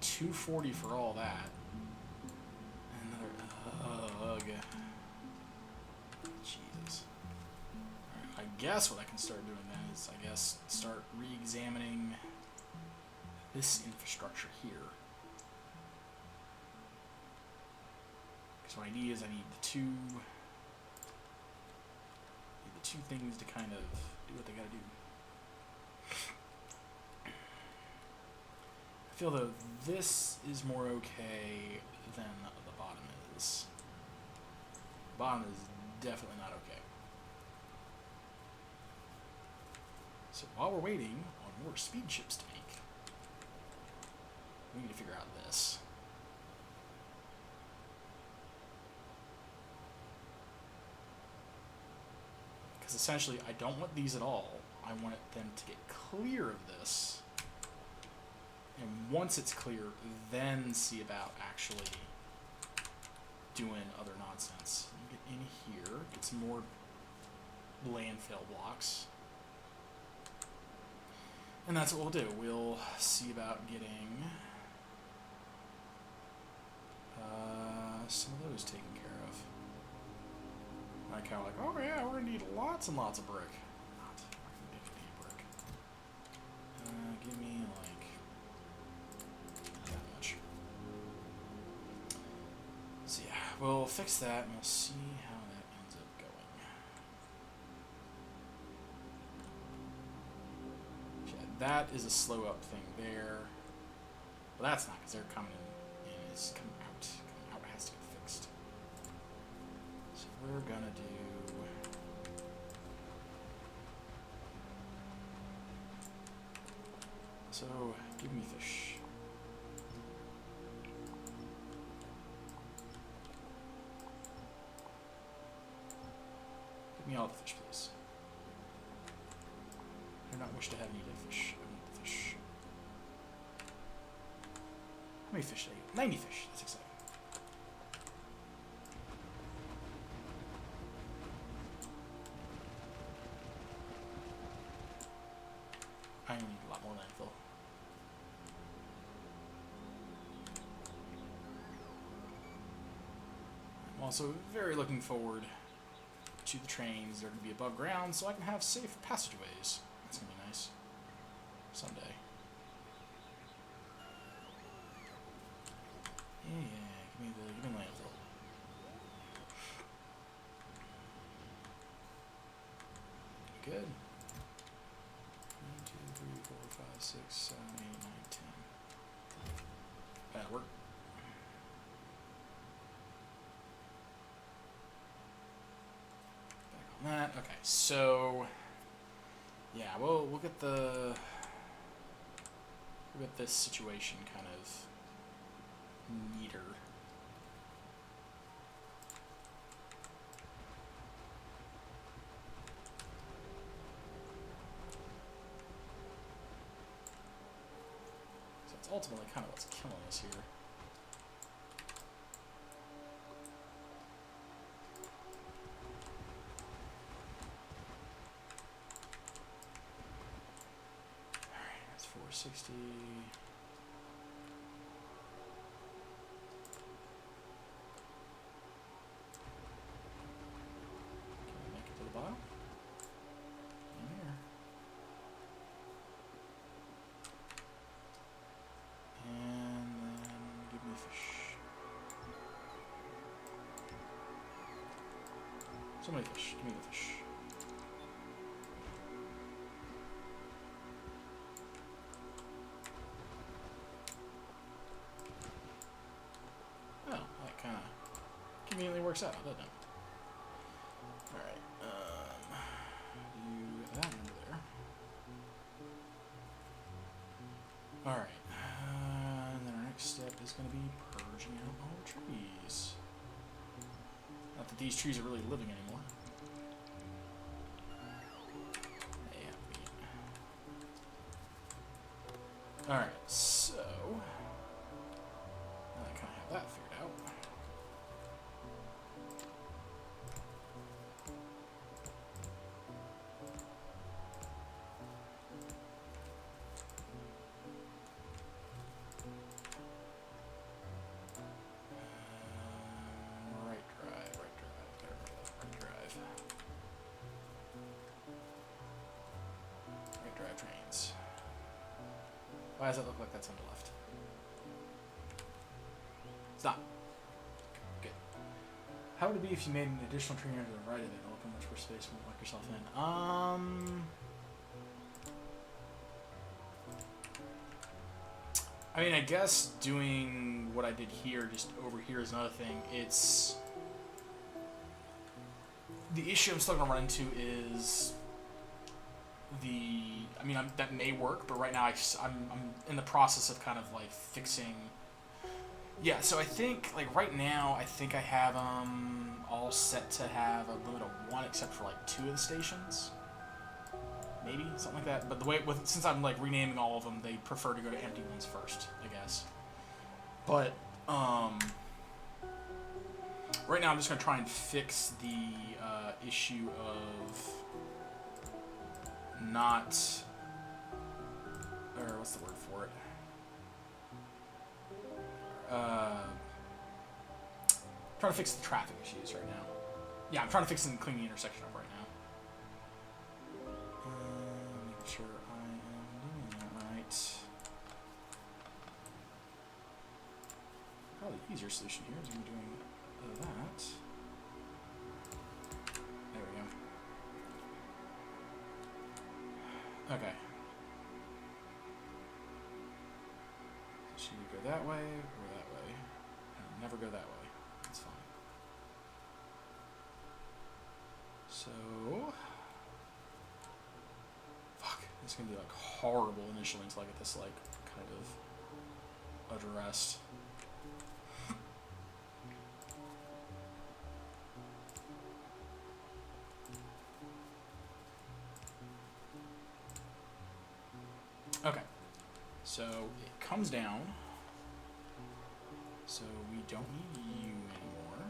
240 for all that. Jesus. Alright, I guess what I can start doing then is, I guess, start re-examining this infrastructure here. Because what I need is I need the two things to kind of do what they gotta do. I feel though this is more okay than the bottom is. The bottom is definitely not okay. So while we're waiting on more speed chips to make, we need to figure out this. Because essentially I don't want these at all. I want them to get clear of this. And once it's clear, then see about actually doing other nonsense. Get in here, get some more landfill blocks. And that's what we'll do. We'll see about getting some of those taken care of. I kind of like, oh yeah, we're going to need lots and lots of brick. Not going to need brick. Give me like that much. So yeah, we'll fix that and we'll see how that ends up going. Yeah, that is a slow up thing there. But that's not because they're coming in. It's coming out. Coming out has to get fixed. So we're gonna do. So give me fish. Give me all the fish, please. I do not wish to have any dead fish. I want the fish. How many fish did I get? 90 fish. That's exciting. I need a lot more landfill. I'm also very looking forward to the trains. They're going to be above ground, so I can have safe passageways. That's going to be nice. Someday. Yeah, give me landfill. Good. 1, 2, 3, 4, 5, 6, 7, 8, 9, 10. That'll work. That okay, so yeah, we'll get this situation kind of neater. So it's ultimately kind of what's killing us here. Alright, that's 460. So many fish. Give me the fish. Well, that kind of conveniently works out, doesn't it? Alright, do that under there. Alright, and then our next step is going to be purging out all the trees. Not that these trees are really living anymore. Yeah. Alright, so now I kind of have that figured out. Right drive, right drive. Right drive trains. Why does it look like that's on the left? It's not. Good. How would it be if you made an additional train to the right of it? It'll open much more space and won't lock yourself in. I mean, I guess doing what I did here, just over here, is another thing. It's... The issue I'm still going to run into is the... I mean, that may work, but right now I'm in the process of kind of, like, fixing... Yeah, so I think, like, right now, I think I have all set to have a limit of 1, except for, like, 2 of the stations. Maybe, something like that. But the way, since I'm, like, renaming all of them, they prefer to go to empty ones first, I guess. But, right now I'm just going to try and fix the issue of not... Or, what's the word for it? Trying to fix the traffic issues right now. Yeah, I'm trying to fix and clean the intersection up right now. Make sure I am doing that right. Probably the easier solution here is going to be doing that. There we go. Okay. Should we go that way or that way? And never go that way. That's fine. So... Fuck. It's going to be, like, horrible initially until I get this, like, kind of addressed. Okay. So, it comes down. So, we don't need you anymore.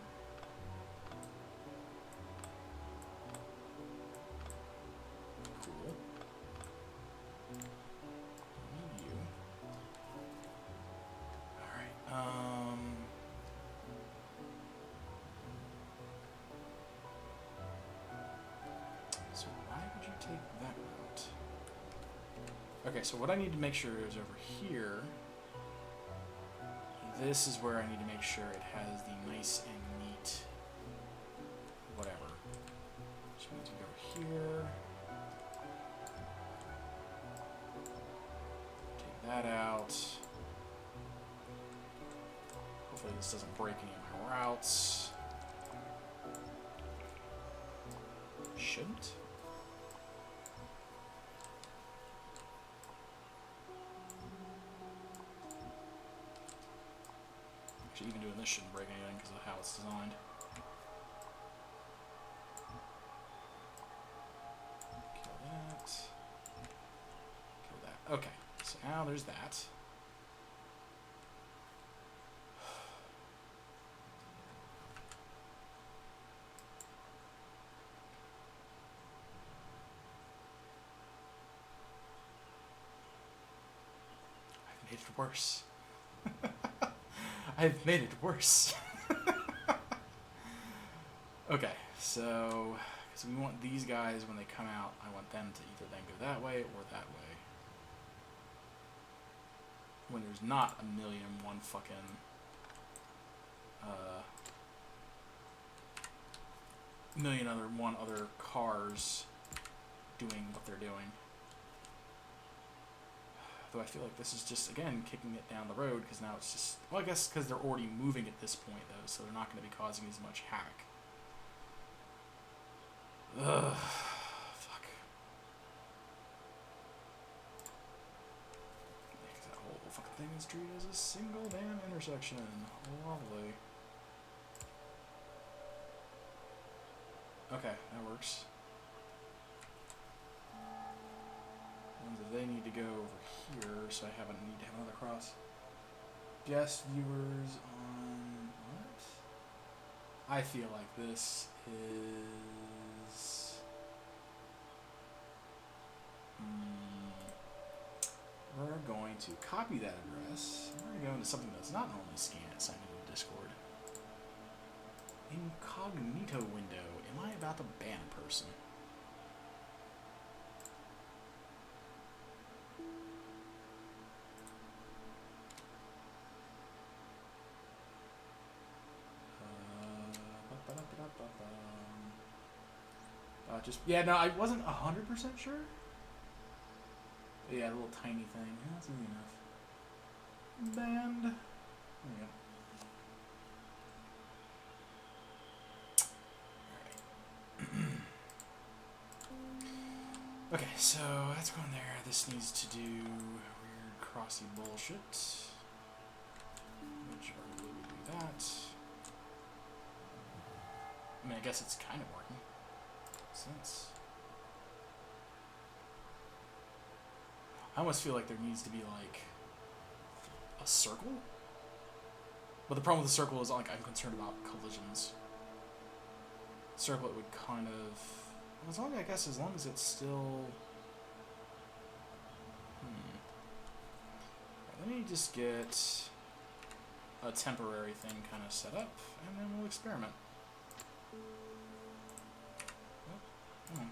Cool. Don't need you. Alright, so why would you take that route? Okay, so what I need to make sure is over here, this is where I need to make sure it has the nice and neat whatever. Which means we go here, take that out. Hopefully this doesn't break any of my routes. Shouldn't. Actually, even doing this shouldn't break anything because of how it's designed. Kill that. Kill that. Okay, so now there's that. I've made it worse. I've made it worse. Okay, so because we want these guys when they come out, I want them to either then go that way or that way. When there's not a million and one fucking million other cars doing what they're doing. Though I feel like this is just, again, kicking it down the road, because now it's just... Well, I guess because they're already moving at this point, though, so they're not going to be causing as much havoc. Ugh. Fuck. That whole fucking thing is treated as a single damn intersection. Lovely. Okay, that works. They need to go over here, so I need to have another cross. Guest viewers on what? I feel like this is. We're going to copy that address. We're going to go into something that's not normally scanned, signed into Discord. Incognito window. Am I about to ban a person? Yeah, no, I wasn't 100% sure. But yeah, a little tiny thing. Yeah, that's easy enough. Band. There we go. Okay, so that's going there. This needs to do weird crossy bullshit. Which we do that. I mean, I guess it's kind of working. Sense. I almost feel like there needs to be like a circle, but the problem with the circle is like I'm concerned about collisions. Circle it would kind of, as long as it's still. Let me just get a temporary thing kind of set up, and then we'll experiment. Come on.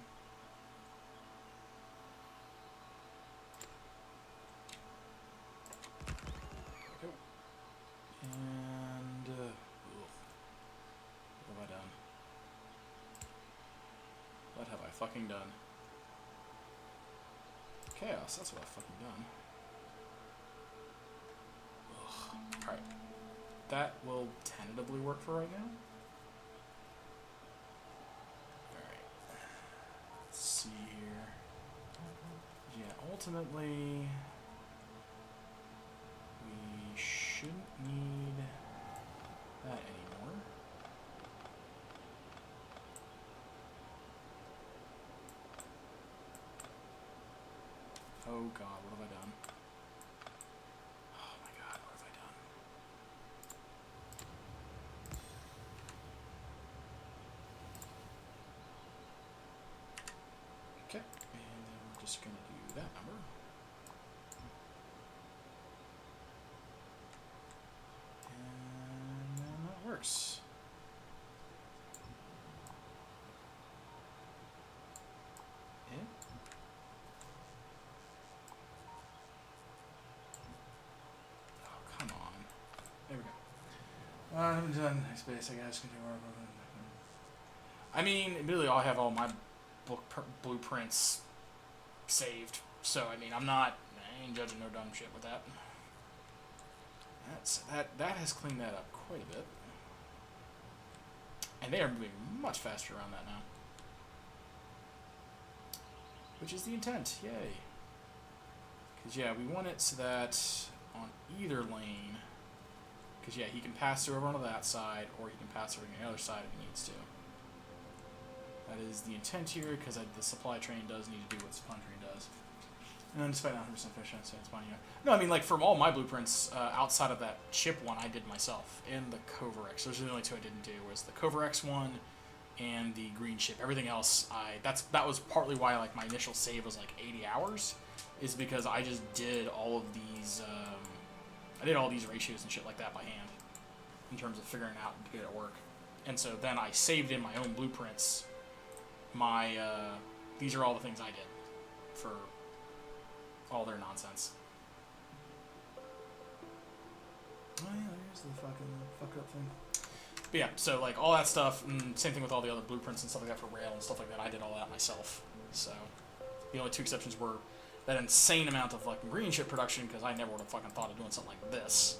Go. And what have I done? What have I fucking done? Chaos, that's what I've fucking done. Ugh. Alright. That will tentatively work for right now. See here. Yeah, ultimately, we shouldn't need that anymore. Oh god, what have I done? Oh my god, what have I done? Okay, and then we're just going to do that number. And then that works. Yeah. Oh, come on. There we go. I'm done. Space, I guess. I mean, admittedly, I have all my blueprints saved, so I mean, I ain't judging no dumb shit with that. That has cleaned that up quite a bit, and they are moving much faster around that now, which is the intent. Yay! Because yeah, we want it so that on either lane, because yeah, he can pass through over onto that side, or he can pass through on the other side if he needs to. That is the intent here, because the supply train does need to do what the supply train does. And despite not 100% efficient, so it's fine. Yeah. No, I mean, like, from all my blueprints, outside of that chip one, I did myself. And the Coverex. Those are the only two I didn't do, was the Coverex one and the green chip. Everything else, that was partly why, like, my initial save was, like, 80 hours, is because I just did all of these, I did all these ratios and shit like that by hand, in terms of figuring out to get it to work. And so then I saved in my own blueprints these are all the things I did for all their nonsense. Oh yeah, there's the fucking fuck up thing. But yeah, so like all that stuff, and same thing with all the other blueprints and stuff like that for rail and stuff like that. I did all that myself. So the only two exceptions were that insane amount of like green ship production, because I never would have fucking thought of doing something like this,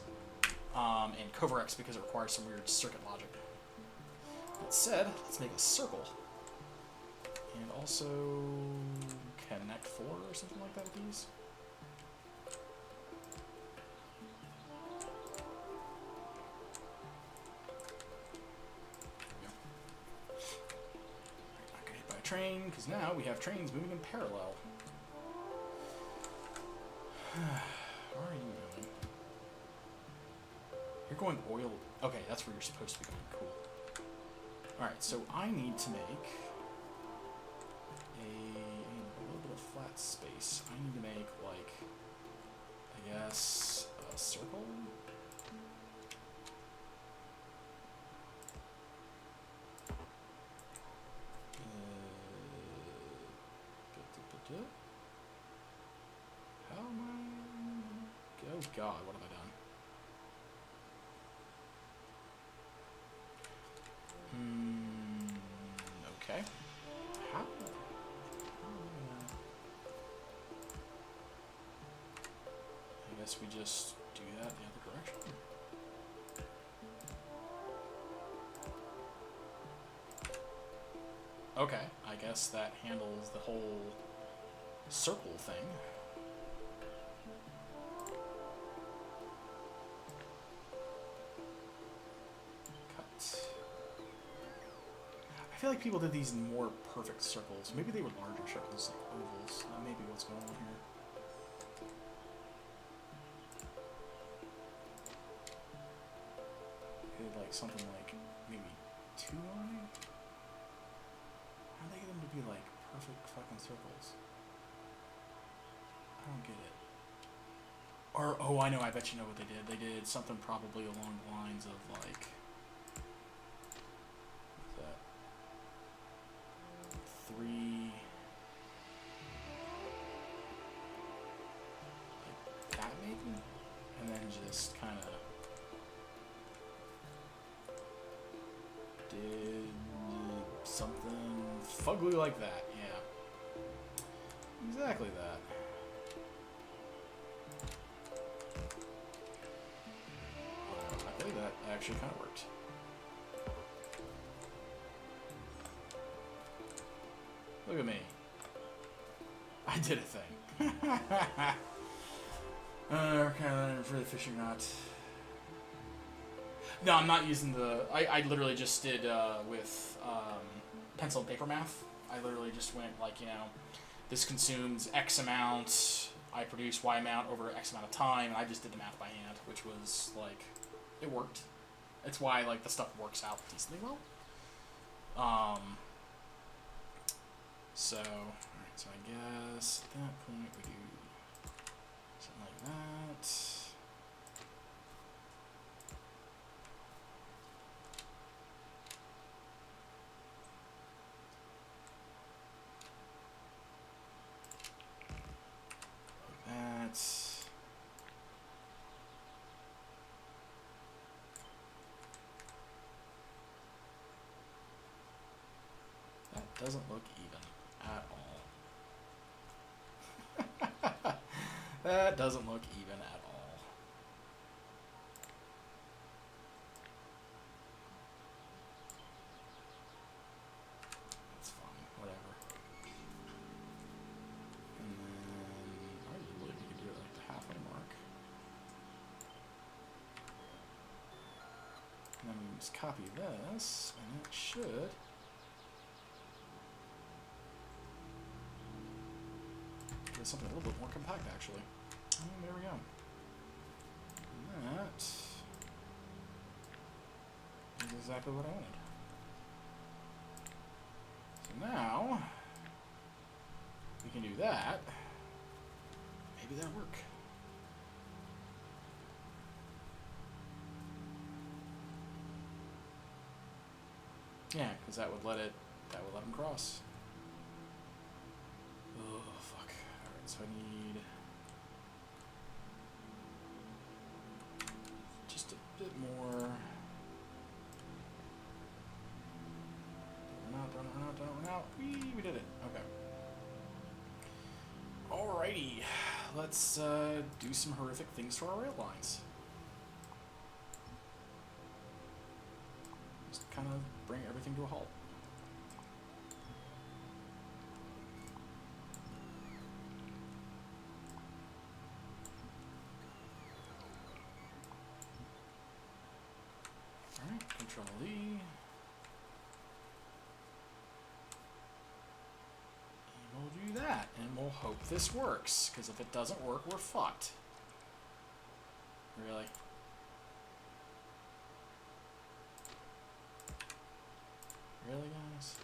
and Covarex because it requires some weird circuit logic. That said, let's make a circle, and also connect 4 or something like that with these. Not gonna hit by a train, because now we have trains moving in parallel. Where are you going? You're going oil. Okay, that's where you're supposed to be going. Cool. Alright, so I need to make a little bit of flat space. I need to make, like, I guess, a circle? How am I... Oh god, what have I done? Okay. How? I guess we just do that the other direction. Okay, I guess that handles the whole circle thing. Cut. I feel like people did these in more perfect circles. Maybe they were larger circles, like ovals. That may be what's going on here. Maybe like something like maybe 2 on it? How do they get them to be like perfect fucking circles? I don't get it. Or, oh, I know, I bet you know what they did. They did something probably along the lines of like... that 3 like that maybe, and then just kind of did something fugly like that. Yeah, exactly that. I think that actually kind of worked. Look at me. I did a thing. Okay, for the fishing rod. No, I'm not using the... I literally just did with pencil and paper math. I literally just went like, you know, this consumes X amount, I produce Y amount over X amount of time, and I just did the math by hand, which was like, it worked. It's why like the stuff works out decently well. So, alright, so I guess at that point we do something like that. Like that. That doesn't look even at all. That doesn't look even at all. That's fine, whatever. And then arguably we could do it like the halfway mark. And then we can just copy this, and it should get something a little bit more compact, actually. And there we go. And that is exactly what I wanted. So now we can do that. Maybe that'll work. Yeah, because that would let him cross. Oh fuck. Alright, so I need just a bit more Alrighty, let's do some horrific things to our rail lines. Just kind of bring everything to a halt. Alright, Control E. We'll do that, and we'll hope this works, because if it doesn't work, we're fucked. Really? Really, guys?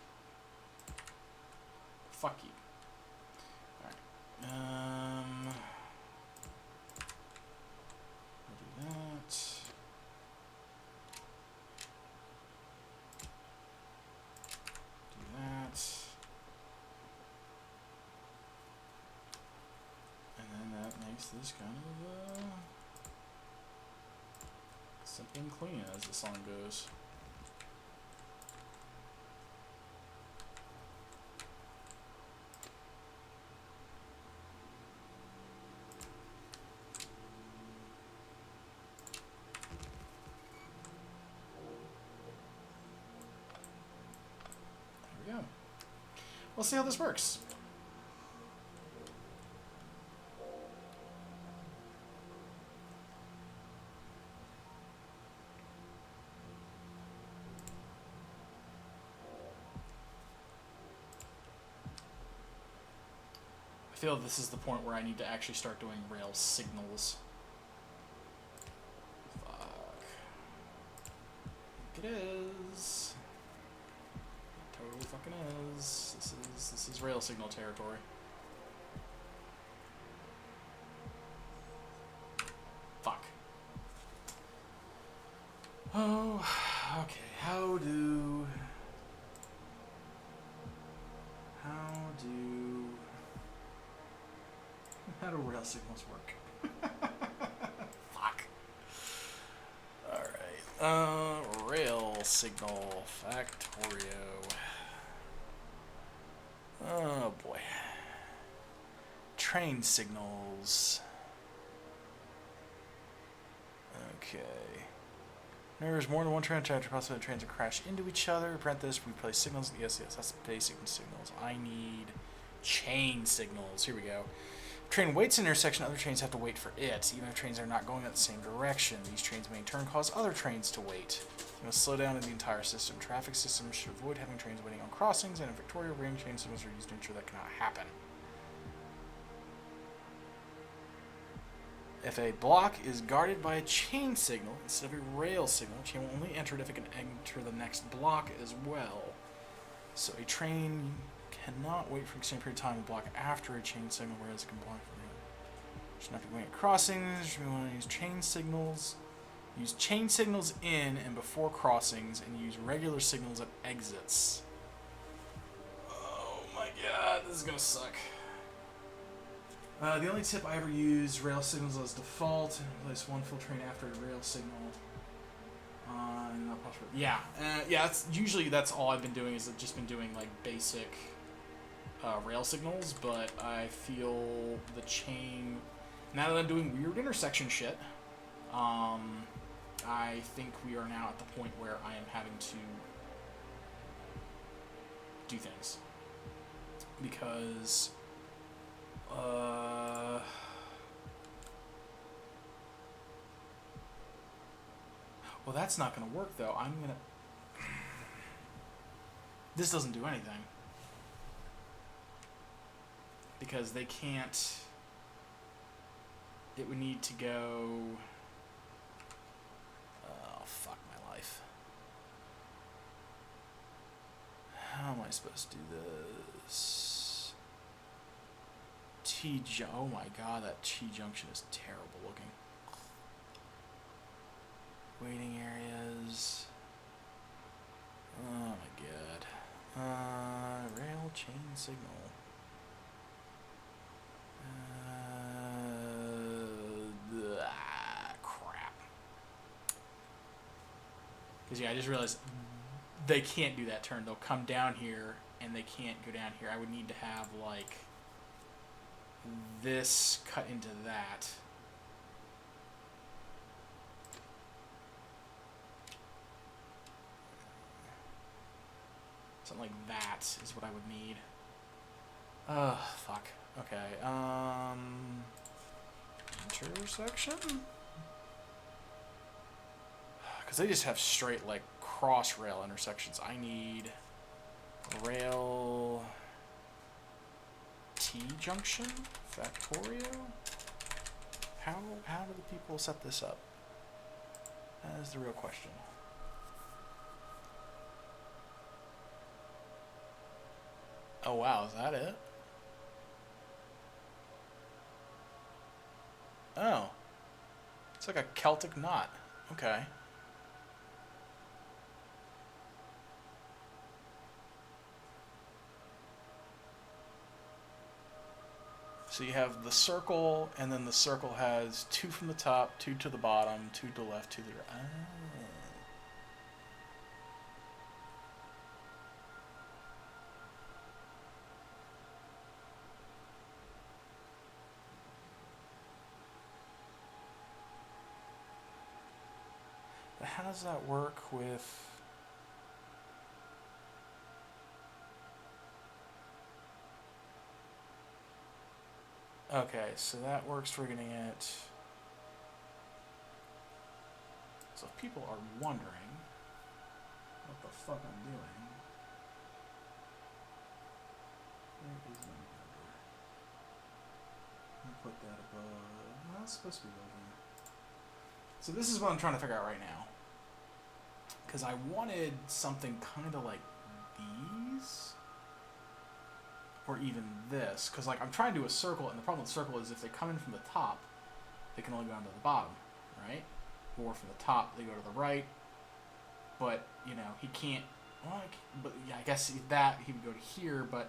Fuck you. Alright. We'll do that. Do that. And then that makes this kind of simple and clean as the song goes. There we go. We'll see how this works. I feel this is the point where I need to actually start doing rail signals. Fuck. I think it is. It totally fucking is. This is rail signal territory. Fuck. Oh, okay. How do rail signals work? Fuck. Alright. Rail signal Factorio. Oh boy. Train signals. Okay. There's more than one train chapter, possibly trains will crash into each other. Prevent this, we place signals. Yes, that's basic signals. I need chain signals. Here we go. Train waits in an intersection, other trains have to wait for it. Even if trains are not going in the same direction, these trains may in turn cause other trains to wait. You must slow down in the entire system. Traffic systems should avoid having trains waiting on crossings, and in Victoria, ring chain signals are used to ensure that cannot happen. If a block is guarded by a chain signal instead of a rail signal, a chain will only enter it if it can enter the next block as well. So a train cannot wait for an extended period of time to block after a chain signal, whereas it can block for it. Should not be waiting at crossings. We want to use chain signals. Use chain signals in and before crossings, and use regular signals at exits. Oh my god, this is gonna suck. The only tip I ever use rail signals as default, and place one full train after a rail signal. Not possible. Yeah, yeah. That's all I've been doing. Is I've just been doing like basic rail signals, but I feel the chain. Now that I'm doing weird intersection shit, I think we are now at the point where I am having to do things because. Well, that's not going to work, though. This doesn't do anything. Because they can't... It would need to go... Oh, fuck my life. How am I supposed to do this? Oh my god, that T-junction is terrible looking. Waiting areas. Oh my god. Rail chain signal. Crap. Because yeah, I just realized they can't do that turn. They'll come down here and they can't go down here. I would need to have like this cut into that. Something like that is what I would need. Fuck. Okay, intersection? Because they just have straight, like, cross-rail intersections. I need rail T-junction? Factorio? How do the people set this up? That is the real question. Oh wow, is that it? Oh. It's like a Celtic knot. Okay. So you have the circle, and then the circle has 2 from the top, 2 to the bottom, 2 to the left, 2 to the right. Ah. But how does that work with... Okay, so that works for getting it. So if people are wondering what the fuck I'm doing, where is my number? Let me put that above. No, it's supposed to be above there. So this is what I'm trying to figure out right now. Because I wanted something kind of like these. Or even this, because like I'm trying to do a circle, and the problem with the circle is if they come in from the top, they can only go down to the bottom, right? Or from the top, they go to the right. But you know he can't. Well, but yeah, I guess that he would go to here. But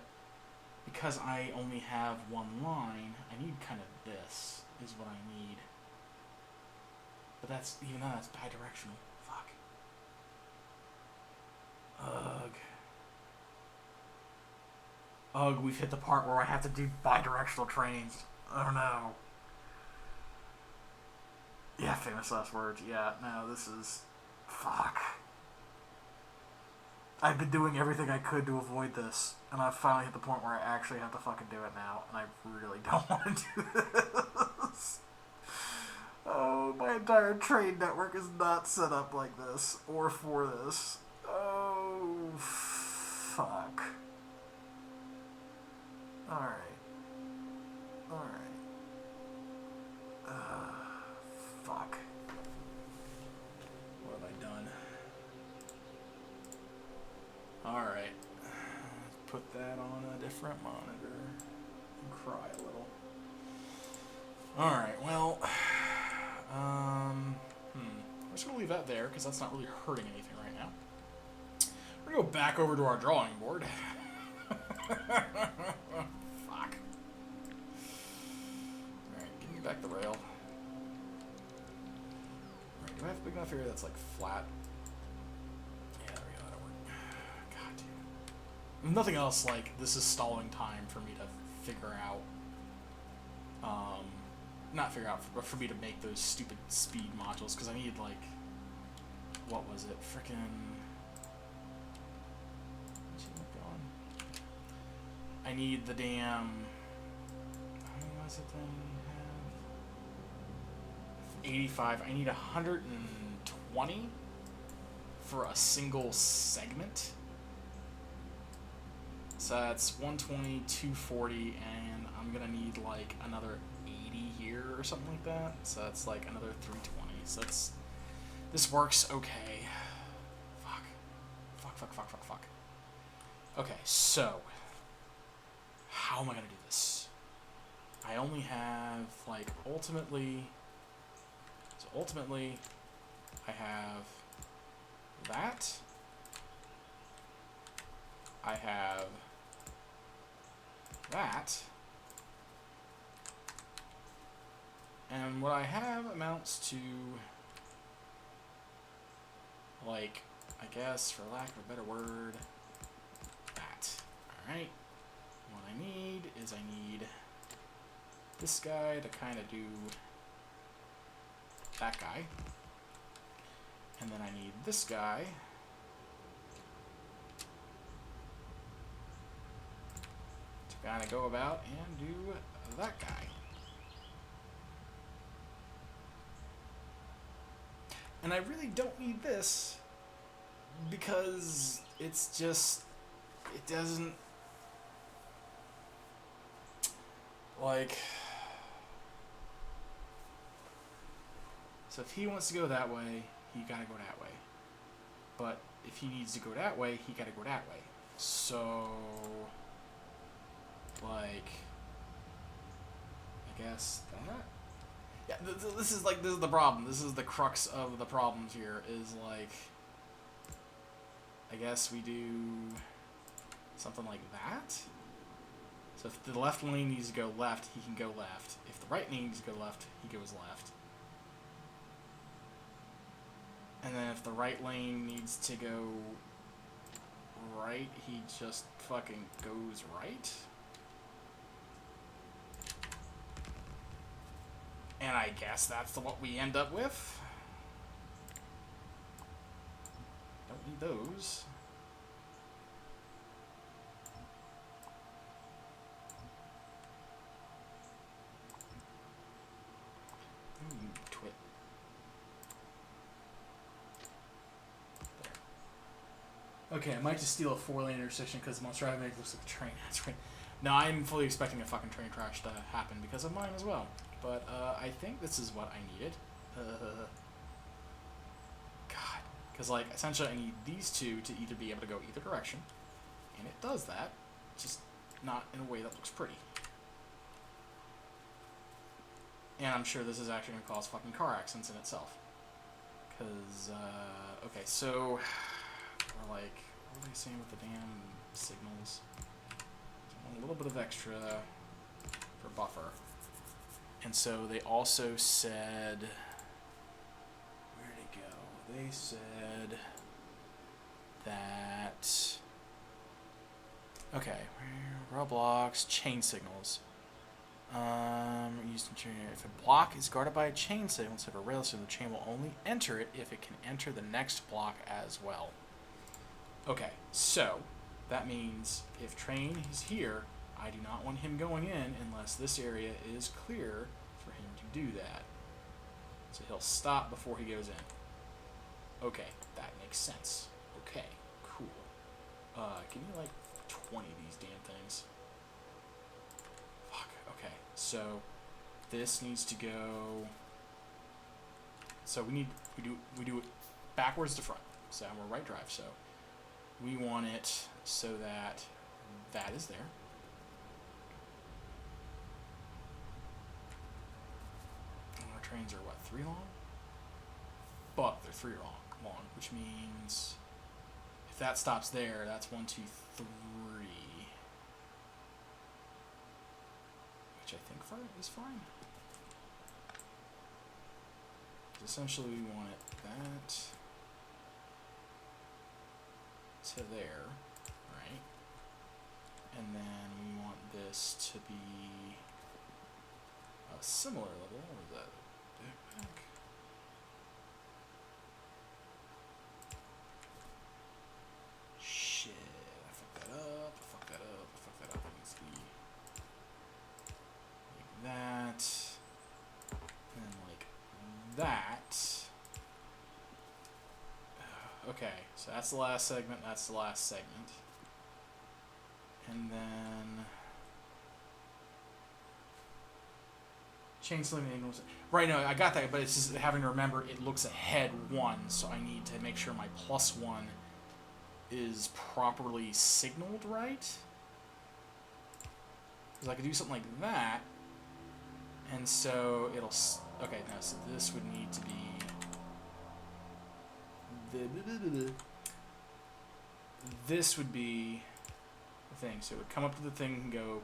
because I only have one line, I need kind of this is what I need. But that's even though that's bidirectional. Fuck. Ugh. Ugh, we've hit the part where I have to do bidirectional trains. Oh no. Yeah, famous last words. Yeah, no, this is... Fuck. I've been doing everything I could to avoid this, and I've finally hit the point where I actually have to fucking do it now, and I really don't want to do this. Oh, my entire train network is not set up like this, or for this. Oh, fuck. Alright. Alright. Fuck. What have I done? Alright. Let's put that on a different monitor and cry a little. Alright, well... We're just gonna leave that there, because that's not really hurting anything right now. We're gonna go back over to our drawing board. Fuck. Alright, give me back the rail. Alright, do I have a big enough area that's like flat? Yeah, there we go, that'll work. God damn. If nothing else, like, this is stalling time for me to figure out. Not figure out, but for me to make those stupid speed modules, because I need, like, what was it? Frickin'. I need the damn... How many was it then? 85. I need 120 for a single segment. So that's 120, 240, and I'm gonna need like another 80 here or something like that. So that's like another 320. So that's... This works okay. Fuck. Fuck, fuck, fuck, fuck, fuck. Okay, so... How am I gonna do this? I only have, like, ultimately... So ultimately, I have that. I have that. And what I have amounts to, like, I guess, for lack of a better word, that. Alright. What I need is I need this guy to kind of do that guy. And then I need this guy to kind of go about and do that guy. And I really don't need this because it's just, it doesn't, like, so if he wants to go that way, he gotta go that way. But if he needs to go that way, he gotta go that way. So, like, I guess that? Yeah, this is the problem. This is the crux of the problems here, is like, I guess we do something like that. So if the left lane needs to go left, he can go left. If the right lane needs to go left, he goes left. And then if the right lane needs to go right, he just fucking goes right. And I guess that's what we end up with. Don't need those. Twit. There. Okay, I might just steal a 4-lane intersection because Monster Ave looks like a train. That's right. No, I'm fully expecting a fucking train crash to happen because of mine as well. But I think this is what I needed. God. Because, like, essentially I need these two to either be able to go either direction. And it does that. Just not in a way that looks pretty. And I'm sure this is actually going to cause fucking car accidents in itself. Because, okay, so, we're like, what are they saying with the damn signals? So I want a little bit of extra for buffer. And so they also said, where'd it go? They said that, okay, roadblocks, chain signals. Used to, if a block is guarded by a chain signal instead of a rail signal, the chain will only enter it if it can enter the next block as well. Okay, so that means if train is here, I do not want him going in unless this area is clear for him to do that. So he'll stop before he goes in. Okay, that makes sense. Okay, cool. Give me like 20 of these damn things. Fuck, okay. So this needs to go, so we do it backwards to front. So we're right drive, so we want it so that that is there. Our trains are what, 3 long? But they're 3 long, which means if that stops there, that's 1, 2, 3. Which I think is fine. Essentially, we want it that to there, right? And then we want this to be a similar level. Or is that back? Shit, I fucked that up. It needs to be like that. And then like that. Okay, so that's the last segment, And then chain slimming. Right, no, I got that, but it's just having to remember it looks ahead 1, so I need to make sure my +1 is properly signaled right. Because I could do something like that, and so it'll, okay, no, so this would need to be this would be the thing. So it would come up to the thing and go,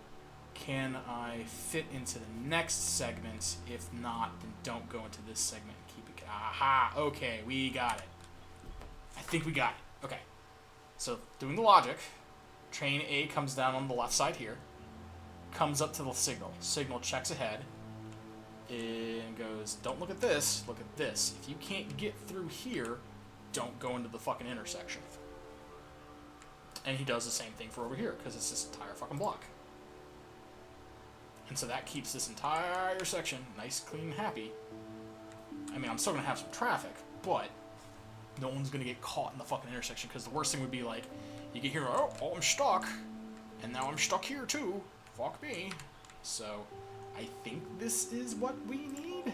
can I fit into the next segment? If not, then don't go into this segment and keep it. Aha! Okay, we got it. I think we got it. Okay. So doing the logic, train A comes down on the left side here. comes up to the signal. Signal checks ahead and goes, don't look at this, look at this. If you can't get through here, don't go into the fucking intersection. And he does the same thing for over here, because it's this entire fucking block. And so that keeps this entire section nice, clean, and happy. I mean, I'm still going to have some traffic, but no one's going to get caught in the fucking intersection, because the worst thing would be like, you get here, oh, I'm stuck, and now I'm stuck here too. Fuck me. So, I think this is what we need.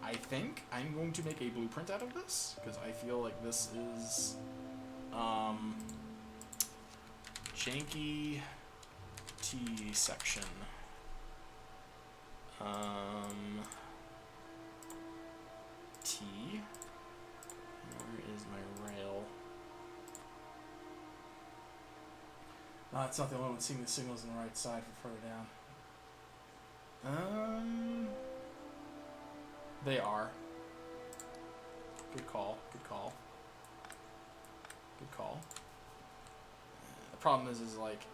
I think I'm going to make a blueprint out of this, because I feel like this is, janky T section. T. Where is my rail? No, it's not the only one seeing the signals on the right side for further down. They are. Good call. Good call. Good call. The problem is like,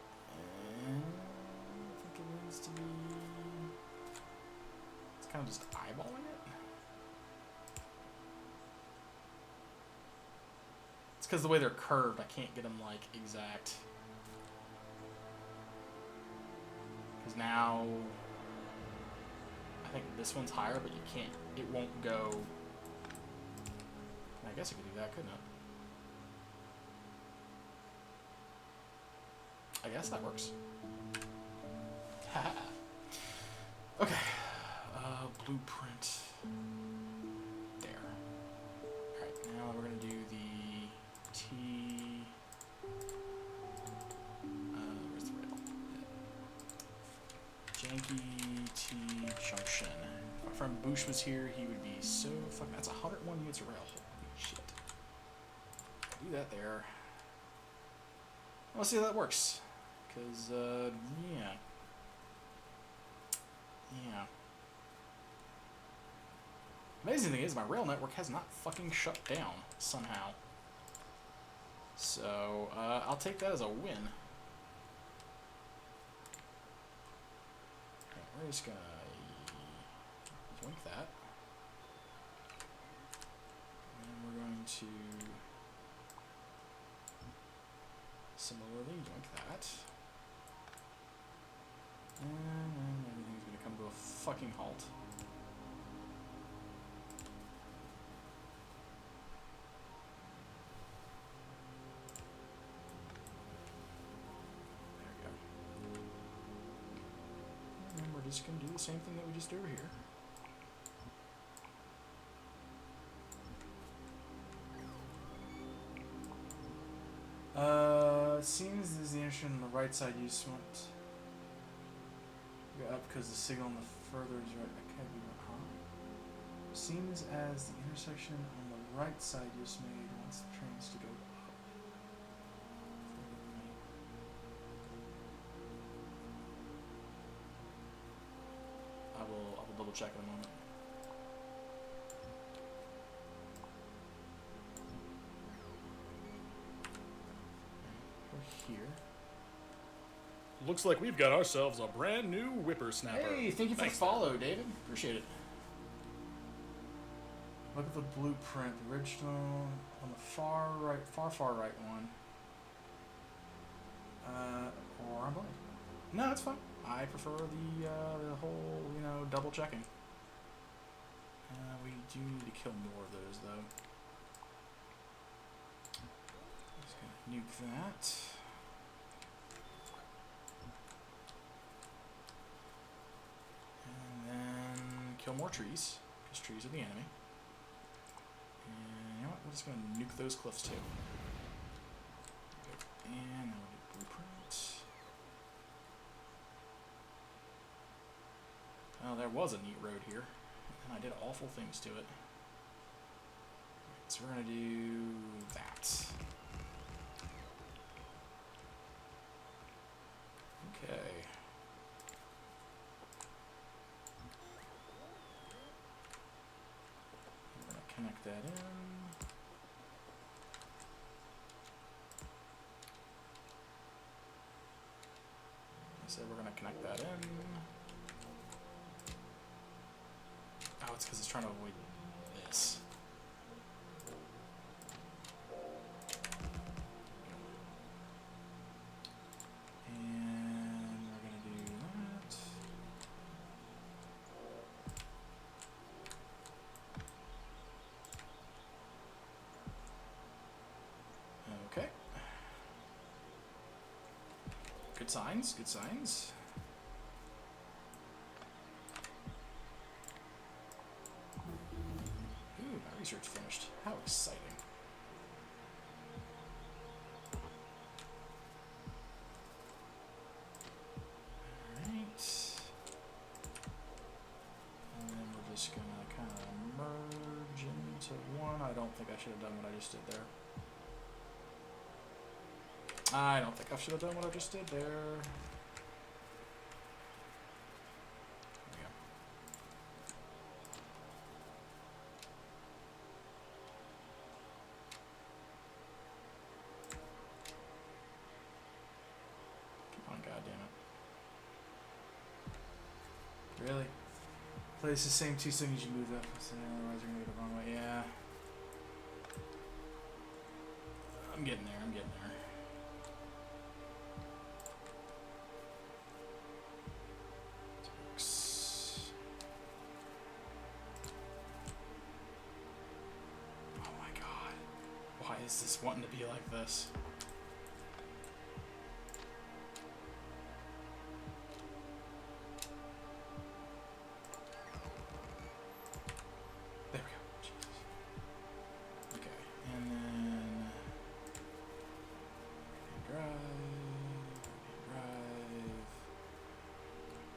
I think it needs to be. It's kind of just eyeballing it. It's because the way they're curved, I can't get them like exact. Because now, I think this one's higher, but you can't. It won't go. I guess I could do that, couldn't I? I guess that works. Haha. Okay. Blueprint. There. Alright, now we're going to do the T. Where's the rail? Janky T junction. If my friend Boosh was here, he would be so fucking. That's 101 units of rail. Holy shit. Do that there. Let's see how that works. Because, yeah. Yeah. Amazing thing is, my rail network has not fucking shut down, somehow. So, I'll take that as a win. Alright, we're just gonna yoink that. And we're going to similarly yoink that. And then everything's gonna come to a fucking halt. There we go. And then we're just gonna do the same thing that we just did over here. Seems as the intersection on the right side you just want to go up because the signal on the further is right. That can't be wrong. Seems as the intersection on the right side you just made wants the trains to go up. I will double check in a moment. Here. Looks like we've got ourselves a brand new whippersnapper. Hey, thank you for the follow, David. Appreciate it. Look at the blueprint. The original on the far right one. Or I'm blind. No, it's fine. I prefer the whole, double checking. We do need to kill more of those, though. Just gonna nuke that. Kill more trees, because trees are the enemy. And you know what? We're just going to nuke those cliffs too. And now we'll do blueprint. Oh, there was a neat road here, and I did awful things to it. So we're going to do that. Okay. Connect that in. This So we're going to connect that in. Oh, it's because it's trying to avoid this. And we're going to do that. Okay. Good signs, good signs. Ooh, my research finished. How exciting. Alright. And then we're just gonna kind of merge into one. I don't think I should have done what I just did there. I don't think I should have done what I just did there. There we go. Come on, goddammit. Really? Place the same two things you move up, so otherwise you're gonna go the wrong way. Yeah. I'm getting there, I'm getting there. Why is this wanting to be like this? There we go. Jesus. Okay, and then drive.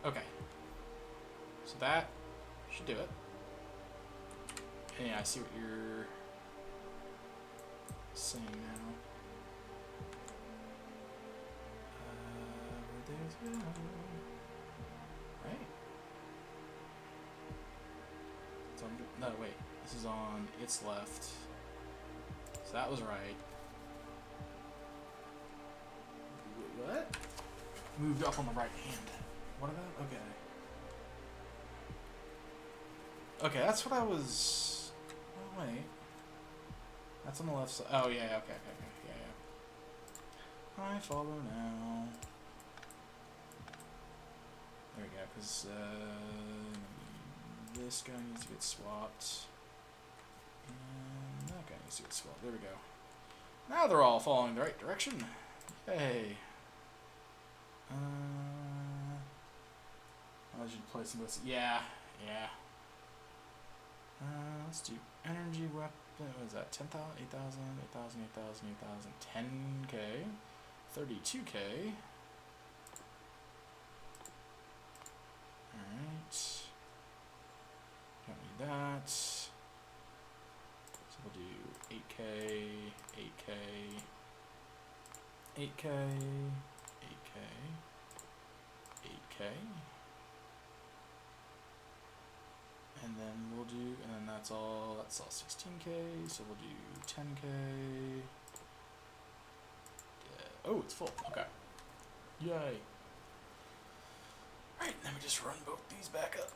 Okay, so that should do it. And yeah, I see what you're saying now. Where there's right? So no, wait. This is on its left. So that was right. What? Moved up on the right hand. What about? Okay. Okay, that's what I was. Oh wait. That's on the left side. Oh yeah. Okay. Yeah. I follow now. There we go. Because this guy needs to get swapped. And that guy needs to get swapped. There we go. Now they're all following the right direction. Yay. I should play some of this. Yeah. Let's do energy weapon. What is that? 10,000, 8,000, 8,000, 8,000, 8,000, 10k, 32k. Alright. Don't need that. So we'll do 8k, 8k, 8k, 8k, 8k. And then we'll do, and then that's all 16k, so we'll do 10k. Oh, it's full, okay. Yay. Alright, let me just run both these back up.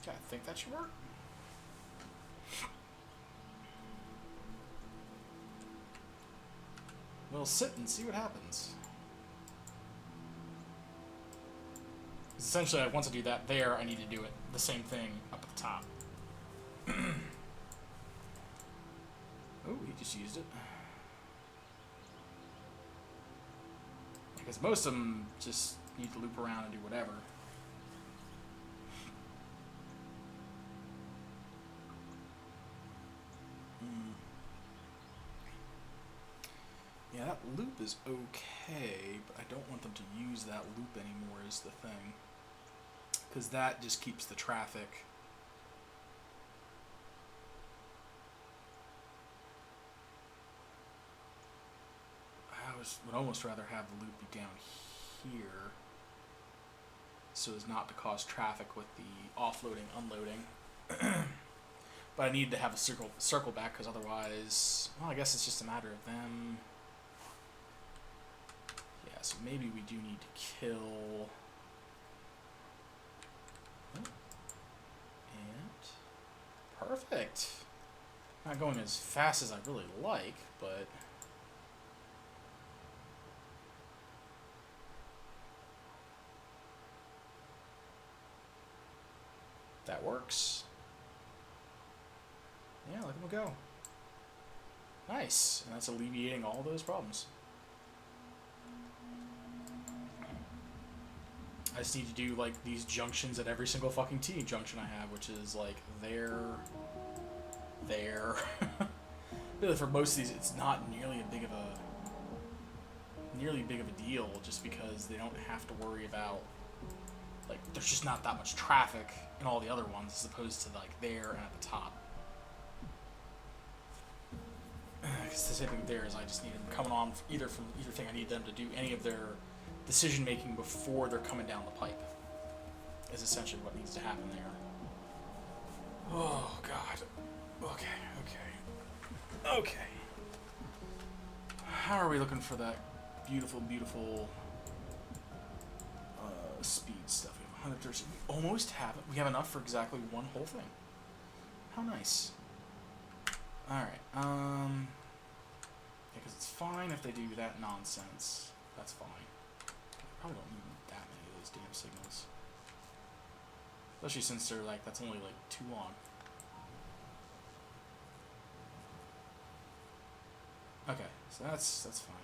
And I think that should work. We'll sit and see what happens. Essentially, once I do that there, I need to do it the same thing up at the top. Oh, he just used it. Because most of them just need to loop around and do whatever. that loop is okay, but I don't want them to use that loop anymore is the thing. Because that just keeps the traffic. Would almost rather have the loop be down here so as not to cause traffic with the offloading, unloading. But I need to have a circle back because otherwise, well, I guess it's just a matter of them. Yeah, so maybe we do need to kill. And perfect. Not going as fast as I really like, but that works. Yeah, let them go. Nice. And that's alleviating all those problems. I just need to do, like, these junctions at every single fucking T junction I have, which is, like, there. Really, for most of these, it's not nearly big of a deal, just because they don't have to worry about, like, there's just not that much traffic in all the other ones, as opposed to, like, there and at the top. Because the same thing there is I just need them coming on either thing. I need them to do any of their decision making before they're coming down the pipe. Is essentially what needs to happen there. Oh god. Okay. How are we looking for that beautiful speed stuff? We have 130. We almost have it. We have enough for exactly one whole thing. How nice. Alright, yeah, because it's fine if they do that nonsense. That's fine. I probably don't need that many of those damn signals. Especially since they're like, that's only like too long. Okay, so that's fine.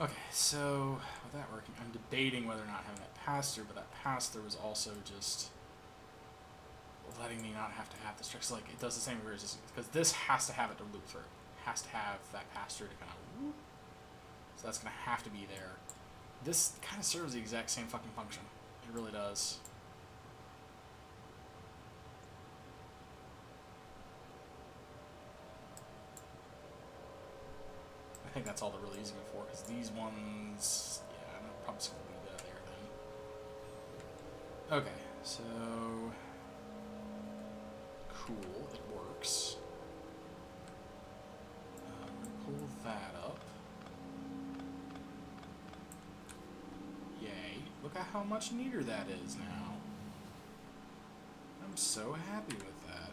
Okay, so with that working, I'm debating whether or not having that pass-through, but that pass-through is also just letting me not have to have this trick. So like, it does the same resistance, because this has to have it to loop through. It has to have that pass-through to kind of whoop. So that's going to have to be there. This kind of serves the exact same fucking function. It really does. I think that's all they're really using it for, because these ones, yeah, I'm probably just going to leave that there then. Okay, so cool, it works. Pull that up. Yay, look at how much neater that is now. I'm so happy with that.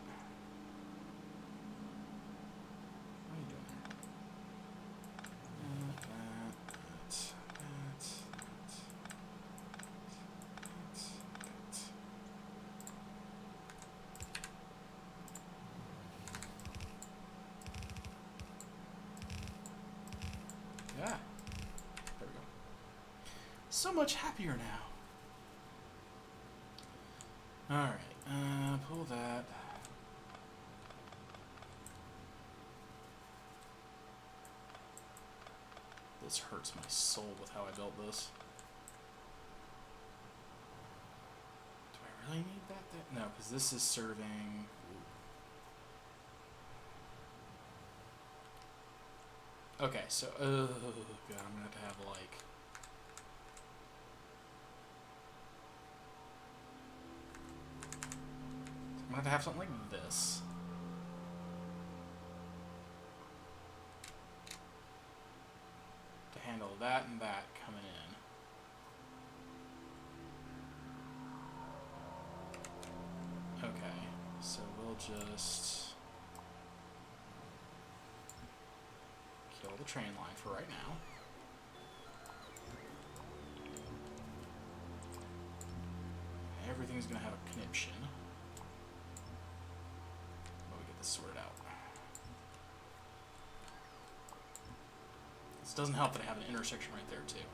Yeah, there we go. So much happier now. Alright, pull that. This hurts my soul with how I built this. Do I really need that there? No, because this is serving... Okay, so, God, I'm gonna have to have, like... I'm gonna have to have something like this. To handle that and that coming in. Okay, so we'll just... kill the train line for right now. Everything's gonna have a conniption. But we get this sorted out. This doesn't help that I have an intersection right there too.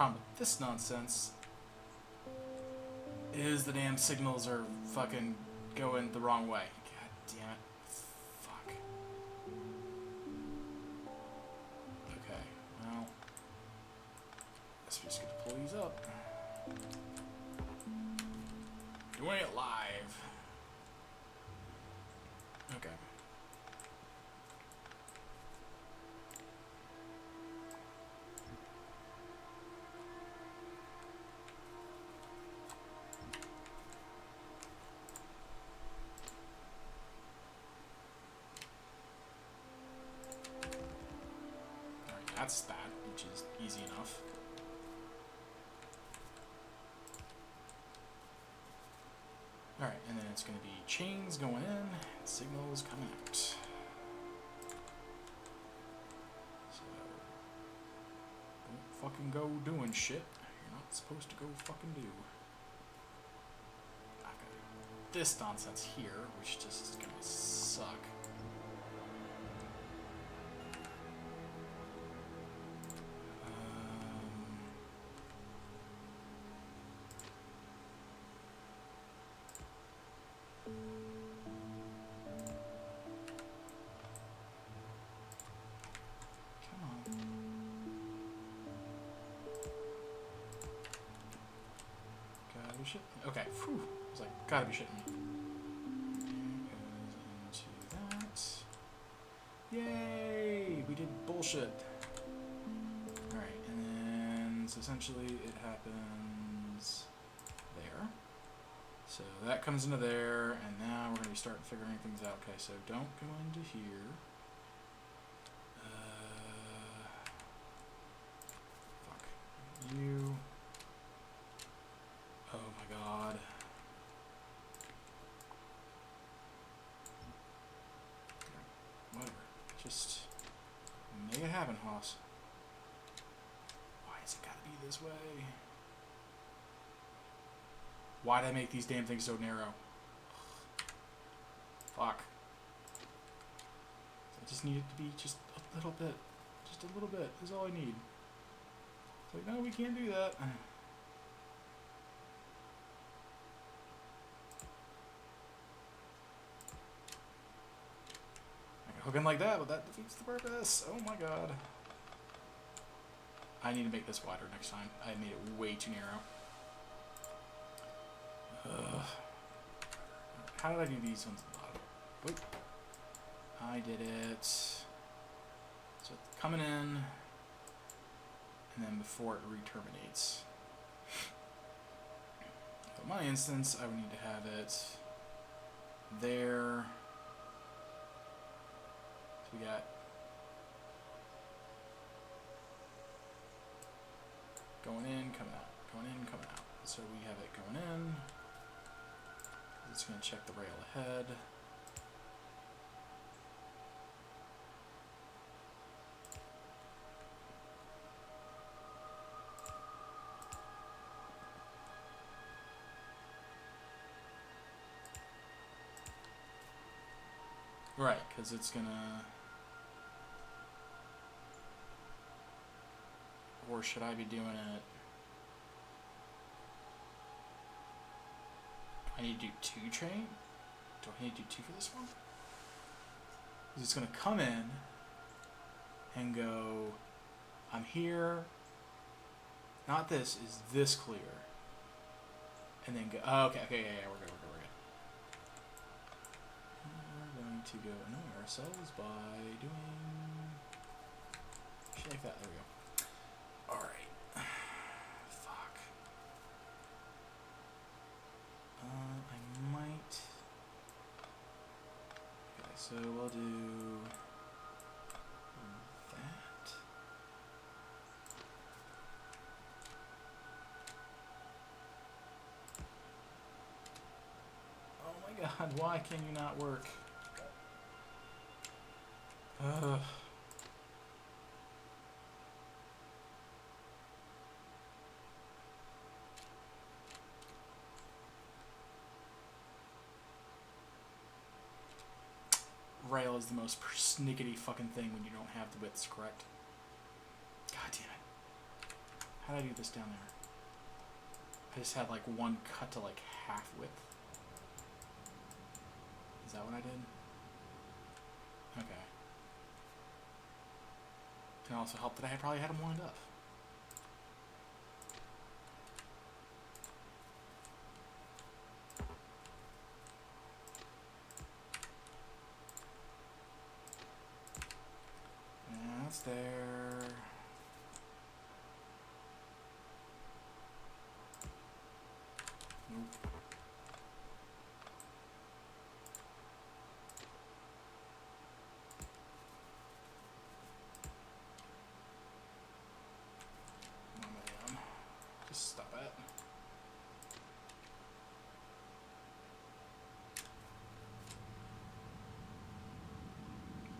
Problem with this nonsense is the damn signals are fucking going the wrong way. God damn it. Fuck. Okay, well, guess we're just gonna pull these up. Doing it live. Okay. Alright, that's that, which is easy enough. Alright, and then it's going to be chains going in, and signals coming out. So, don't fucking go doing shit you're not supposed to go fucking do. I've got this nonsense here, which just is going to suck. Come on. Gotta be shitting. Okay, phew. I was like, gotta be shitting me. Goes into that. Yay! We did bullshit. Alright, and then, so essentially it happens there. So that comes into there, and now we're going to be starting figuring things out. Okay, so don't go into here. Fuck. You. Oh my god. Whatever. Just make it happen, Hoss. Why has it got to be this way? Why'd I make these damn things so narrow? Fuck. I just need it to be just a little bit. Just a little bit is all I need. It's like, no, we can't do that. I can hook in like that, but that defeats the purpose. Oh my god. I need to make this wider next time. I made it way too narrow. How did I do these ones at the bottom? Wait. I did it. So it's coming in, and then before it re-terminates. For my instance, I would need to have it there. So we got going in, coming out, going in, coming out. So we have it going in. It's going to check the rail ahead. Right, because it's going to... Or should I be doing it... I need to do 2 train? Do I need to do 2 for this one? It's going to come in and go, I'm here, not this, is this clear? And then go, oh, okay, yeah, we're good. We're going to go annoy ourselves by doing shit like that. There we go. Alright. I might... Okay, so we'll do... that. Oh my god, why can you not work? Ugh. Rail is the most persnickety fucking thing when you don't have the widths correct. God damn it. How did I do this down there? I just had like one cut to like half width. Is that what I did? Okay. Can also help that I probably had them lined up. Yeah, that's there. Nope. Oh man. Just stop it.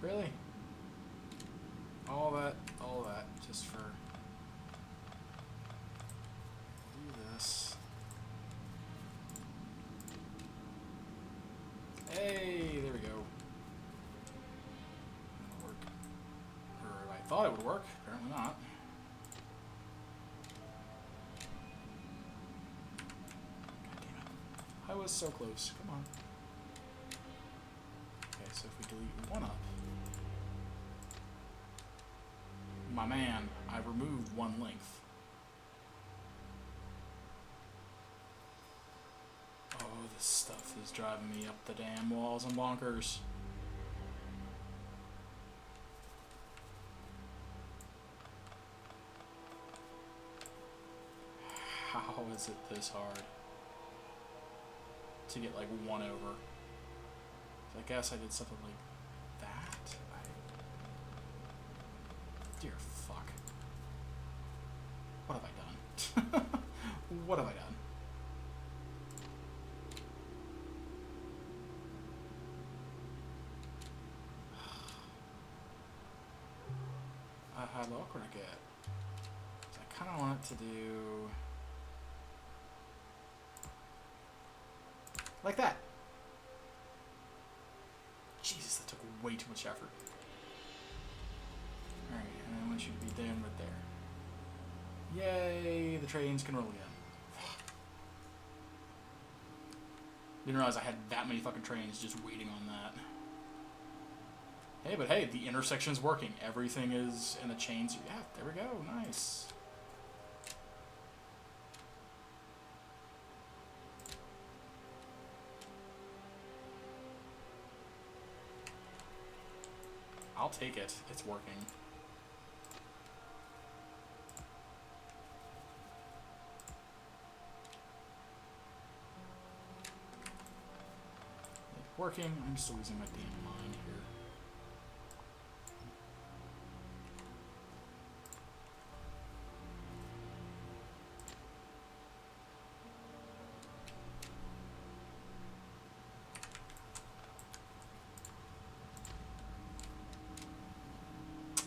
Really? All that, just for... Do this. Hey, there we go. That'll work. Or I thought it would work, apparently not. God damn it. I was so close, come on. Okay, so if we delete one up... My man, I removed one length. Oh, this stuff is driving me up the damn walls and bonkers. How is it this hard to get like one over? I guess I did something like that. Dear fuck. What have I done? What have I done? How low could I get? So I kind of want it to do... like that. Jesus, that took way too much effort. Alright, and then we should be done right there. Yay, the trains can roll again. Didn't realize I had that many fucking trains just waiting on that. Hey, but hey, the intersection's working. Everything is in the chains. Yeah, there we go. Nice. I'll take it. It's working. It's working. I'm still losing my damn mind here.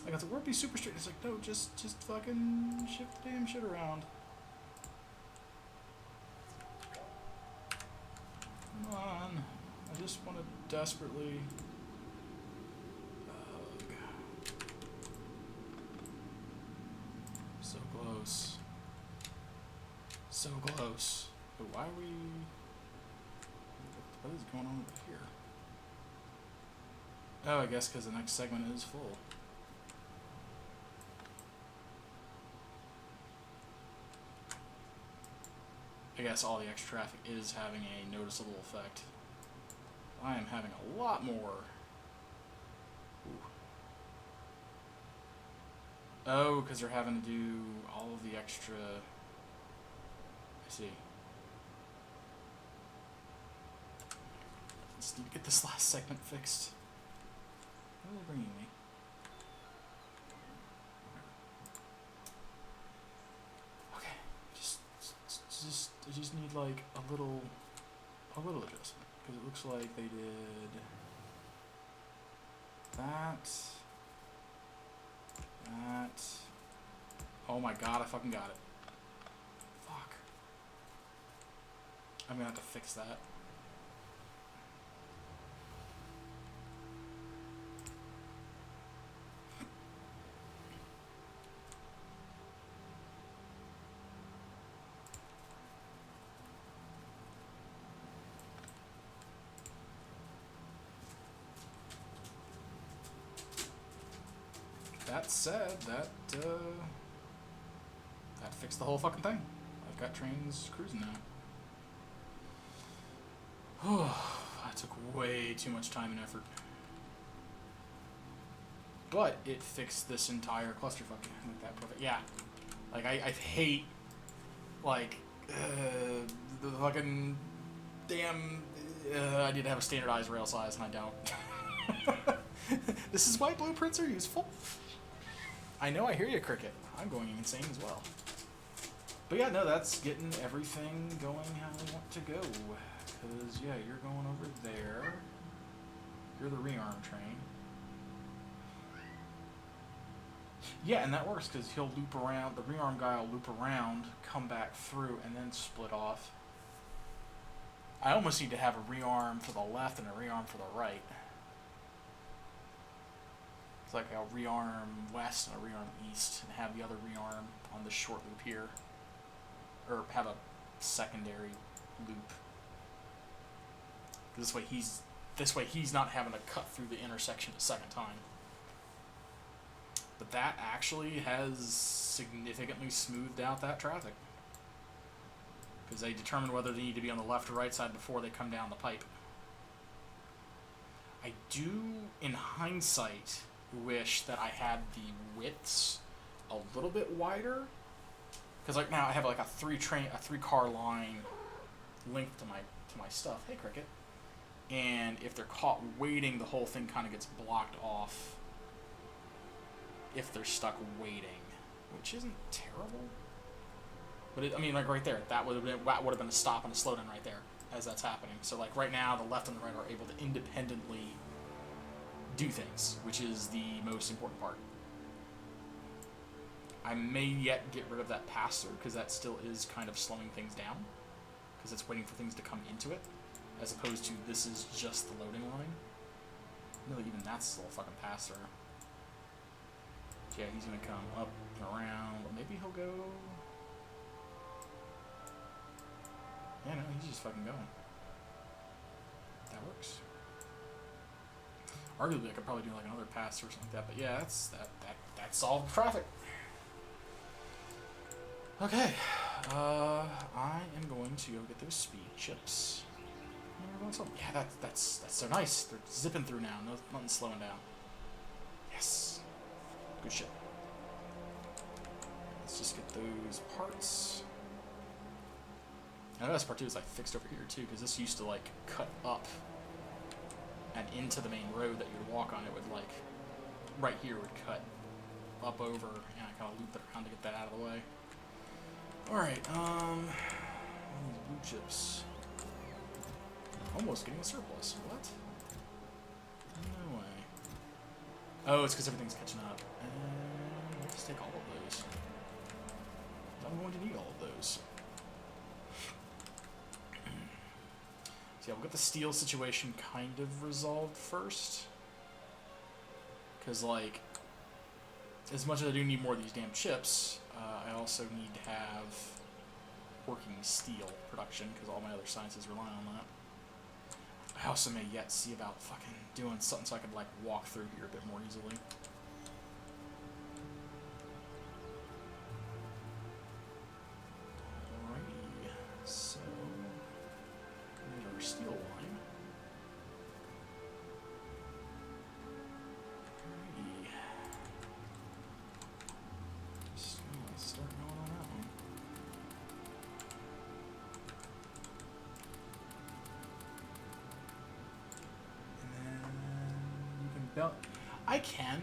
Like, it's like, we'll be super straight. It's like, no, just fucking shift the damn shit around. Come on. I just want to desperately... Ugh. So close. So close. But why are we... What is going on over here? Oh, I guess because the next segment is full. I guess all the extra traffic is having a noticeable effect. I am having a lot more. Ooh. Oh, because they're having to do all of the extra... I see. Just need to get this last segment fixed. Where are they bringing me? Okay, I just need like a little adjustment, because it looks like they did that. Oh my god, I fucking got it. Fuck. I'm gonna have to fix that. that said, that fixed the whole fucking thing. I've got trains cruising now. That took way too much time and effort. But it fixed this entire clusterfuck with that perfect. Yeah. Like, I hate, like, the fucking damn, I need to have a standardized rail size, and I don't. This is why blueprints are useful. I know, I hear you, Cricket. I'm going insane as well. But yeah, no, that's getting everything going how we want to go. Because, yeah, you're going over there. You're the rearm train. Yeah, and that works because he'll loop around, the rearm guy will loop around, come back through, and then split off. I almost need to have a rearm for the left and a rearm for the right. It's like a rearm west and a rearm east, and have the other rearm on the short loop here. Or have a secondary loop. This way he's not having to cut through the intersection a second time. But that actually has significantly smoothed out that traffic. Because they determine whether they need to be on the left or right side before they come down the pipe. I do, in hindsight, wish that I had the widths a little bit wider. Because like now I have like a three car line linked to my stuff. Hey, Cricket. And if they're caught waiting, the whole thing kind of gets blocked off. If they're stuck waiting, which isn't terrible. But I mean, like right there, that would have been a stop and a slowdown right there as that's happening. So like right now, the left and the right are able to independently do things, which is the most important part. I may yet get rid of that pass-through because that still is kind of slowing things down because it's waiting for things to come into it, as opposed to this is just the loading line. No, even that's still a fucking pass-through. Yeah, he's gonna come up and around. Maybe he'll go. Yeah, no, he's just fucking going. That works. Arguably, I could probably do like another pass or something like that. But yeah, that solved traffic. Okay, I am going to go get those speed chips. Yeah, that's so nice. They're zipping through now. Nothing's slowing down. Yes. Good shit. Let's just get those parts. And the best part too is I fixed over here too, because this used to like cut up and into the main road that you would walk on. It would like right here would cut up over, and I kind of loop it around to get that out of the way. All right, these blue chips. Almost getting a surplus. What? No way. Oh, it's because everything's catching up. And let's take all of those. I'm going to need all of those. So yeah, we'll get the steel situation kind of resolved first. Because, like, as much as I do need more of these damn chips, I also need to have working steel production, because all my other sciences rely on that. I also may yet see about fucking doing something so I could, like, walk through here a bit more easily. Alrighty, so there's our steel line. Alrighty. So let's start going on that one. Belt. I can,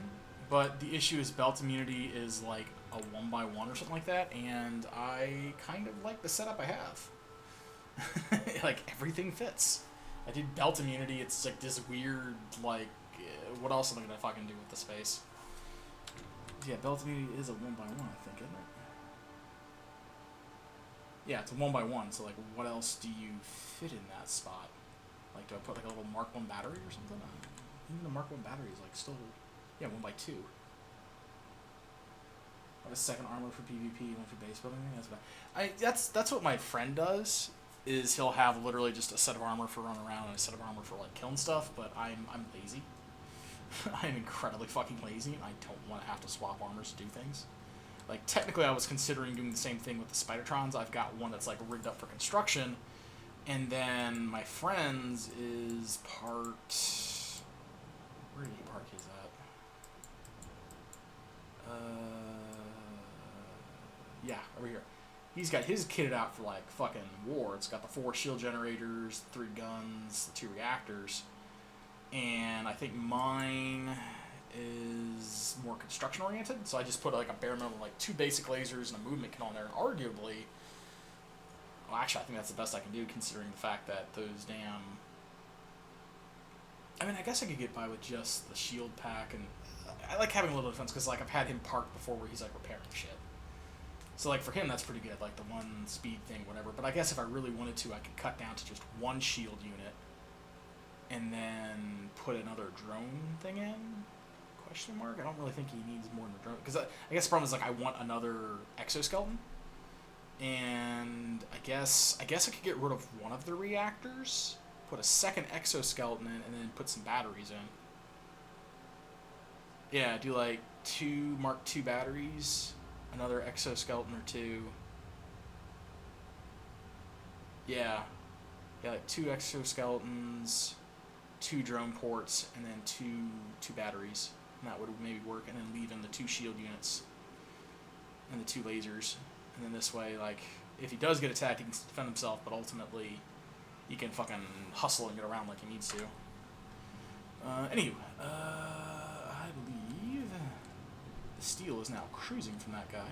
but the issue is belt immunity is like a 1x1 or something like that, and I kind of like the setup I have. Like, everything fits. I did belt immunity, it's like this weird, like, what else am I gonna fucking do with the space? Yeah, belt immunity is a 1x1, I think, isn't it? Yeah, it's a 1x1, so like, what else do you fit in that spot? Like, do I put like a little Mark 1 battery or something? Even the Mark 1 battery is like still, yeah, 1x2. Like a second armor for PvP, one for base building. That's what my friend does. Is he'll have literally just a set of armor for running around and a set of armor for like killing stuff. But I'm lazy. I am incredibly fucking lazy, and I don't want to have to swap armors to do things. Like, technically I was considering doing the same thing with the Spidertrons. I've got one that's, like, rigged up for construction, and then my friend's is parked... Where did he park his at? Yeah, over here. He's got his kitted out for, like, fucking war. It's got the 4 shield generators, 3 guns, the 2 reactors. And I think mine is more construction oriented, so I just put like a bare minimum, like 2 basic lasers and a movement kit on there, and arguably, well, actually I think that's the best I can do considering the fact that those damn, I mean, I guess I could get by with just the shield pack, and I like having a little defense because like I've had him parked before where he's like repairing shit, so like for him that's pretty good, like the 1 speed thing, whatever. But I guess if I really wanted to, I could cut down to just 1 shield unit and then put another drone thing in? Question mark? I don't really think he needs more than a drone. Because I guess the problem is, like, I want another exoskeleton. And I guess I could get rid of one of the reactors, put a second exoskeleton in, and then put some batteries in. Yeah, do, like, 2 Mark II batteries, another exoskeleton or 2. Yeah, like 2 exoskeletons, 2 drone ports, and then two batteries. And that would maybe work, and then leave in the 2 shield units and the 2 lasers. And then this way, like, if he does get attacked, he can defend himself, but ultimately he can fucking hustle and get around like he needs to. Anywho, I believe the steel is now cruising from that guy.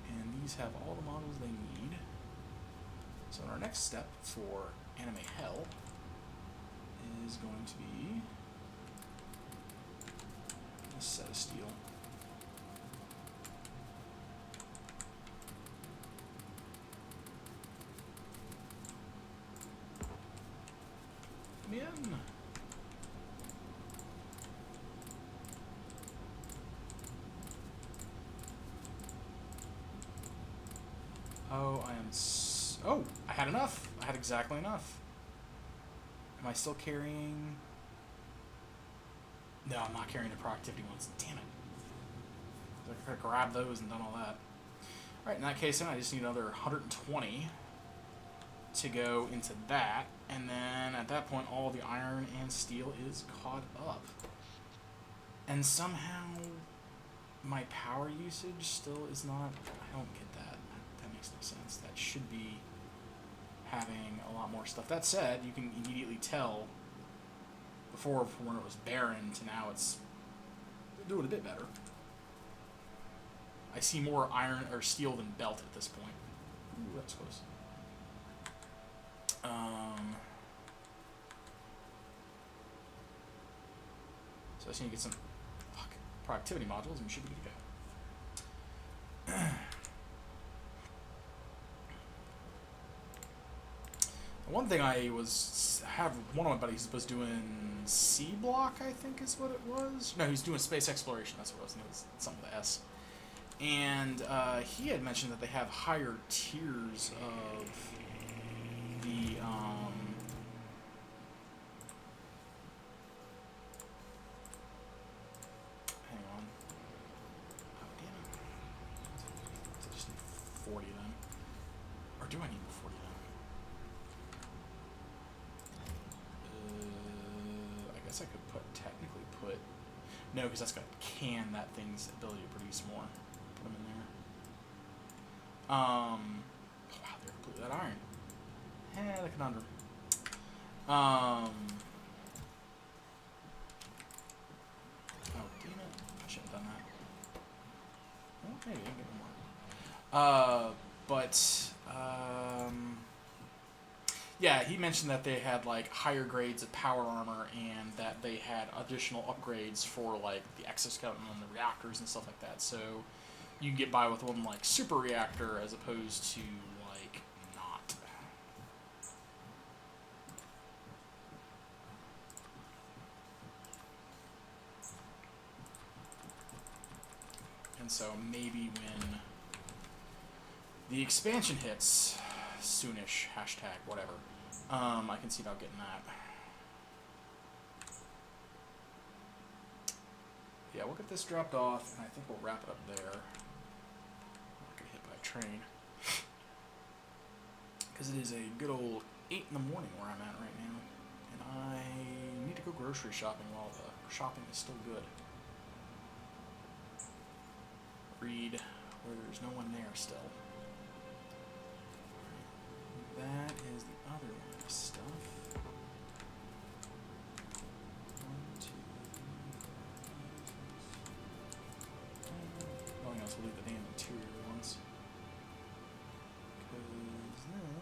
And these have all the models they need. So our next step for Anime Hell is going to be a set of steel. Come in. Oh, oh, I had enough. I had exactly enough. Am I still carrying? No, I'm not carrying the productivity ones. Damn it. I could have grabbed those and done all that. Alright, in that case, then I just need another 120 to go into that. And then at that point, all the iron and steel is caught up. And somehow my power usage still is not... I don't get that. That makes no sense. That should be having a lot more stuff. That said, you can immediately tell before from when it was barren to now it's doing a bit better. I see more iron or steel than belt at this point. Ooh, that's close. So I just need to get some productivity modules and we should be good to go. One thing one of my buddies was doing C block, I think is what it was. No, he was doing space exploration. That's what it was. And it was something with S. And he had mentioned that they have higher tiers of the hang on. Oh damn it! I just need 40 then, or do I need 40 then? I guess I could technically put... No, because that's going to can that thing's ability to produce more. Put them in there. Wow, they're completely that iron. The conundrum. Oh, damn it. I shouldn't have done that. Well, maybe I can get more. Yeah, he mentioned that they had like higher grades of power armor and that they had additional upgrades for like the exoskeleton and the reactors and stuff like that. So you can get by with one like super reactor as opposed to like not. And so maybe when the expansion hits soonish, hashtag whatever, I can see about getting that. Yeah, we'll get this dropped off, and I think we'll wrap it up there. I'm not gonna hit by a train. Because it is a good old 8 in the morning where I'm at right now. And I need to go grocery shopping while the shopping is still good. Read where there's no one there still. Alright. That is the other one of this stuff. 1, 2, 3, 4, 5, 6. Nothing else will leave the damn interior ones. Because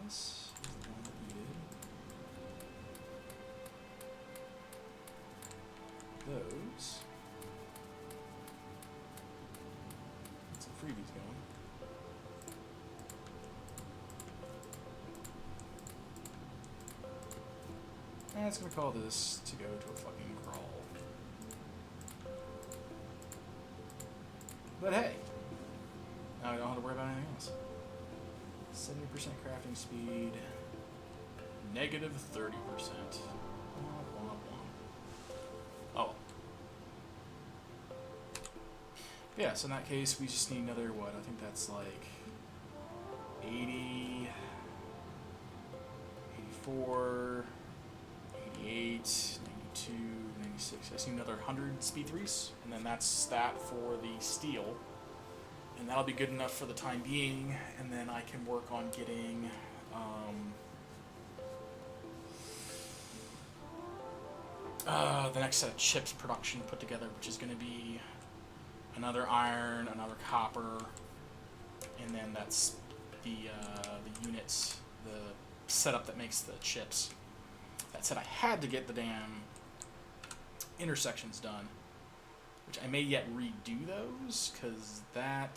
this is the one that needed those. Get some freebies going. And it's gonna call this to go to a fucking crawl. But hey, now I don't have to worry about anything else. 70% crafting speed, negative 30%. Oh. Yeah, so in that case, we just need another, what, I think that's like 80, 84, 88, 92, 96. I just need another 100 speed 3s, and then that's that for the steel. And that'll be good enough for the time being, and then I can work on getting the next set of chips production put together, which is going to be another iron, another copper, and then that's the units, the setup that makes the chips. That said, I had to get the damn intersections done, which I may yet redo those, because that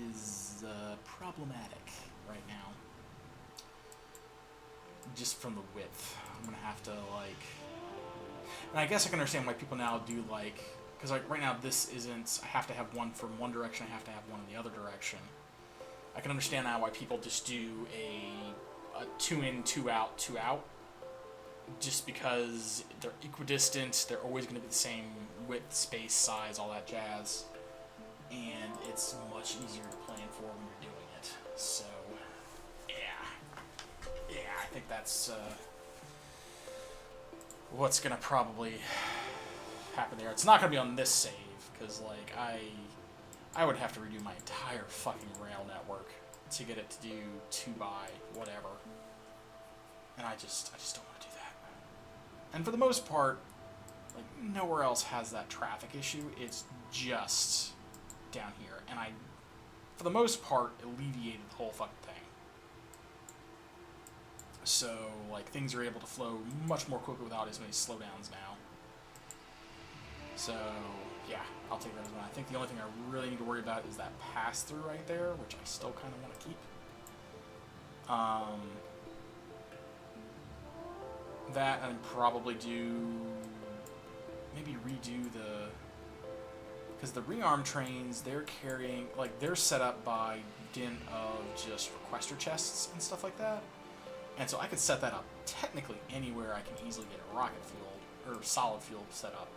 is problematic right now. Just from the width. I'm going to have to, like... And I guess I can understand why people now do, like... Because, like, right now this isn't... I have to have one from one direction, I have to have one in the other direction. I can understand now why people just do a 2 in, 2 out, 2 out. Just because they're equidistant, they're always going to be the same width, space, size, all that jazz. And it's much easier to plan for when you're doing it. So, yeah, I think that's what's going to probably happen there. It's not going to be on this save, because, like, I would have to redo my entire fucking rail network to get it to do 2 by whatever. And I just don't want to do that. And for the most part, like, nowhere else has that traffic issue. It's just down here. And I, for the most part, alleviated the whole fucking thing. So, like, things are able to flow much more quickly without as many slowdowns now. So, yeah, I'll take that as one. I think the only thing I really need to worry about is that pass-through right there, which I still kind of want to keep. That, and probably maybe redo because the rearm trains, they're carrying, like, they're set up by dint of just requester chests and stuff like that. And so I could set that up technically anywhere I can easily get a rocket fuel, or solid fuel set up.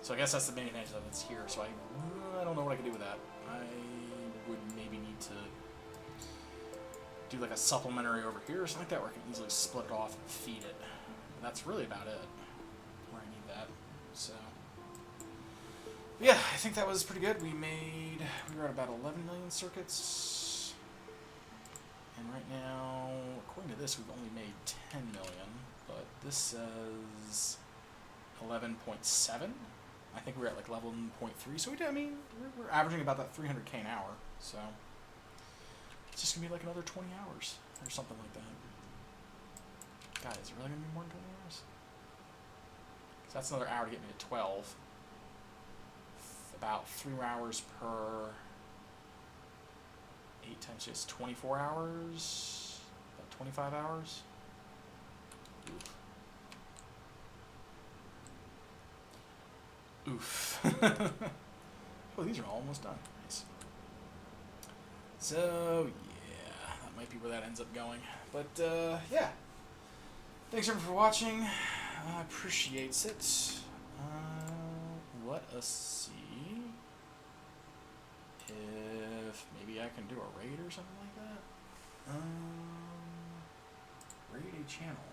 So I guess that's the main advantage of it's here. So I don't know what I could do with that. I would maybe need to do like a supplementary over here or something like that, where I can easily split it off and feed it. But that's really about it where I need that. So yeah, I think that was pretty good. We were at about 11 million circuits, and right now, according to this, we've only made 10 million, but this says 11.7. I think we're at like 11.3, so we're averaging about that 300k an hour, so it's just gonna be like another 20 hours or something like that. God, is it really gonna be more than 20 hours? Because that's another hour to get me to 12. About 3 hours per 8 times 6, 24 hours, about 25 hours. Oof. Oh, these are almost done. Nice. So, yeah, that might be where that ends up going. But, yeah. Thanks everyone for watching. I appreciate it. let us see if maybe I can do a raid or something like that. Raid a channel.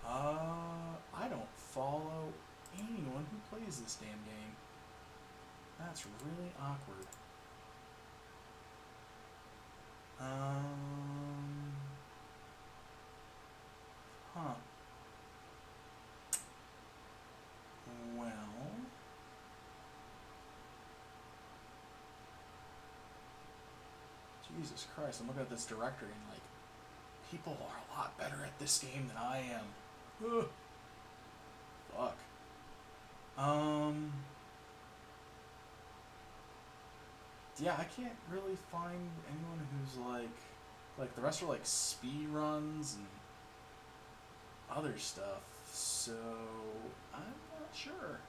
I don't follow anyone who plays this damn game. That's really awkward. Huh. Well. Jesus Christ, I'm looking at this directory and like, people are a lot better at this game than I am. Ugh. Fuck. Yeah, I can't really find anyone who's like the rest are like speed runs and other stuff, so I'm not sure.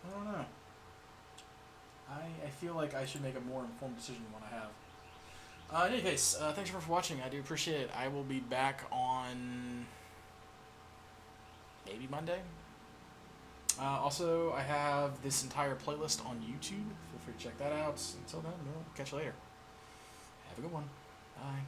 I don't know. I feel like I should make a more informed decision than what I have. In any case, thanks for watching. I do appreciate it. I will be back on maybe Monday. Also, I have this entire playlist on YouTube. Feel free to check that out. Until then, we'll catch you later. Have a good one. Bye.